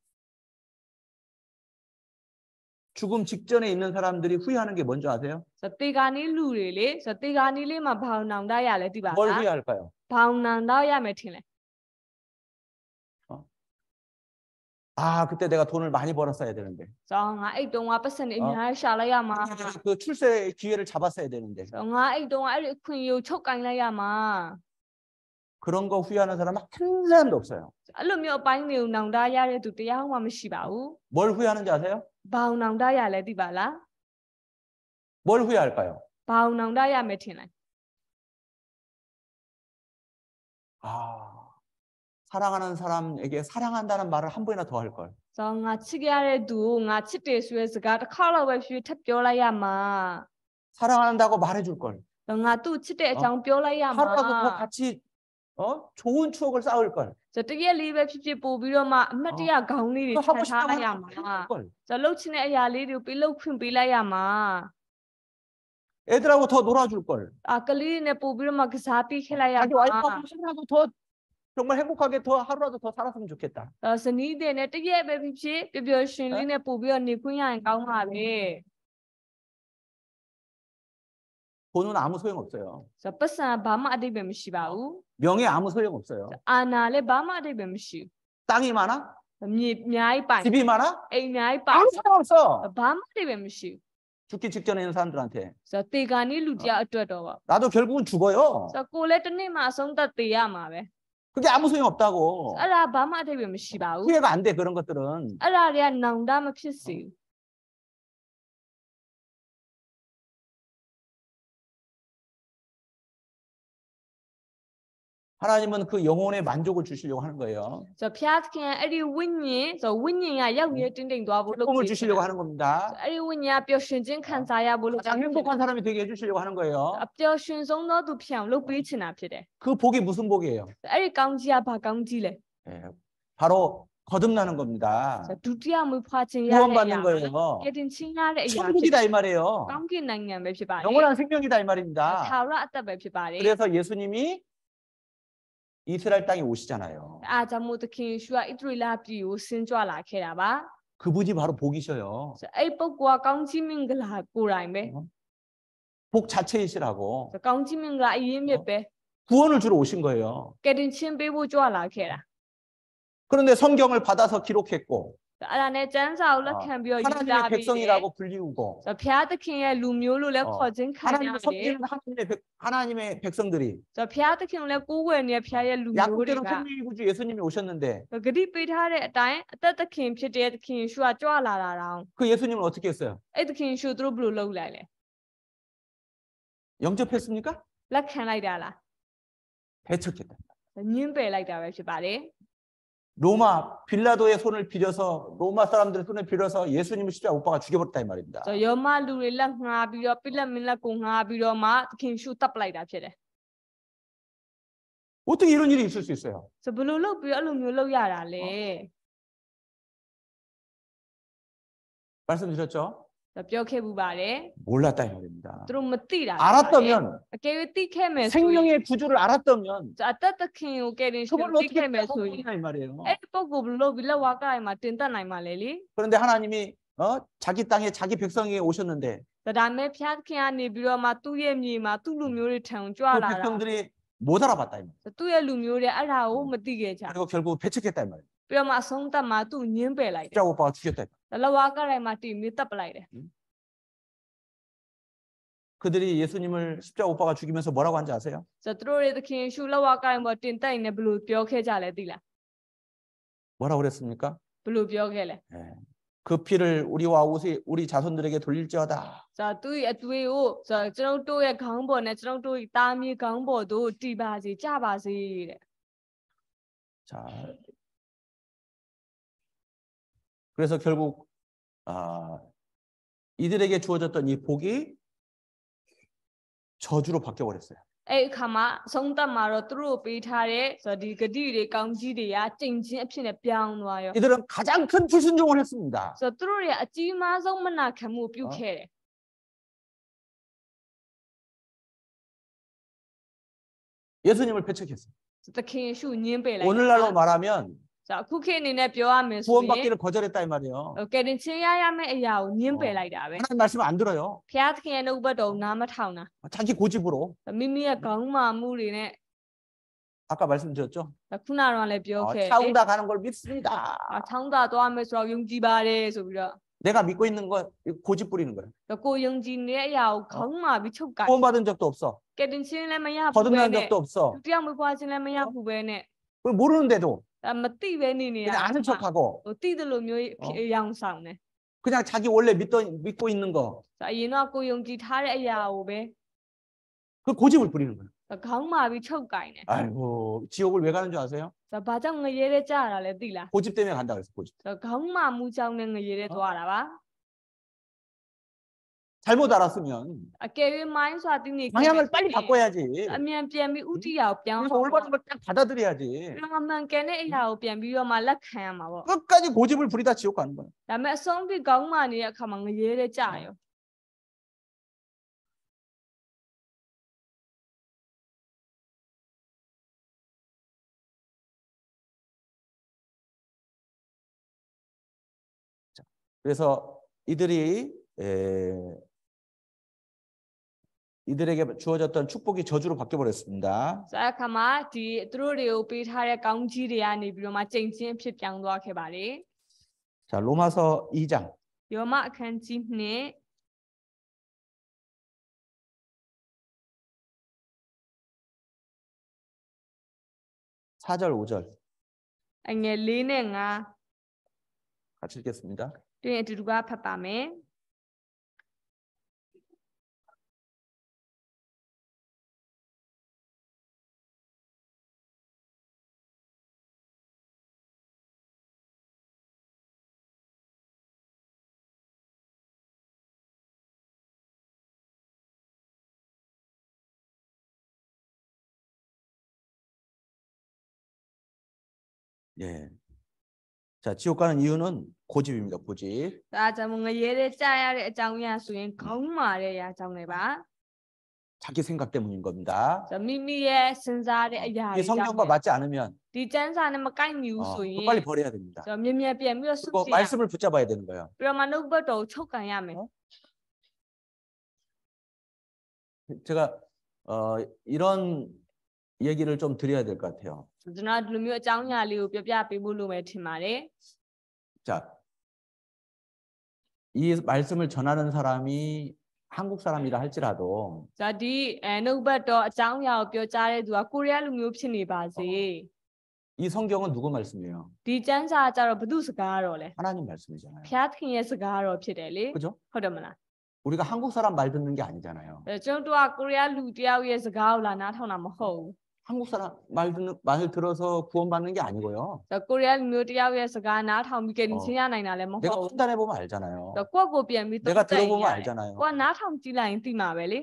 죽음 직전에 있는 사람들이 후회하는 게 뭔지 아세요? ဆိုတေကာနီးလူတွေလေဆိုတေကာနီးလေးမှာဘာအောင်နောင်တရလဲသိပါ 뭘 လား 후회할까요? ဘာအောင်နောင်တရမယ်ထင်လဲ 아, 그때 내가 돈을 많이 벌었어야 되는데. ဆိုတော့ငါအဲ့တုန်းကပတ်စံနေအများကြီးရှာလိုက်ရမှာ 그 출세 기회를 잡았어야 되는데. ဆိုတော့ငါအဲ့တုန်းကအဲ့ဒီအခွင့်အရေးကိုချုပ်ကင်လိုက်ရမှာ 그런 거 후회하는 사람 한 사람도 없어요. အဲ့လိုမျိုးအပိုင်းတွေကိုနောင်တရတဲ့သူတရားမှမရှိပါဘူး 뭘 후회하는지 아세요? ဘာအောင်နောင်တရလဲသိပါလား 뭘 후회할까요? ဘာအောင်နောင်တရမယ်ထင်လဲ 아, 사랑하는 사람에게 사랑한다는 말을 한 번이나 더 할 걸. ဆိုတော့ငါချစ်ခဲ့ရတဲ့သူကိုငါချစ်တယ်ဆိုတဲ့စကားတစ်ခါတော့ပဲဖြေထပ်ပြောလိုက်ရမှာ 사랑한다고 말해줄 걸. ဆိုတော့ငါသူ့ချစ်တဲ့အကြောင်းပြောလိုက်ရမှာ 하루라도 더 같이 좋은 추억을 쌓을 걸. ဆိုတော့တကယ်လေးပဲဖြစ်ဖြစ်ပို့ပြီးတော့မှအမှတ်တရခေါင်းလေးတွေ 또 ထ 하고 ပ်ထား 싶다고 လိုက်ရ 하는 မှာ 걸. ဆိုတော့လှုပ်ချင်တဲ့အရာလေးတွေကိုပြီးလှုပ်ခွင့်ပေးလိုက်ရမှာ 애들하고 더 놀아줄 걸. ကလေးတွေနဲ့ပို့ပြီးတော့မှကစားပေးခဲ့လိုက်ရ 자기 မှာ 와이프하고 하루라도 더 정말 행복하게 더 하루라도 더 살았으면 좋겠다. ဇနီးတွေနဲ့တကယ်ပဲဖြစ်ဖြစ်ပျော်ပျော်ရွှင်လေးနဲ့ပို့ပြီးတော့နေခွင့်ရရင်ကောင်းပါပဲ 돈은 아무 소용 없어요. ဆိုတော့ပတ်စံဘာမှအတိတ်ပဲမရှိပါဘူး 명예 아무 소용 없어요. အာနာလည်းဘာမှအတိတ်ပဲမရှိ 땅이 많아? ဘူးမြေအများကြီးပိုင် 집이 많아? အိမ်အများကြီးပိုင် 아무 소용 없어. ဘာမှအတိတ်ပဲမရှိဘူး 죽기 직전에 있는 사람들한테. ဆိုတော့တေကာနီးလူတရားအတွက်တော့ပါ 나도 결국은 죽어요. ဆိုတော့ကိုလည်းတစ်နေ့မှအဆုံးသတ်သေးရမှာပဲ 그게 아무 소용 없다고. အဲ့ဒါဘာမှအတိတ်ပဲမရှိပါဘူး 후회가 안 돼, 그런 것들은. အဲ့ဒါတွေကနောင်တမဖြစ်စေဘူး 하나님은 그 영혼의 만족을 주시려고 하는 거예요. ဆိုတော့ဖျားသခင်အဲ့ဒီဝိညာဉ်ဆိုတော့ဝိညာဉ်ကရောက်ရဲတင်းတိမ်သွားဖို့လုပ် 꿈을 ပေး 주시려고 하는 겁니다. အဲ့ဒီဝိညာဉ်ကပျော်ရွှင်ခြင်းခံစားရဖို့လုပ် 가장 행복한 사람이 되게 해주시려고 하는 거예요. အပျော်ရွှင်ဆုံးသောသူဖြစ်အောင်လုပ်ပေးချင်တာဖြစ်တယ် 그 복이 무슨 복이에요? အဲ့ဒီကောင်းကြီးကဘာကောင်းကြီးလဲ 예, 바로 거듭나는 겁니다. ဆိုတော့ဒုတိယမွေးဖွားခြင်းရတဲ့အရာ 구원받는 거예요. ကတင်ချင်းရတဲ့အရာဖြစ် 천국이다 이 말이에요. ကောင်းကင်နိုင်ငံပဲဖြစ်ပါတယ် 영원한 생명이다 이 말입니다. ထာဝရအသက်ပဲဖြစ်ပါတယ် 그래서 예수님이 이스라엘 땅에 오시잖아요. အားကြောင့်မို့သခင်ယေရှုကဣသရေလပြည်ကိုဆင်းကြွလာခဲ့တာပါ 그분이 바로 복이셔요. ဆိုတော့အဲ့ပုဂ္ဂိုလ်ကကောင်းကြီးမင်္ဂလာကိုယ်တိုင်ပဲ 복 자체이시라고 ဆိုတော့ကောင်းကြီးမင်္ဂလာအရင်းမြစ်ပဲ 구원을 주러 오신 거예요. ကတင်ချင်းပေးဖို့ကြွလာခဲ့တာ 그런데 성경을 받아서 기록했고 အဲ့ဒါနဲ့ကျမ်းစာကိုလက်ခံပြီးတော့ယူလာ 하나님의 ပြီးတယ် 백성이라고 불리우고 ဘုရားသခင်ရဲ့လူမျိုးလို့လည်းခေါ်ခြင်းခံရ 하나님을 တယ် 섬기는 하나님의 백성들이 ဘုရားသခင်ကိုလည်းကိုးကွယ်နေတဲ့ဘုရားရဲ့လူမျိုးတွေ 약국대로 က 생명의 구주 예수님이 오셨는데 ဂတိပေးထားတဲ့အတိုင်းအသက်သခင်ဖြစ်တဲ့သခင်ယေရှုကကြွလာတာတောင် 그 예수님을 어떻게 했어요? အဲ့သခင်ယေရှုသူတို့ဘယ်လိုလုပ်လိုက်လဲ 영접했습니까? လက်ခံလိုက်တာလား 배척했다. ညှင်းပယ်လိုက်တာပဲဖြစ်ပါတယ် 로마 빌라도의 손을 빌려서 로마 사람들의 손을 빌려서 예수님을 십자가 못 박아 죽여버렸다 이 말입니다. ဆိုတော့ယောမလူတွေလက်ငှားပြီးတော့ပြလက်မင်းလက်ကိုငှားပြီးတော့မှသခင်ယေရှုတပ်ပလိုက်တာဖြစ်တယ် 어떻게 이런 일이 있을 수 있어요? ဆိုဘယ်လိုလုပ်ပြီးတော့အဲ့လိုမျိုးလုပ်ရတာလဲ 말씀드렸죠? ဆိုတော့ပြောခဲ့ပူပါတယ် 몰랐다 이 말입니다. သူတို့မသိတာ 알았다면 အကယ်၍သိခဲ့မယ်ဆိုရင် 생명의 구주를 알았다면 အသက်သခင်ကိုကယ်တင်ရှင် 그걸 သိ 어떻게 ခဲ့မယ်ဆိုရင် 하냐 이 말이에요. အဲ့ဒီပုဂ္ဂိုလ်ဘယ်လိုလုပ်ပြီးလက်ဝါးကိုင်မှာတင်တက်နိုင်မှာလဲလေ 그런데 하나님이 자기 땅에 자기 백성에게 오셨는데 ဒါမဲ့ဖျားသခင်ကနေပြီးတော့မှသူ့ရဲ့မြေမှာသူ့လူမျိုးတွေထံကြွ 그 လာတာ 백성들이 못 알아봤다 이 말이에요. သူ့ရဲ့လူမျိုးတွေအဲ့ဒါကိုမသိခဲ့ကြ 그리고 결국 배척했다 이 말이에요. ပြီးတော့မှအဆုံးသတ်မှာသူ့ညှင်းပယ်လိုက်တယ် 십자가 못 박아 죽였다. 이 말이에요. လက်ဝါးကိုင်မှာတင်ပြီးတပ်ပလိုက်တယ် 그들이 예수님을 십자가 못 박아 죽이면서 뭐라고 한지 아세요? ဆိုတော့သူတို့ရဲ့သခင်ယေရှုလက်ဝါးကိုင်ပေါ်တင်တက်နေဘယ်လိုပြောခဲ့ကြလဲသိလား 뭐라고 그랬습니까? ဘယ်လိုပြောခဲ့လဲ 그 피를 우리와 우리 자손들에게 돌릴지어다. ဆိုတော့သူ့ရဲ့အသွေးကိုဆိုတော့ကျွန်တော်တို့ရဲ့ခေါင်းပေါ်နဲ့ကျွန်တော်တို့ရဲ့သားမြေခေါင်းပေါ်တို့တည်ပါစေကြပါစေတဲ့ 자, 그래서 결국 이들에게 주어졌던 이 복이 저주로 바뀌어 버렸어요. အဲ့အခါမှာဆုံးသက်မှာတော့သူတို့ပေးထားတဲ့ဆိုတော့ဒီဂတိတွေကောင်းကြီးတွေကကျင့်ချင်းအဖြစ်နဲ့ပြောင်းသွားရော 이들은 가장 큰 불순종을 했습니다. ဆိုတော့သူတို့ရဲ့အကြီးမားဆုံးမနာခံမှုပြုခဲ့တယ် 예수님을 배척했어요. သခင်ယေရှုညှင်းပယ်လိုက် 오늘날로 말하면 ဆိုတော့အခုခေတ်အနေနဲ့ပြောရမယ်ဆိုရင် 구원받기를 거절했다 이 말이에요. ကယ်တင်ခြင်းရရမယ့်အရာကိုညှင်းပယ်လိုက်တာပဲ 하나님 말씀을 안 들어요. ဖျားသခင်ရဲ့နှုတ်ဘတ်တော်နားမထောင်တာ 자기 고집으로 မိမိရဲ့ခေါင်းမာမှုတွေနဲ့ 아까 말씀드렸죠. ခုနကတော့လည်းပြောခဲ့တယ် 차운다 가는 걸 믿습니다. ချောင်းသာသွားမယ်ဆိုတော့ယုံကြည်ပါတယ်ဆိုပြီးတော့ 내가 믿고 있는 거 고집 부리는 거예요. ကိုယုံကြည်နေတဲ့အရာကိုခေါင်းမာပြီးချုပ်ကိုင် 구원받은 적도 없어. ကယ်တင်ခြင်းလည်းမရဘူးပဲ 거듭난 နဲ့ 적도 없어. သူတရားမပွားခြင်းလည်းမရဘူးပဲနဲ့ 그걸 모르는데도 မသိပဲနေနေတာ 그냥 아는 척하고 ဟိုသိတယ်လို့မျိုးရောင်ဆောင်တယ် 그냥 자기 원래 믿고 있는 거 ဆိုအရင်တော့ကိုယုံကြည်ထားတဲ့အရာကိုပဲ 그 고집을 부리는 거예요. ခေါင်းမာပြီးချုပ်ကိုင်တယ် 아이고 지옥을 왜 가는 줄 아세요? ဆိုဘာကြောင့်ငရဲတဲ့ကြတာလဲသိလား 고집 때문에 간다 그랬어. 고집. ဆိုခေါင်းမာမှုကြောင့်နဲ့ငရဲတဲ့သွားတာပါ 잘못 알았으면 အကယ်၍မိုင်းစွာသိနေ 방향을 빨리 바꿔야지. အမြန်ပြန်ပြီးဥတီယာကိုပြောင်း 그래서 올바른 걸 딱 받아들여야지. ပြန်မှန်ကန်တဲ့အရာကိုပြန်ပြီးတော့မှလက်ခံရမှာပေါ့ 끝까지 고집을 부리다 지옥 가는 거예요. ဒါပေမဲ့အဆုံးထိခေါင်းမာနေတဲ့အခါမှာငရဲတဲ့ကြရော 그래서 이들에게 주어졌던 축복이 저주로 바뀌어 버렸습니다. ဆိုအခါမှာဒီသူတို့တွေကိုပေးထားတဲ့ကောင်းကြီးတွေကနေပြီးတော့မှကြိမ်ချင်းအဖြစ်ပြောင်းသွားခဲ့ပါတယ် 자, 로마서 2장 ယောမအခန်းကြီးနှစ် 4절 5절 အငယ်၄နဲ့၅ 같이 읽겠습니다. တွင်အတူတူကဖတ်ပါမယ် 예. 자, 지옥 가는 이유는 고집입니다. 고집. ဒါကြောင့်ငရဲတဲ့ကြရတဲ့အကြောင်းအရာဆိုရင်ခေါင်းမာတဲ့အရာကြောင့်လည်းပါ 자기 생각 때문인 겁니다. ဆိုမိမိရဲ့စဉ်းစားတဲ့အရာ 이 တွေကြောင့် 성경과 맞지 않으면 ဒီကျမ်းစာနဲ့မကိုက်ညီဘူးဆိုရင် 그거 빨리 버려야 됩니다. ဆိုမြင်မြန်ပြန်ပြီးတော့ဆု 그거 စီရ 말씀을 붙잡아야 되는 거예요. ပြီးတော့မှနှုတ်ဘတ်တော်ကိုချုပ်ကန်ရမယ် 제가 이런 얘기를 좀 드려야 될 것 같아요. ကျွန်တော်ဒီလိုမျိုးအကြောင်းအရာလေးကိုပြပြပေးဖို့လိုမယ်ထင်ပါတယ် 자, 이 말씀을 전하는 사람이 한국 사람이라 할지라도 ဆိုတော့ဒီနှုတ်ဘတ်တော်အကြောင်းအရာကိုပြောကြားတဲ့သူကကိုရီးယားလူမျိုးဖြစ်နေပါစေ 이 성경은 누구 말씀이에요? ဒီကျမ်းစာကြတော့ဘု து စကားတော်လဲ 하나님 말씀이잖아요. ဖျားသခင်ရဲ့စကားတော်ဖြစ်တယ်လေ 그죠? ဟုတ်တယ်မလား 우리가 한국 사람 말 듣는 게 아니잖아요. ကျွန်တော်တို့ကကိုရီးယားလူတယောက်ရဲ့စကားကိုလာနားထောင်တာမဟုတ်ဘူး 한국 사람 말 들어서 구원받는 게 아니고요. ဆိုတော့ကိုရီးယားလူမျိုးတယောက်ရဲ့စကားနားထောင်ပြီးကဲချင်းရနိုင်တာလည်းမဟုတ် 내가 ဘူး 판단해 보면 알잖아요. ဆိုတော့ကိုယ့်ကိုပြန်ပြီး 내가 들어보면 알잖아요. ကိုကနားထောင်ကြည့်လိုက်ရင်သိမှာပဲလေ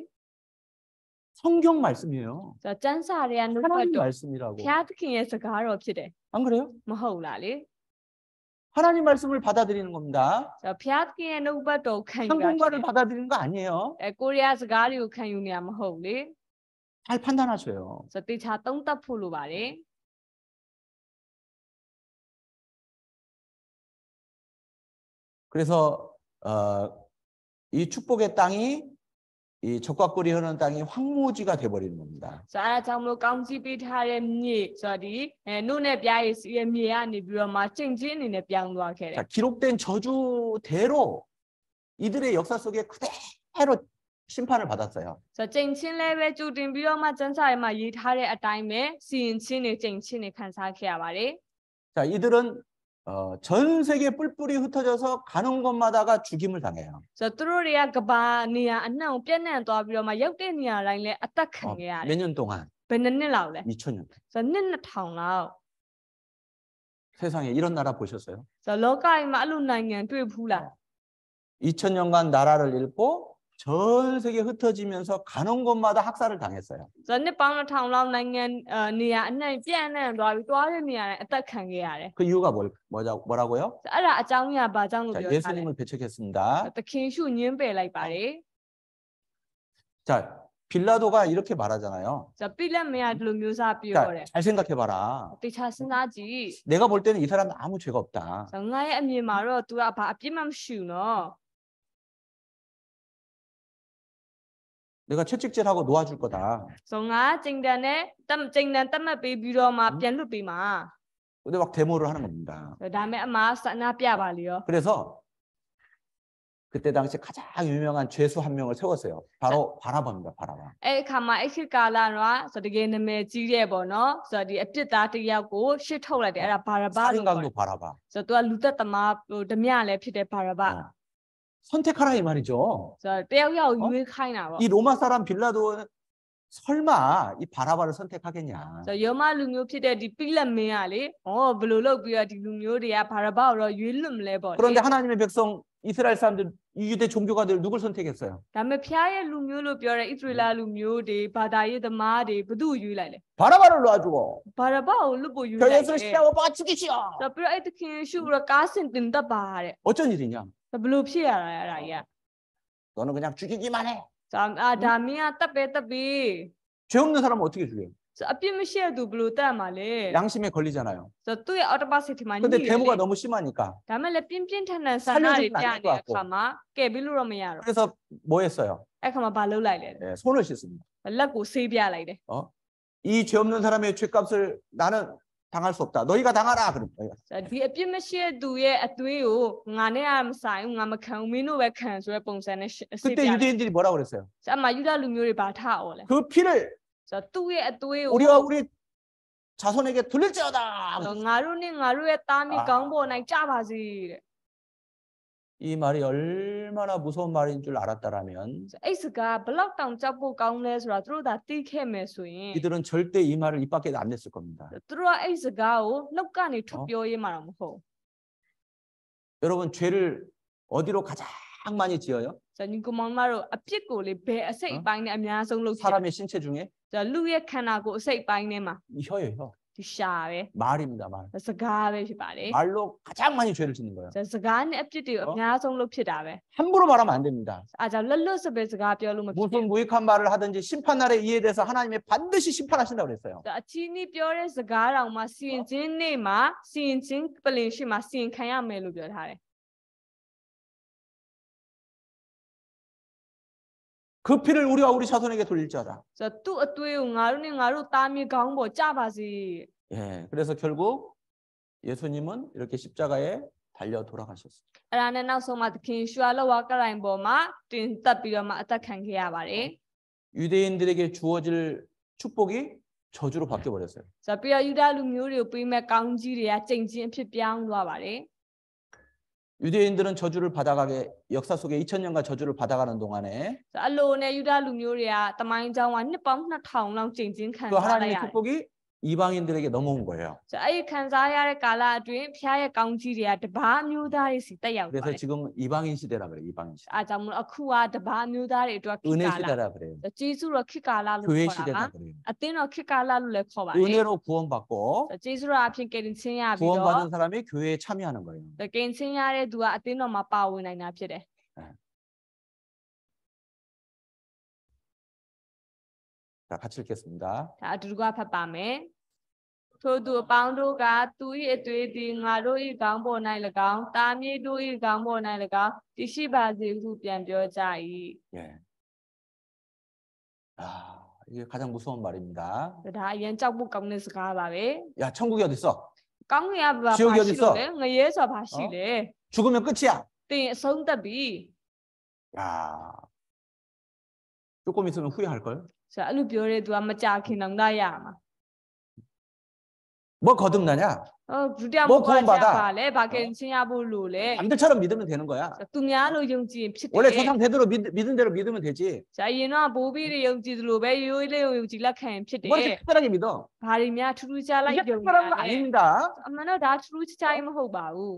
성경 말씀이에요. ဆိုတော့ကျမ်းစာတွေကနှုတ်ဘတ် 하나님 တော် 말씀이라고. ဖျားသခင်ရဲ့စကားတော်ဖြစ်တယ် 안 그래요? မဟုတ်လားလေ 하나님 말씀을 받아들이는 겁니다. ဆိုတော့ဖျားသခင်ရဲ့နှုတ်ဘတ်တော်ကိုခံယူတာဖြစ် 한국말을 တယ် 받아들이는 거 아니에요. ကိုရီးယားစကားတွေကိုခံယူနေရမဟုတ်ဘူးလေ 잘 판단하셔요. ဆိုတော့တေချာသုံးသပ်ဖို့လိုပါတယ် 그래서 이 축복의 땅이 이 적과 꿀이 흐르는 땅이 황무지가 돼버리는 겁니다. ဆိုတော့အဲဒါကြောင့်မလို့ကောင်းကြီးပေးထားတဲ့မြေဆိုတော့ဒီနှုတ်နဲ့ပြားရဲ့စီရဲ့မြေကနေပြီးတော့မှကျင့်ချင်းအနေနဲ့ပြောင်းသွားခဲ့တယ် 자, 기록된 저주대로 이들의 역사 속에 그대로 심판을 받았어요. ဆိုတော့ကျင့်ချင်းလည်းပဲကြိုတင်ပြီးတော့မှကျမ်းစာထဲမှာရေးထားတဲ့အတိုင်းပဲစီရင်ချင်းတွေကျင့်ချင်းတွေခံစားခဲ့ရပါတယ် 자, 이들은 전 세계 뿔뿔이 흩어져서 가는 곳마다가 죽임을 당해요. ဆိုတော့သူတို့တွေကကဘာနေရာအနှံ့ကိုပြန့်နှံ့သွားပြီးတော့မှရောက်တဲ့နေရာတိုင်းလည်းအသက်ခံခဲ့ရတယ် 몇 년 동안? ဘယ်နှစ်လောက်လဲ 2000년. ဆိုတော့နှစ်2000လောက် 세상에 이런 나라 보셨어요? ဆိုတော့လောကကြီးမှာအဲ့လိုနိုင်ငံတွေ့ဘူးလား 2000년간 나라를 잃고 전 세계 흩어지면서 가는 곳마다 학살을 당했어요. ဆိုတော့နှစ်ပေါင်း2000လောက်နိုင်ငံနေရာအနှံ့ပြန့်နှံ့သွားပြီးသွားတဲ့နေရာတိုင်းအသက်ခံခဲ့ရတယ် 그 이유가 뭐라고요? ဆိုတော့အဲ့ဒါအကြောင်းအရာဘာကြောင့်လို့ 자, ပြောထားလဲ 예수님을 배척했습니다. သခင်ရှုညင်းပယ်လိုက်ပါတယ် 자, 빌라도가 이렇게 말하잖아요. ဆိုတော့ပြလက်မရဒီလိုမျိုးစားပြော 자, တယ် 잘 생각해봐라. တေချာစဉ်းစားကြည့် 내가 볼 때는 이 사람은 아무 죄가 없다. ဆိုတော့ငါရဲ့အမြင်မှာတော့ तू ကဘာအပြစ်မှမရှိဘူးနော် 내가 채찍질하고 놓아줄 거다. ဆိုတော့ငါကျိန်တန်နဲ့ကျိန်တန်တတ်မှတ်ပေးပြီးတော့မှပြန်လွတ်ပေးမှာ 근데 막 데모를 하는 겁니다. ဆိုတော့ဒါမဲ့အမဆန္ဒပြပါလေရော 그래서 그때 당시 가장 유명한 죄수 한 명을 세웠어요. 바로 바라바입니다. 바라바. အဲ့အခါမှာအဲ့ခေတ်ကာလတော့ဆိုတော့တကယ်နာမည်ကြီးတဲ့ပေါ့နော်ဆိုတော့ဒီအပြစ်သားတစ်ယောက်ကိုရှစ်ထုတ်လိုက်တယ်အဲ့ဒါဘာရဘလို့ 살인강도 바라바. ဆိုတော့ तू ကလူသက်သမားဟိုဓမြလည်းဖြစ်တဲ့ဘာရဘ 선택하라 이 말이죠. ဆိုတော့တယောက်ယောက်ရွေးခိုင်းတာပေါ့ 이 로마 사람 빌라도는 설마 이 바라바를 선택하겠냐. ဆိုတော့ယောမလူမျိုးဖြစ်တဲ့ဒီပိလက်မင်းကလေဘယ်လိုလုပ်ပြီးတော့ဒီလူမျိုးတွေကဘာရဘကိုတော့ရွေးလွတ်မလဲပေါ့လေ 그런데 하나님의 백성 이스라엘 사람들 이 유대 종교가들 누굴 선택했어요? ဒါပေမဲ့ဖျားရဲ့လူမျိုးလို့ပြောတဲ့ဣသရေလလူမျိုးတွေဘာသာရေးသမားတွေဘသူ့ကိုရွေးလိုက်လဲ 바라바를 놔주고 ဘာရဘကိုလွတ်ဖို့ရွေးလိုက်တယ် 교회에서 시작 오빠 죽이시오. ဆိုတော့ပြီးတော့အဲ့တခင်ရှုပြီးတော့ကားစင်တင်တတ်ပါတဲ့ 어쩐 일이냐? ဘယ်လိုဖြစ်ရတာလဲအဲ့ဒါကြီးက 너는 그냥 죽이기만 해. ဆိုတော့ဒါမင်းကတက်ပဲတက်ပြီ 죄 없는 사람은 어떻게 죽여요? ဆိုတော့အပြစ်မရှိတဲ့သူဘယ်လိုတတ်မှာလဲ 양심에 걸리잖아요. ဆိုတော့သူ့ရဲ့ autopsy မှာညှိ 근데 တယ် 데모가 너무 심하니까 ဒါမဲ့လည်းပြင်းပြင်းထန်ထန်ဆန္ဒတွေပြနေတဲ့အခါမှာကဲပြီးလို့တော့မရတော့ 그래서 뭐 했어요? အဲ့ခါမှာဘာလုပ်လိုက်လဲ 예, 손을 씻습니다. လက်ကိုဆေးပြလိုက်တယ် 이 죄 없는 사람의 죄값을 나는 당할 수 없다. 너희가 당하라. 그럼 너희가. ဆိုတော့ဒီအပြစ်မရှိတဲ့သူရဲ့အသွေးကိုငါနဲ့ကမဆိုင်ဘူးငါမခံဘူးမင်းတို့ပဲခံဆိုတဲ့ပုံစံနဲ့ဆေးပြ 그때 တယ် 유대인들이 뭐라고 그랬어요? ဆိုတော့အမှယူဒလူမျိုးတွေဘာထအော်လဲ 그 피를 ဆိုတော့သူ့ရဲ့အသွေးကို 우리와 우리 자손에게 돌릴지어다. ဆိုတော့ငါတို့နဲ့ငါတို့ရဲ့သားမိကောင်းပေါ်နိုင်ကြပါစေတဲ့ 이 말이 얼마나 무서운 말인 줄 알았다라면 အဲ့စကားဘလောက်တောင်ကြောက်ဖို့ကောင်းလဲဆိုတာသူတို့သာသိခဲ့မယ်ဆိုရင် 이들은 절대 이 말을 입 밖에 안 냈을 겁니다. သူတို့ကအဲ့စကားကိုနှုတ်ကနေထုတ်ပြောရေးမှာတော့မဟုတ် 여러분 죄를 어디로 가장 많이 지어요? ဆိုတော့ညီကောင်မတို့အပြစ်ကိုလေဘယ်အစိတ်အပိုင်းနဲ့အများဆုံးလုပ်ကြ 사람의 신체 중에 ဆိုတော့လူရဲ့ခန္ဓာကိုယ်အစိတ်ပိုင်းထဲမှာ 이 혀예요. 혀. ဒီရှာပဲ 말입니다. 말. စကားပဲဖြစ်ပါတယ် 말로 가장 많이 죄를 짓는 거예요. ဆိုတော့စကားနဲ့အပြစ်တွေကိုအများဆုံးလုပ်ဖြစ်တာပဲ 함부로 말하면 안 됩니다. အားကြောင့်လွတ်လွတ်စပယ်စကားပြောလို့မဖြစ်ဘူး 무슨 무익한 말을 하든지 심판날에 이에 대해서 하나님이 반드시 심판하신다고 그랬어요. ဆိုတော့အချင်းကြီးပြောတဲ့စကားတောင်မှစီရင်ချင်းနေ့မှာစီရင်ချင်းပလင်ရှိမှာစီရင်ခံရမယ်လို့ပြောထားတယ် 그 피를 우리와 우리 자손에게 돌릴지어다. ဆိုတော့သူ့အသွေးကိုငါတို့နဲ့ငါတို့သားမြေကောင်းပေါ်ကြပါစေ 예, 그래서 결국 예수님은 이렇게 십자가에 달려 돌아가셨어요. အဲ့ဒါနဲ့နောက်ဆုံးမှသခင်ရှုအလောဝါကရိုင်ပေါ်မှာတင်တက်ပြီးတော့မှအသက်ခံခဲ့ရပါတယ် 유대인들에게 주어질 축복이 저주로 바뀌어 버렸어요. ဆိုတော့ပြီးတော့ယူဒလူမျိုးတွေကိုပေးမဲ့ကောင်းကြီးတွေကကြိမ်ချင်းအဖြစ်ပြောင်းသွားပါတယ် 유대인들은 저주를 받아가게 역사 속에 2000년간 저주를 받아가는 동안에 ဆိုတော့အလိုနဲ့ယူဒလူမျိုးတွေကတမိုင်းကြောင်းကနှစ်ပေါင်း2000လောက်ကြိမ်ချင်းခံ 그 စားလိုက်ရ 하나님의 တယ် 축복이 이방인들에게 넘어온 거예요. ဆိုတော့အဲ့ဒီခံစားရတဲ့ကာလအတွင်းဖျားရဲ့ကောင်းကြီးတွေကတပါးမျိုးသားတွေစီတက်ရောက်သွား 그래서 တယ် 지금 이방인 시대라 그래요. 이방인 시대. အားကြောင့်မလို့အခုကတပါးမျိုးသားတွေအတွက်ခေတ် 은혜 ကာလ 시대라 그래요. ကျေးဇူးတော်ခေတ်ကာလလို့ 교회 ခေါ်တာပါ 시대라 그래요. အသင်းတော်ခေတ်ကာလလို့လည်းခေါ်ပါတယ် 은혜로 구원받고 ကျေးဇူးတော်အဖြစ်ကယ်တင်ခြင်းရပြီးတော့ 구원받은 사람이 교회에 참여하는 거예요. ကယ်တင်ခြင်းရတဲ့သူကအသင်းတော်မှာပါဝင်နိုင်တာဖြစ်တယ် 자, 같이 읽겠습니다. ဒါအတူတူကဖတ်ပါမယ်ထို့သူအပေါင်းတို့ကသူ၏အသွေးသည်ငါတို့၏ခေါင်းပေါ်၌၎င်းတာမြေတို့၏ခေါင်းပေါ်၌၎င်းတရှိပါစေဟုပြန်ပြောကြ၏ 예. 아, 이게 가장 무서운 말입니다. ဒါအရင်ကြောက်ဖို့ကောင်းတဲ့စကားပါပဲ 야, 천국이 어디 있어? ကောင်းကင်ကဘာ 지옥이 ရှိ 어디 လို့ 있어? လဲငရဲဆိုတာဘာရှိလဲ 죽으면 끝이야. တင်အဆုံးသက်ပြီ 야, 조금 있으면 후회할 걸. ဆိုတော့အဲ့လိုပြောတဲ့သူကမကြခင်တော့ได้ရမှာ 뭐 거듭나냐? ဒုတိယ 뭐 ဘုရား 구원받아? ပါလဲဘာကင်ချင်းရဖို့လို့လဲ 남들처럼 믿으면 되는 거야. သူများလိုယုံကြည်ရင်ဖြစ်တယ် 원래 세상 대대로 믿은 대로 믿으면 되지. ဇာရင်တော့ဘိုးဘီတွေယုံကြည်သလိုပဲရိုးရိုးလေးယုံကြည်လက်ခံရင်ဖြစ်တယ် 뭐 이렇게 특별하게 믿어? ဘာတွေများထူးထူးခြားလိုက် 이게 ယုံကြည် 특별한 건 လဲ 아닙니다. အမှန်တော့ဒါထူးထူးခြားခြားမဟုတ်ပါဘူး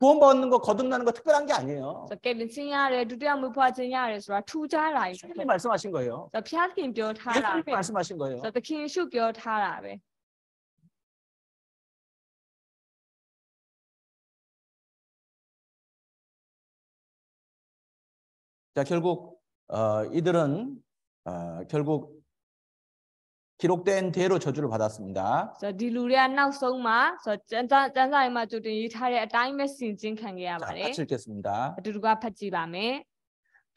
구원받는 거 거듭나는 거 특별한 게 아니에요. ဆိုကယ်တင်ချင်းရတယ်ဒုတိယမွေးဖွားခြင်းရတယ်ဆိုတာထူးခြားတာကြီး 주님이 말씀하신 거예요. ဆိုဖျားခင်ပြောထားတာ 예수님이 ပဲ 말씀하신 거예요. ဆိုသခင်ရှုပြောထားတာပဲ 자, 결국 이들은 결국 기록된 대로 저주를 받았습니다. ဆိုဒီလူတွေကနောက်ဆုံးမှာဆိုစန်းစာရီမှာကြိုတင်ရေးထားတဲ့အတိုင်းပဲဆင်ကျင်ခံခဲ့ရ 자, ပါတယ် 같이 읽겠습니다. အတူတူကဖတ်ကြည့်ပါမယ်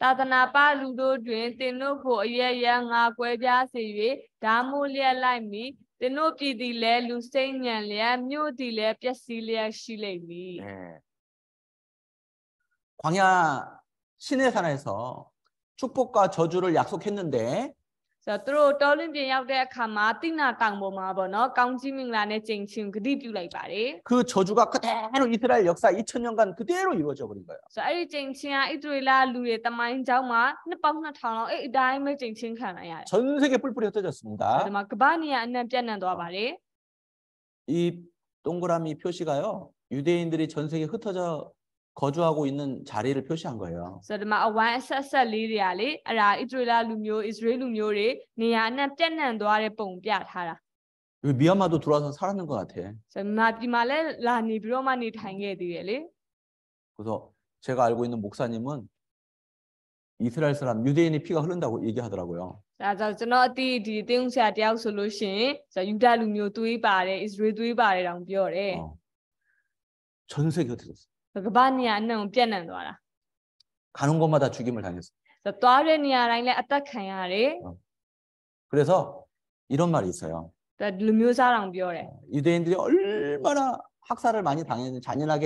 သာသနာပလူတို့တွင်တင်တို့ကိုအရရငါကွဲပြားစေ၍ဓာမိုးလျက်လိုက်မည်တင်တို့ပြည်သည်လည်းလူစိတ်ညံလျက်မြို့သည်လည်းပျက်စီးလျက်ရှိလိမ့်မည် 네. 광야 시내산에서 축복과 저주를 약속했는데 ဆိုတော့သူတို့တော်လင်းပြင်ရောက်တဲ့အခါမှာတိနာတောင်ပေါ်မှာပေါ့နော်ကောင်းကြီးမင်္ဂလာနဲ့ကြိမ်ချင်းဂတိပြုလိုက်ပါတယ် 그 저주가 그대로 이스라엘 역사 2000년간 그대로 이루어져 버린 거예요. ဆိုတော့အဲ့ဒီကြိမ်ချင်းကဣသရေလလူတွေတမိုင်းเจ้าမှာနှစ်ပေါင်း2000လောက်အဲ့အတိုင်းပဲကြိမ်ချင်းခံလိုက်ရတယ် 전 세계 뿔뿔이 흩어졌습니다. ဒီမှာကမ္ဘာနေရအနှံ့ပြန့်နှံ့သွားပါတယ် 이 동그라미 표시가요. 유대인들이 전 세계에 흩어져 거주하고 있는 자리를 표시한 거예요. ဆိုတော့ဒီမှာအဝိုင်းအဆက်ဆက်လေးတွေကလေအဲ့ဒါဣသရေလလူမျိုးဣသရေလလူမျိုးတွေနေရာအနှံ့ပြန့်နှံ့သွားတဲ့ပုံပြထားတာ 여기 미얀마도 들어와서 살았는 것 같아. ဆိုတော့မြန်မာပြည်မှာလည်းလာနေပြီးတော့မှနေထိုင်ခဲ့သေးတယ်လေ 그래서 제가 알고 있는 목사님은 이스라엘 사람 유대인의 피가 흐른다고 얘기하더라고요. ဒါကြောင့်ကျွန်တော်အတိဒီအသိဉာဏ်ဆရာတယောက်ဆိုလို့ရှိရင်ဆိုတော့ယူဒလူမျိုးသွေးပါတယ်ဣသရေလသွေးပါတယ်တောင်ပြောတယ် 전 세계 흩어졌어. ကမ္ဘာနေရအနှံ့ကိုပြန့်နှံ့သွားတာ 가는 곳마다 죽임을 당했어. ဆိုတော့သွားတဲ့နေရာတိုင်းလည်းအသက်ခံရတယ် 그래서 이런 말이 있어요. ဒါလူမျိုးစားတောင်ပြောတယ် 유대인들이 얼마나 학살을 많이 당했는 잔인하게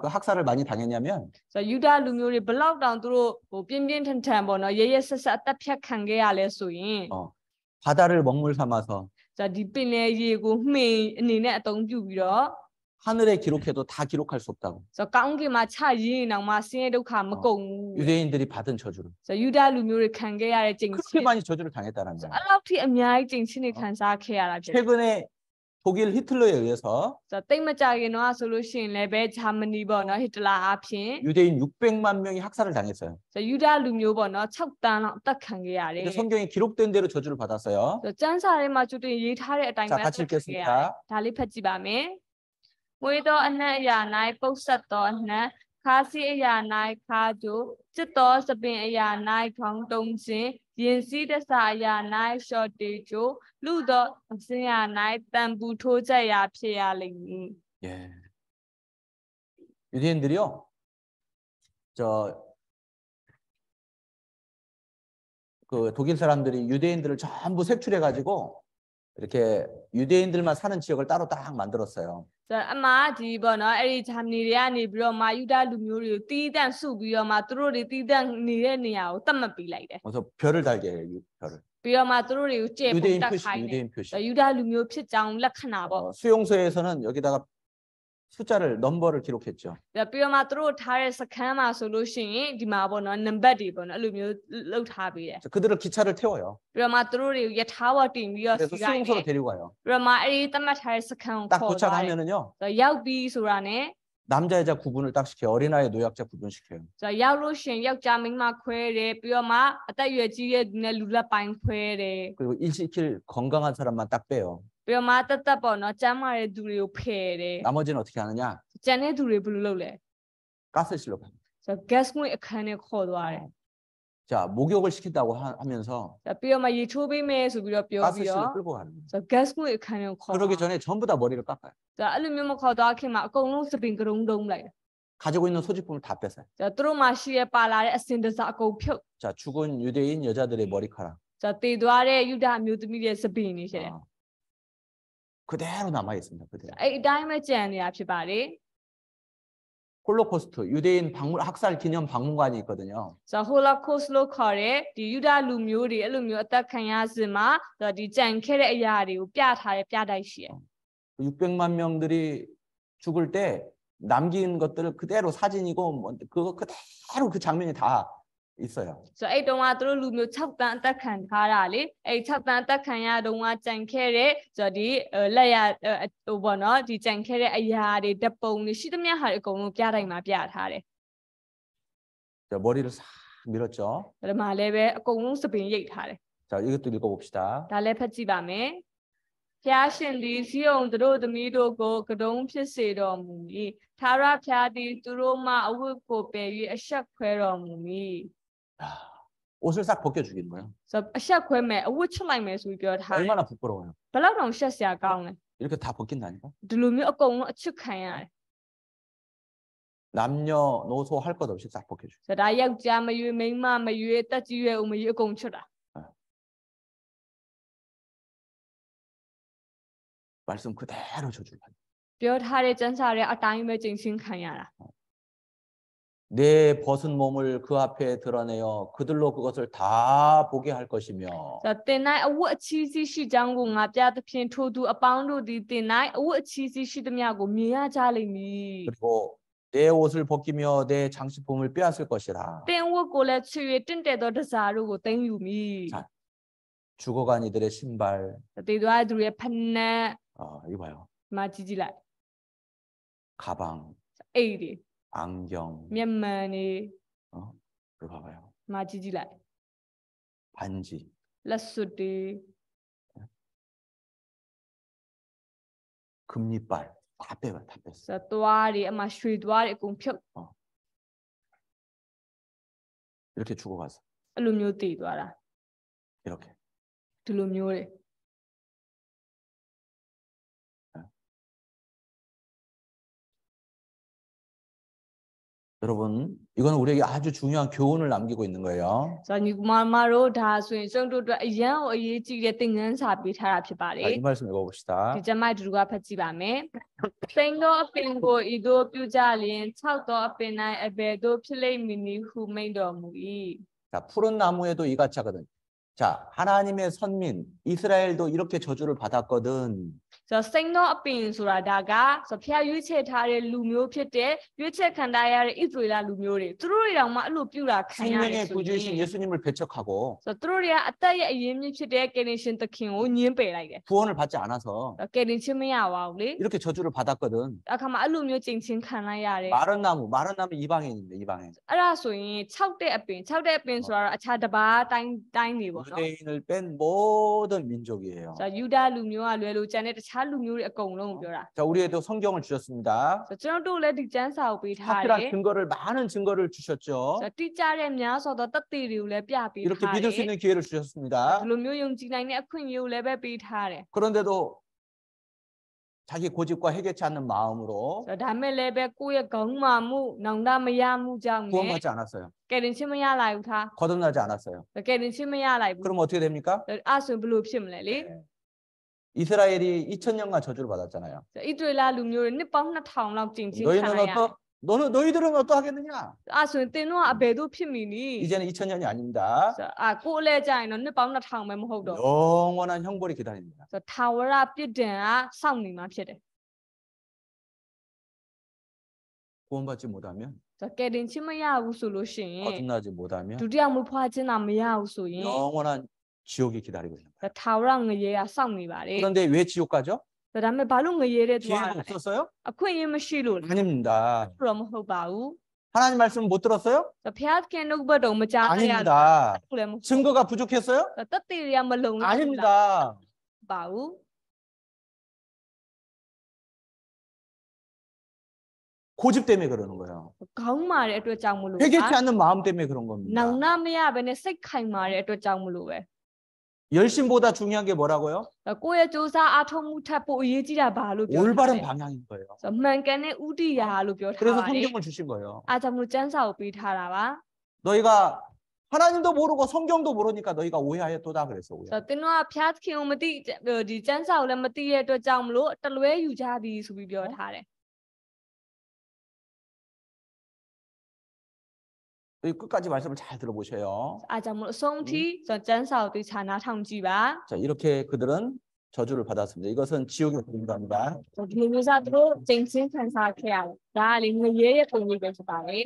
그 학살을 많이 당했냐면 ဆိုတော့ယူဒလူမျိုးတွေဘလောက်တောင်သူတို့ဟိုပြင်းပြင်းထန်ထန်ပေါ့နော်ရဲရဲဆက်ဆက်အသက်ဖြတ်ခံခဲ့ရလဲဆိုရင် 바다를 먹물 삼아서 ဆိုတော့ဒီပင်လယ်ရေကိုမှင်အနေနဲ့အသုံးပြုပြီးတော့ 하늘에 기록해도 다 기록할 수 없다고. ဆိုတော့ကောင်းကင်မှာချရင်းအောင်မှဆင်းရဲဒုက္ခမကုန်ဘူး 유대인들이 받은 저주를 ဆိုတော့ယူဒလူမျိုးတွေခံခဲ့ရတဲ့ကျင့် 그렇게 ချင်း 많이 저주를 당했다는 အဲ့ 거예요. လောက်ထိအများကြီးကျင့်ချင်းတွေခံစားခဲ့ရတာဖြစ်တယ် 최근에 독일 히틀러에 의해서 ဆိုတော့တိတ်မကြခင်တော့ဆိုလို့ရှိရင်လည်းပဲဂျာမနီပေါ့နော်ဟစ်တလာအဖြစ် 유대인 600만 명이 학살을 당했어요. ဆိုတော့ယူဒလူမျိုးပေါ့နော်6တန်းလောက်အသက်ခံခဲ့ရတယ် 근데 성경에 기록된 대로 저주를 받았어요. ဆိုတော့ကျမ်းစာထဲမှာကျွတ်တင်ရေးထားတဲ့အတိုင်း 자, ပဲ 같이 အသက်ခံခဲ့ရတယ် 읽겠습니다. ဒါလေးဖတ်ကြည့်ပါမယ်မွေသောအနှံ့အရာ၌ပုတ်ဆက်သောအနှံ့ခါစီအရာ၌ခါကျိုစစ်သောစပင်အရာ၌ခေါင်းတုံးခြင်းရင်စည်းတဆာအရာ၌ရှော့တေကျိုလူသောအစင်းရာ၌တန်ပူထိုးချက်ရာဖြစ်ရလိမ့်မည် 예. 유대인들이요. 그 독일 사람들이 유대인들을 전부 색출해 가지고 이렇게 유대인들만 사는 지역을 따로 딱 만들었어요. ဆိုတော့အမှားဒီပေါ့နော်အဲ့ဒီဂျာမနီတွေကနေပြီးတော့မှယူဒလူမျိုးတွေကိုတီးတန့်စုပြီးတော့မှသူတို့တွေတီးတန့်နေတဲ့နေရာကိုသတ်မှတ်ပေးလိုက်တယ် 그래서 별을 달게 해요. 별을. ပြီးတော့မှသူတို့တွေကိုကြဲပုံ 유대인 တက် 표시, ခိုင်းတယ် 유대인 표시. ယူဒလူမျိုးဖြစ်ကြောင်းလက္ခဏာပေါ့ 수용소에서는 여기다가 숫자를 넘버를 기록했죠. ပြီးတော့မှသူတို့ထားတဲ့စခန်းမှာဆိုလို့ရှိရင်ဒီမှာပေါ့နော်နံပါတ်တွေပေါ့နော်အဲ့လိုမျိုးလှုပ်ထားပေးတယ် 그들을 기차를 태워요. ပြီးတော့မှသူတို့တွေကိုယထာဘောတင်ပြီးတော့ 그래서 စီလိုက်တယ် 수용소로 데리고 가요. ပြီးတော့မှအဲ့ဒီသတ်မှတ်ထားတဲ့စခန်းကို 딱 ခေါ်သွားတယ် 도착하면은요. ဆိုတော့ရောက်ပြီးဆိုတာနဲ့ 남자 여자 구분을 딱 시켜요. 어린아이 노약자 구분시켜요. ဆိုတော့ရောက်လို့ရှိရင်ယောက်ျားမိန်းမခွဲတယ်ပြီးတော့မှအသက်အရွယ်ကြီးတဲ့လူနဲ့လူလက်ပိုင်းခွဲတယ် 그리고 일 시킬 건강한 사람만 딱 빼요. ပြီးတော့မှတက်တက်ပေါ့နော်ကျမ်းမာတဲ့သူတွေကိုဖယ်တယ် 나머지는 어떻게 하느냐? ကျန်တဲ့သူတွေဘယ်လိုလုပ်လဲ 가스실로 가요. ဆိုတော့ gas ငွေအခန်းနဲ့ခေါ်သွားတယ် 자, 목욕을 시킨다고 하면서 ပြီးတော့မှရေချိုးပေးမယ်ဆိုပြီးတော့ပြောပြီးတော့ 가스실로 끌고 가는 거예요. ဆိုတော့ gas ငွေအခန်းကိုခေါ် 그러기 သွား 전에 전부 다 머리를 깎아요. ဆိုတော့အဲ့လိုမျိုးမခေါ်သွားခင်မှာအကုန်လုံးစပင်ကရုံးတုံးလိုက်တယ် 가지고 있는 소지품을 다 뺐어요. ဆိုတော့သူတို့မှရှိရပါလာတဲ့အစင်တစားအကုန်ဖြုတ် 자, 죽은 유대인 여자들의 머리카락 ဆိုတော့တည်သွားတဲ့ယူဒအမျိုးသမီးရဲ့စပင်နေရှိတယ် 어, 그대로 남아 있습니다. 그대로. အဲ့အတိုင်းပဲကြံနေတာဖြစ်ပါတယ် 홀로코스트 유대인 학살 기념 박물관이 있거든요. ဆိုတော့ Holocaust လို့ခေါ်တဲ့ဒီယူဒလူမျိုးတွေအဲ့လိုမျိုးအသက်ခံရစဉ်မှာဆိုတော့ဒီကြံခဲ့တဲ့အရာတွေကိုပြထားတဲ့ပြတိုက်ရှိတယ် 600만 명들이 죽을 때 남긴 것들을 그대로 사진이고 뭐 그거 그대로 그 장면이 다 있어요. ဆိုတော့အဲ့တုန်းကသူတို့လူမျိုး6တန်းအသက်ခံထားတာလေအဲ့6တန်းအသက်ခံရတုန်းကကြံခဲ့တဲ့ဆိုတော့ဒီလက်ရဟိုပေါ့နော်ဒီကြံခဲ့တဲ့အရာတွေဓပုံတွေရှိသမျှဟာတွေအကုန်လုံးပြတိုင်းမှာပြထားတယ် 자, 머리를 싹 밀었죠. ဒါမှလည်းပဲအကုန်လုံးစပင်ရိတ်ထားတယ် 자, 이것도 읽어봅시다. ဒါလည်းဖတ်ကြည့်ပါမယ်ဖျားရှင်သည်စီယုံသူတို့သမီးတို့ကိုကတုံးဖြစ်စေတော်မူမည်သာရဖျားသည်သူတို့မှအဝတ်ကိုပယ်၍အဆက်ခွဲတော်မူမည် 야, 옷을 싹 벗겨 죽이는 거예요. ဆိုတော့အဆက်ခွဲမယ်အဝတ်ချွတ်လိုက်မယ်ဆိုပြီးပြောထားတယ် 얼마나 부끄러워요. ဘယ်လောက်တောင်ရှက်စရာကောင်းလဲ 이렇게 다 벗긴다니까. ဒီလိုမျိုးအကုန်လုံးအချွတ်ခံရတယ် 남녀노소 할 것 없이 싹 벗겨줘. ဆိုတော့ဒါယောက်ျားမရွေးမိန်းမမရွေးတက်ကြီးရွယ်ဦးမရွေးအကုန်ချွတ်တာ 말씀 그대로 저주를 받는 ပြောထားတဲ့ကျမ်းစာရဲ့အတိုင်းပဲကျင့်ချင်းခံရတာ 내 벗은 몸을 그 앞에 드러내어 그들로 그것을 다 보게 할 것이며 ဆိုတော့တင်နိုင်အဝတ်အချီးစီးရှိကြောင်းကိုငါပြသဖြင့်ထိုသူအပေါင်းတို့သည်တင်နိုင်အဝတ်အချီးစီးရှိသမျှကိုမြင်ရကြလိမ့်မည် 그리고 내 옷을 벗기며 내 장식품을 빼앗을 것이라. တင်ဝတ်ကိုလည်းချွေတင့်တဲ့သောတစားတို့ကိုသိမ်းယူမည် 자, 죽어간 이들의 신발, တည်သွားသူရဲ့ဖနက် 이거 봐요. မကြည့်ကြည့်လိုက် 가방, အိတ်တွေ 안경, မျက်မှန်တွေ 이거 봐봐요. မကြည့်ကြည့်လိုက် 반지, လက်စွပ်တွေ 금리빨 다 빼요, 다 뺐어. ဆိုတော့သွားတွေအမှရွှေသွားတွေအကုန်ဖြုတ် 이렇게 죽어가서 အဲ့လိုမျိုးတည်သွားတာ 이렇게. ဒီလိုမျိုးတွေ 여러분, 이건 우리에게 아주 중요한 교훈을 남기고 있는 거예요. ဆိုတော့ညီမတို့ဒါဆိုရင်ကျုပ်တို့အတွက်အရန်ကိုအရေးကြီးတဲ့သင်ခန်းစာပေးထားတာဖြစ်ပါ 자, တယ် 이 말씀 읽어봅시다. ဒီကျမ်းတူကဖတ်ကြည့်ပါမယ်စိန်သောအပင်ကိုဤသို့ပြုကြလျင်6သောအပင်၌အဘယ်သို့ဖြစ်လိမ့်မည်နည်းဟုမိန့်တော်မူ၏자, 푸른 나무에도 이같이 하거든. 자, 하나님의 선민 이스라엘도 이렇게 저주를 받았거든. ဆိုတော့စိန်သောအပင်ဆိုတာဒါကဆိုဖျားရွေးချယ်ထားတဲ့လူမျိုးဖြစ်တဲ့ရွေးချယ်ခံထားရတဲ့ဣသရေလလူမျိုးတွေသူတို့တွေတောင်မှအဲ့လိုပြုတာခံရတယ် 생명의 ဆိုရင် 구주이신 예수님을 배척하고 ဆိုတော့သူတို့တွေကအသက်ရဲ့အရင်းမြစ်ဖြစ်တဲ့ကေနရှင်သခင်ကိုညှင်းပယ်လိုက်တယ် 구원을 받지 않아서 ကေနချင်းမရပါဘူးလေ 이렇게 저주를 받았거든. အခါမှာအဲ့လိုမျိုးကျင့်ချင်းခံလိုက်ရတယ် 마른 나무 이방인인데 이방인. အဲ့ဒါဆိုရင်6တဲ့အပင်ဆိုတာတော့အခြားတစ်ပါးတိုင်းနေပေါ့နော် 유대인을 뺀 모든 민족이에요. ဆိုတော့ယူဒလူမျိုးကလွယ်လို့ကျန်တဲ့တခြားလူမျိုးတွေအကုန်လုံးကိုပြောတာ 자, 우리에도 성경을 주셨습니다. ဆိုတော့ကျွန်တော်တို့လည်းဒီကျမ်းစာကိုပေးထားတယ် 확실한 근거를 많은 증거를 주셨죠. ဆိုတော့တိကျတဲ့များစွာသောသက်သေတွေကိုလည်းပြပေး 이렇게 ထားတယ် 믿을 수 있는 기회를 주셨습니다. ဒီလိုမျိုးယုံကြည်နိုင်တဲ့အခွင့်အရေးကိုလည်းပဲပေးထားတယ် 그런데도 자기 고집과 해결치 않는 마음으로 ဆိုတော့ဒါမဲ့လည်းပဲကိုယ့်ရဲ့ခေါင်းမာမှုနောင်တမရမှုကြောင့်လည်း 구원받지 않았어요. ကယ်တင်ချင်းမရလိုက်ဘူးထား 거듭나지 않았어요. ကယ်တင်ချင်းမရလိုက်ဘူး 그럼 어떻게 됩니까? အဲ့ဆိုဘယ်လိုဖြစ်မလဲလေ 이스라엘이 2000년간 저주를 받았잖아요. ဣသရေလလူမျိုးတွေနှစ်ပေါင်း2000လောက်ကျင့်ခြင်းခံ 너희는 ရရတယ် 너희들은 어떠하겠느냐? အဲ့ဆိုရင်သင်တို့ကအဘယ်သို့ဖြစ်မီနည်း 이제는 2000년이 아닙니다. ကိုယ်အလဲကြရင်တော့နှစ်ပေါင်း2000ပဲမဟုတ်တော့ 영원한 형벌이 기다립니다. ထာဝရပြစ်ဒဏ်ကစောင့်နေမှာဖြစ်တယ် 구원받지 못하면 ကယ်တင်ခြင်းမရဘူးဆိုလို့ရှိရင် 거듭나지 못하면 ဒုတိယမွေးဖွားခြင်းသာမရဘူးဆိုရင် 영원한 지옥이 기다리고 있는 거예요. ထာဝရငရေကစောင့်နေပါတယ် 그런데 왜 지옥 가죠? ဒါပေမဲ့ဘာလို့ငရေတဲ့သွား 기회가 လဲ 없었어요? အခွင့်အရေးမရှိလို့လား 아닙니다. တော့မဟုတ်ပါဘူး 하나님 말씀 못 들었어요? ဘုရားသခင်နှုတ်ဘတ်တော်မကြားရ 아닙니다. ဘူးလည်းမဟုတ် 증거가 부족했어요? တသက်တွေကမလုံလောက်ဘူးလား 아닙니다. ပါဘူး 고집 때문에 그러는 거예요. ခေါင်းမာတဲ့အတွက်ကြောင့်မလို့ 회개치 않는 마음 때문에 그런 နောင် 겁니다. နာမရဘဲနဲ့စိတ်ခိုင်မာတဲ့အတွက်ကြောင့်မလို့ပဲ 열심보다 중요한 게 뭐라고요? ကိုယ့်ရဲ့စူးစမ်းအားထုတ်မှုထက်ပိုအရေးကြီးတာဘာလို့ပြော 올바른 လဲ 방향인 거예요. မှန်ကန်တဲ့ဥတီယာလို့ပြောထား 그래서 ပါတယ် 성경을 주신 거예요. အားကြောင့်မလို့ကျမ်းစာကိုပေးထားတာပါ 너희가 하나님도 모르고 성경도 모르니까 너희가 오해하였도다 그랬어. 오해. ဆိုတော့တင်းတို့ကဖျားသခင်ကိုမသိဒီကျမ်းစာကိုလည်းမသိတဲ့အတွက်ကြောင့်မလို့တလွဲယူကြသည်ဆိုပြီးပြောထားတယ် 너희 끝까지 말씀을 잘 들어보셔요. အားကြောင့်မလို့အဆုံးထိဆိုတော့ကျမ်းစာကိုသိချာနားထောင်ကြည့်ပါ 자, 이렇게 그들은 저주를 받았습니다. 이것은 지옥의 공간입니다. ဒီမျိုးစားတို့ကျင့်ချင်းခံစားခဲ့ရတယ်ဒါကလေငရေရဲ့ပုံရိပ်ပဲဖြစ်ပါလေ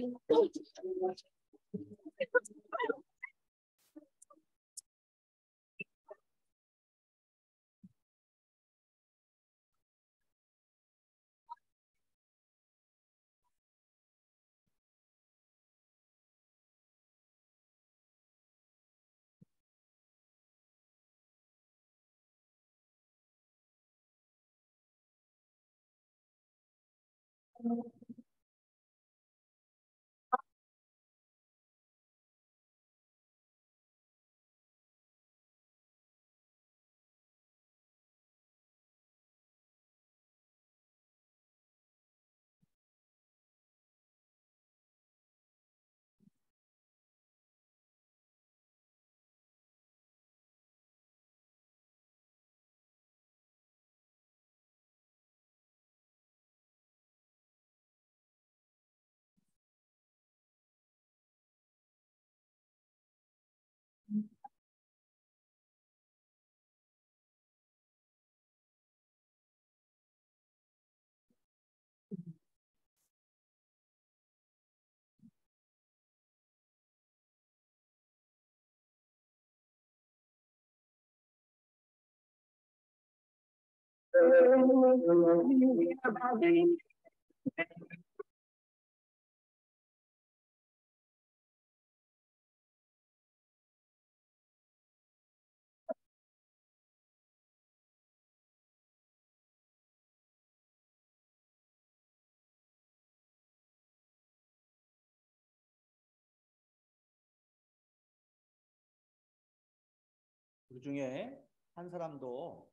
그 중에 한 사람도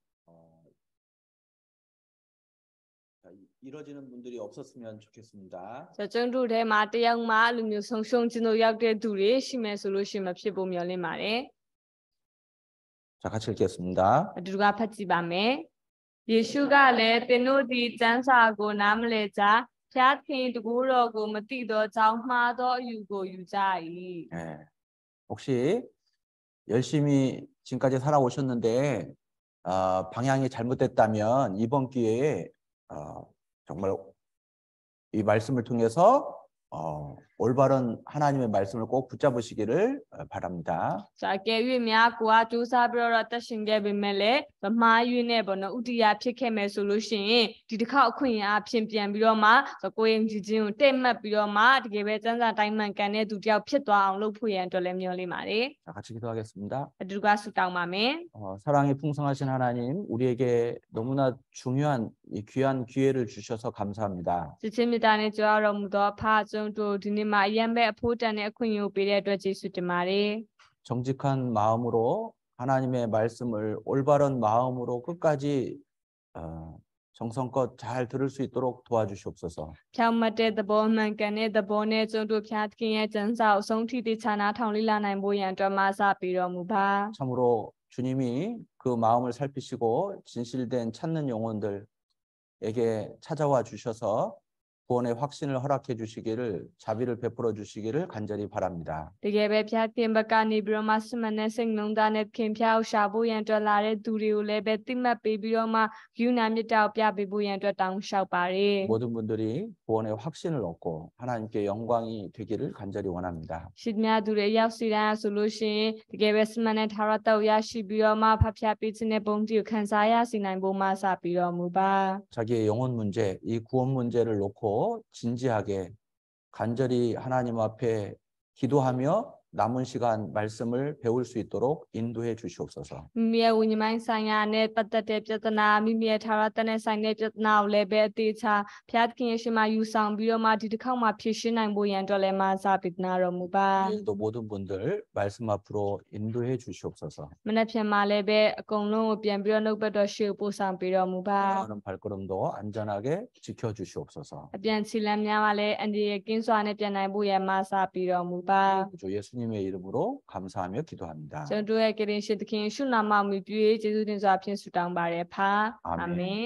이뤄지는 분들이 없었으면 좋겠습니다. ဆိုတော့ကျုံတို့ထဲမှာတယောက်မှလူမျိုးဆုံးရှုံးခြင်းတို့ရောက်တဲ့သူတွေရှိမယ်ဆိုလို့ရှိရင်မဖြစ်ဖို့မျှော်လင့်ပါတယ် 자, 같이 읽겠습니다. အတူတူကဖတ်ကြည့်ပါမယ်ယေရှုကလည်းသင်တို့ဒီကျမ်းစာကိုနားမလည်ကြဖျားခင်တကူတော်ကိုမသိသောကြောင့်မှားသောအယူကိုယူကြ၏ 예. 혹시 열심히 지금까지 살아오셨는데 방향이 잘못됐다면 이번 기회에 정말 이 말씀을 통해서 올바른 하나님의 말씀을 꼭 붙잡으시기를 바랍니다. ဆိုတော့ကဲ၍များကိုကကြိုးစားပြီးတော့တက်ရှင်ခဲ့ပေမဲ့လည်းဗမားရွေးနဲ့ပေါ့နော်ဥတီယာဖြစ်ခဲ့မယ်ဆိုလို့ရှိရင်ဒီတစ်ခေါက်အခွင့်အရေးအပြင်ပြန်ပြီးတော့မှဆိုကိုရင်ကြီးချင်းကိုတိတ်မှတ်ပြီးတော့မှတကယ်ပဲစမ်းစာတိုင်းမှန်ကန်တဲ့သူတယောက်ဖြစ်သွားအောင်လုပ်ဖို့ရန်အတွက်လည်းမျှော်လင့်ပါတယ် 자, 같이 기도하겠습니다. အတူတူကဆုတောင်းပါမယ် 사랑이 풍성하신 하나님, 우리에게 너무나 중요한 이 귀한 기회를 주셔서 감사합니다. ချစ်ချင်းမြတ်တာနဲ့ကြွားတော်မူသောဖာကျုံတို့ဒီနေ့မှာအရင်ပဲအဖို့တန်တဲ့အခွင့်အရေးကိုပေးတဲ့အတွက်ကျေးဇူးတင်ပါတယ် 정직한 마음으로 하나님의 말씀을 올바른 마음으로 끝까지 정성껏 잘 들을 수 있도록 도와주시옵소서. ဖြောင့်မတ်တဲ့သဘောမှန်ကန်တဲ့သဘောနဲ့ကျုံတို့ဖျားသခင်ရဲ့ကျမ်းစာအဆုံးထိတေချာနာထောင်လိလာနိုင်ဖို့ရန်အတွက်မဆပေးတော်မူပါ 참으로 주님이 그 그 마음을 살피시고 진실된 찾는 영혼들에게 찾아와 주셔서 구원의 확신을 허락해 주시기를 자비를 베풀어 주시기를 간절히 바랍니다. တကယ်ပဲဖျားခင်ဘက်ကနေပြီးတော့မှစမနဲ့စိတ်လုံးသားနဲ့ခင်ဖျားကိုရှာဖို့ရန်အတွက်လာတဲ့သူတွေကိုလည်းပဲတိမှတ်ပေးပြီးတော့မှယူနာမြတ်တာကိုပြပေးဖို့ရန်အတွက်တောင်းလျှောက်ပါတယ် 모든 분들이 구원의 확신을 얻고 하나님께 영광이 되기를 간절히 원합니다. ရှိသမျှသူတွေရောက်စီတိုင်းဆိုလို့ရှိရင်တကယ်ပဲစမနဲ့ထာဝရတောက်ရရှိပြီးတော့မှဖျားပေးခြင်းနဲ့ပုံကြည့်ကိုခံစားရစီနိုင်ဖို့မှစပြီးတော်မူပါ 자기의 영혼 문제, 이 구원 문제를 놓고 진지하게 간절히 하나님 앞에 기도하며 남은 시간 말씀을 배울 수 있도록 인도해 주시옵소서. မိမိရဲ့ဝိညာဉ်ပိုင်းဆိုင်ရာနဲ့ပတ်သက်တဲ့ပြဿနာမိမိရဲ့ထာဝရတနဲ့ဆိုင်တဲ့ပြဿနာကိုလည်းပဲအသေးချာဖျားခင်ရဲ့ရှင်မှာယူဆောင်ပြီးတော့မှဒီတစ်ခေါက်မှာဖြည့်ရှင်းနိုင်ဖို့ရန်အတွက်လည်းမစပြီးနာတော်မူပါ 또 모든 분들 말씀 앞으로 인도해 주시옵소서. မနေ့ဖြန်မှာလည်းပဲအကုန်လုံးကိုပြန်ပြီးတော့နှုတ်ပတ်တော်ရှေ့ကိုပို့ဆောင်ပေးတော်မူပါ 하는 발걸음도 안전하게 지켜 주시옵소서. အပြန်ချီလမ်းများမှာလည်းအန်ဒီရဲ့ကင်းစွာနဲ့ပြန်နိုင်ဖို့ရန်မစပြီးတော်မူပါ 주 예수님의 이름으로 감사하며 기도합니다. ကျွန်တော်တို့ရဲ့ကရင်ရှင်သခင်ရှုနာမမူပြုရေးကျေးဇူးတင်စွာဖြင့်ဆုတောင်းပါရဖာ အာမင် အာမင်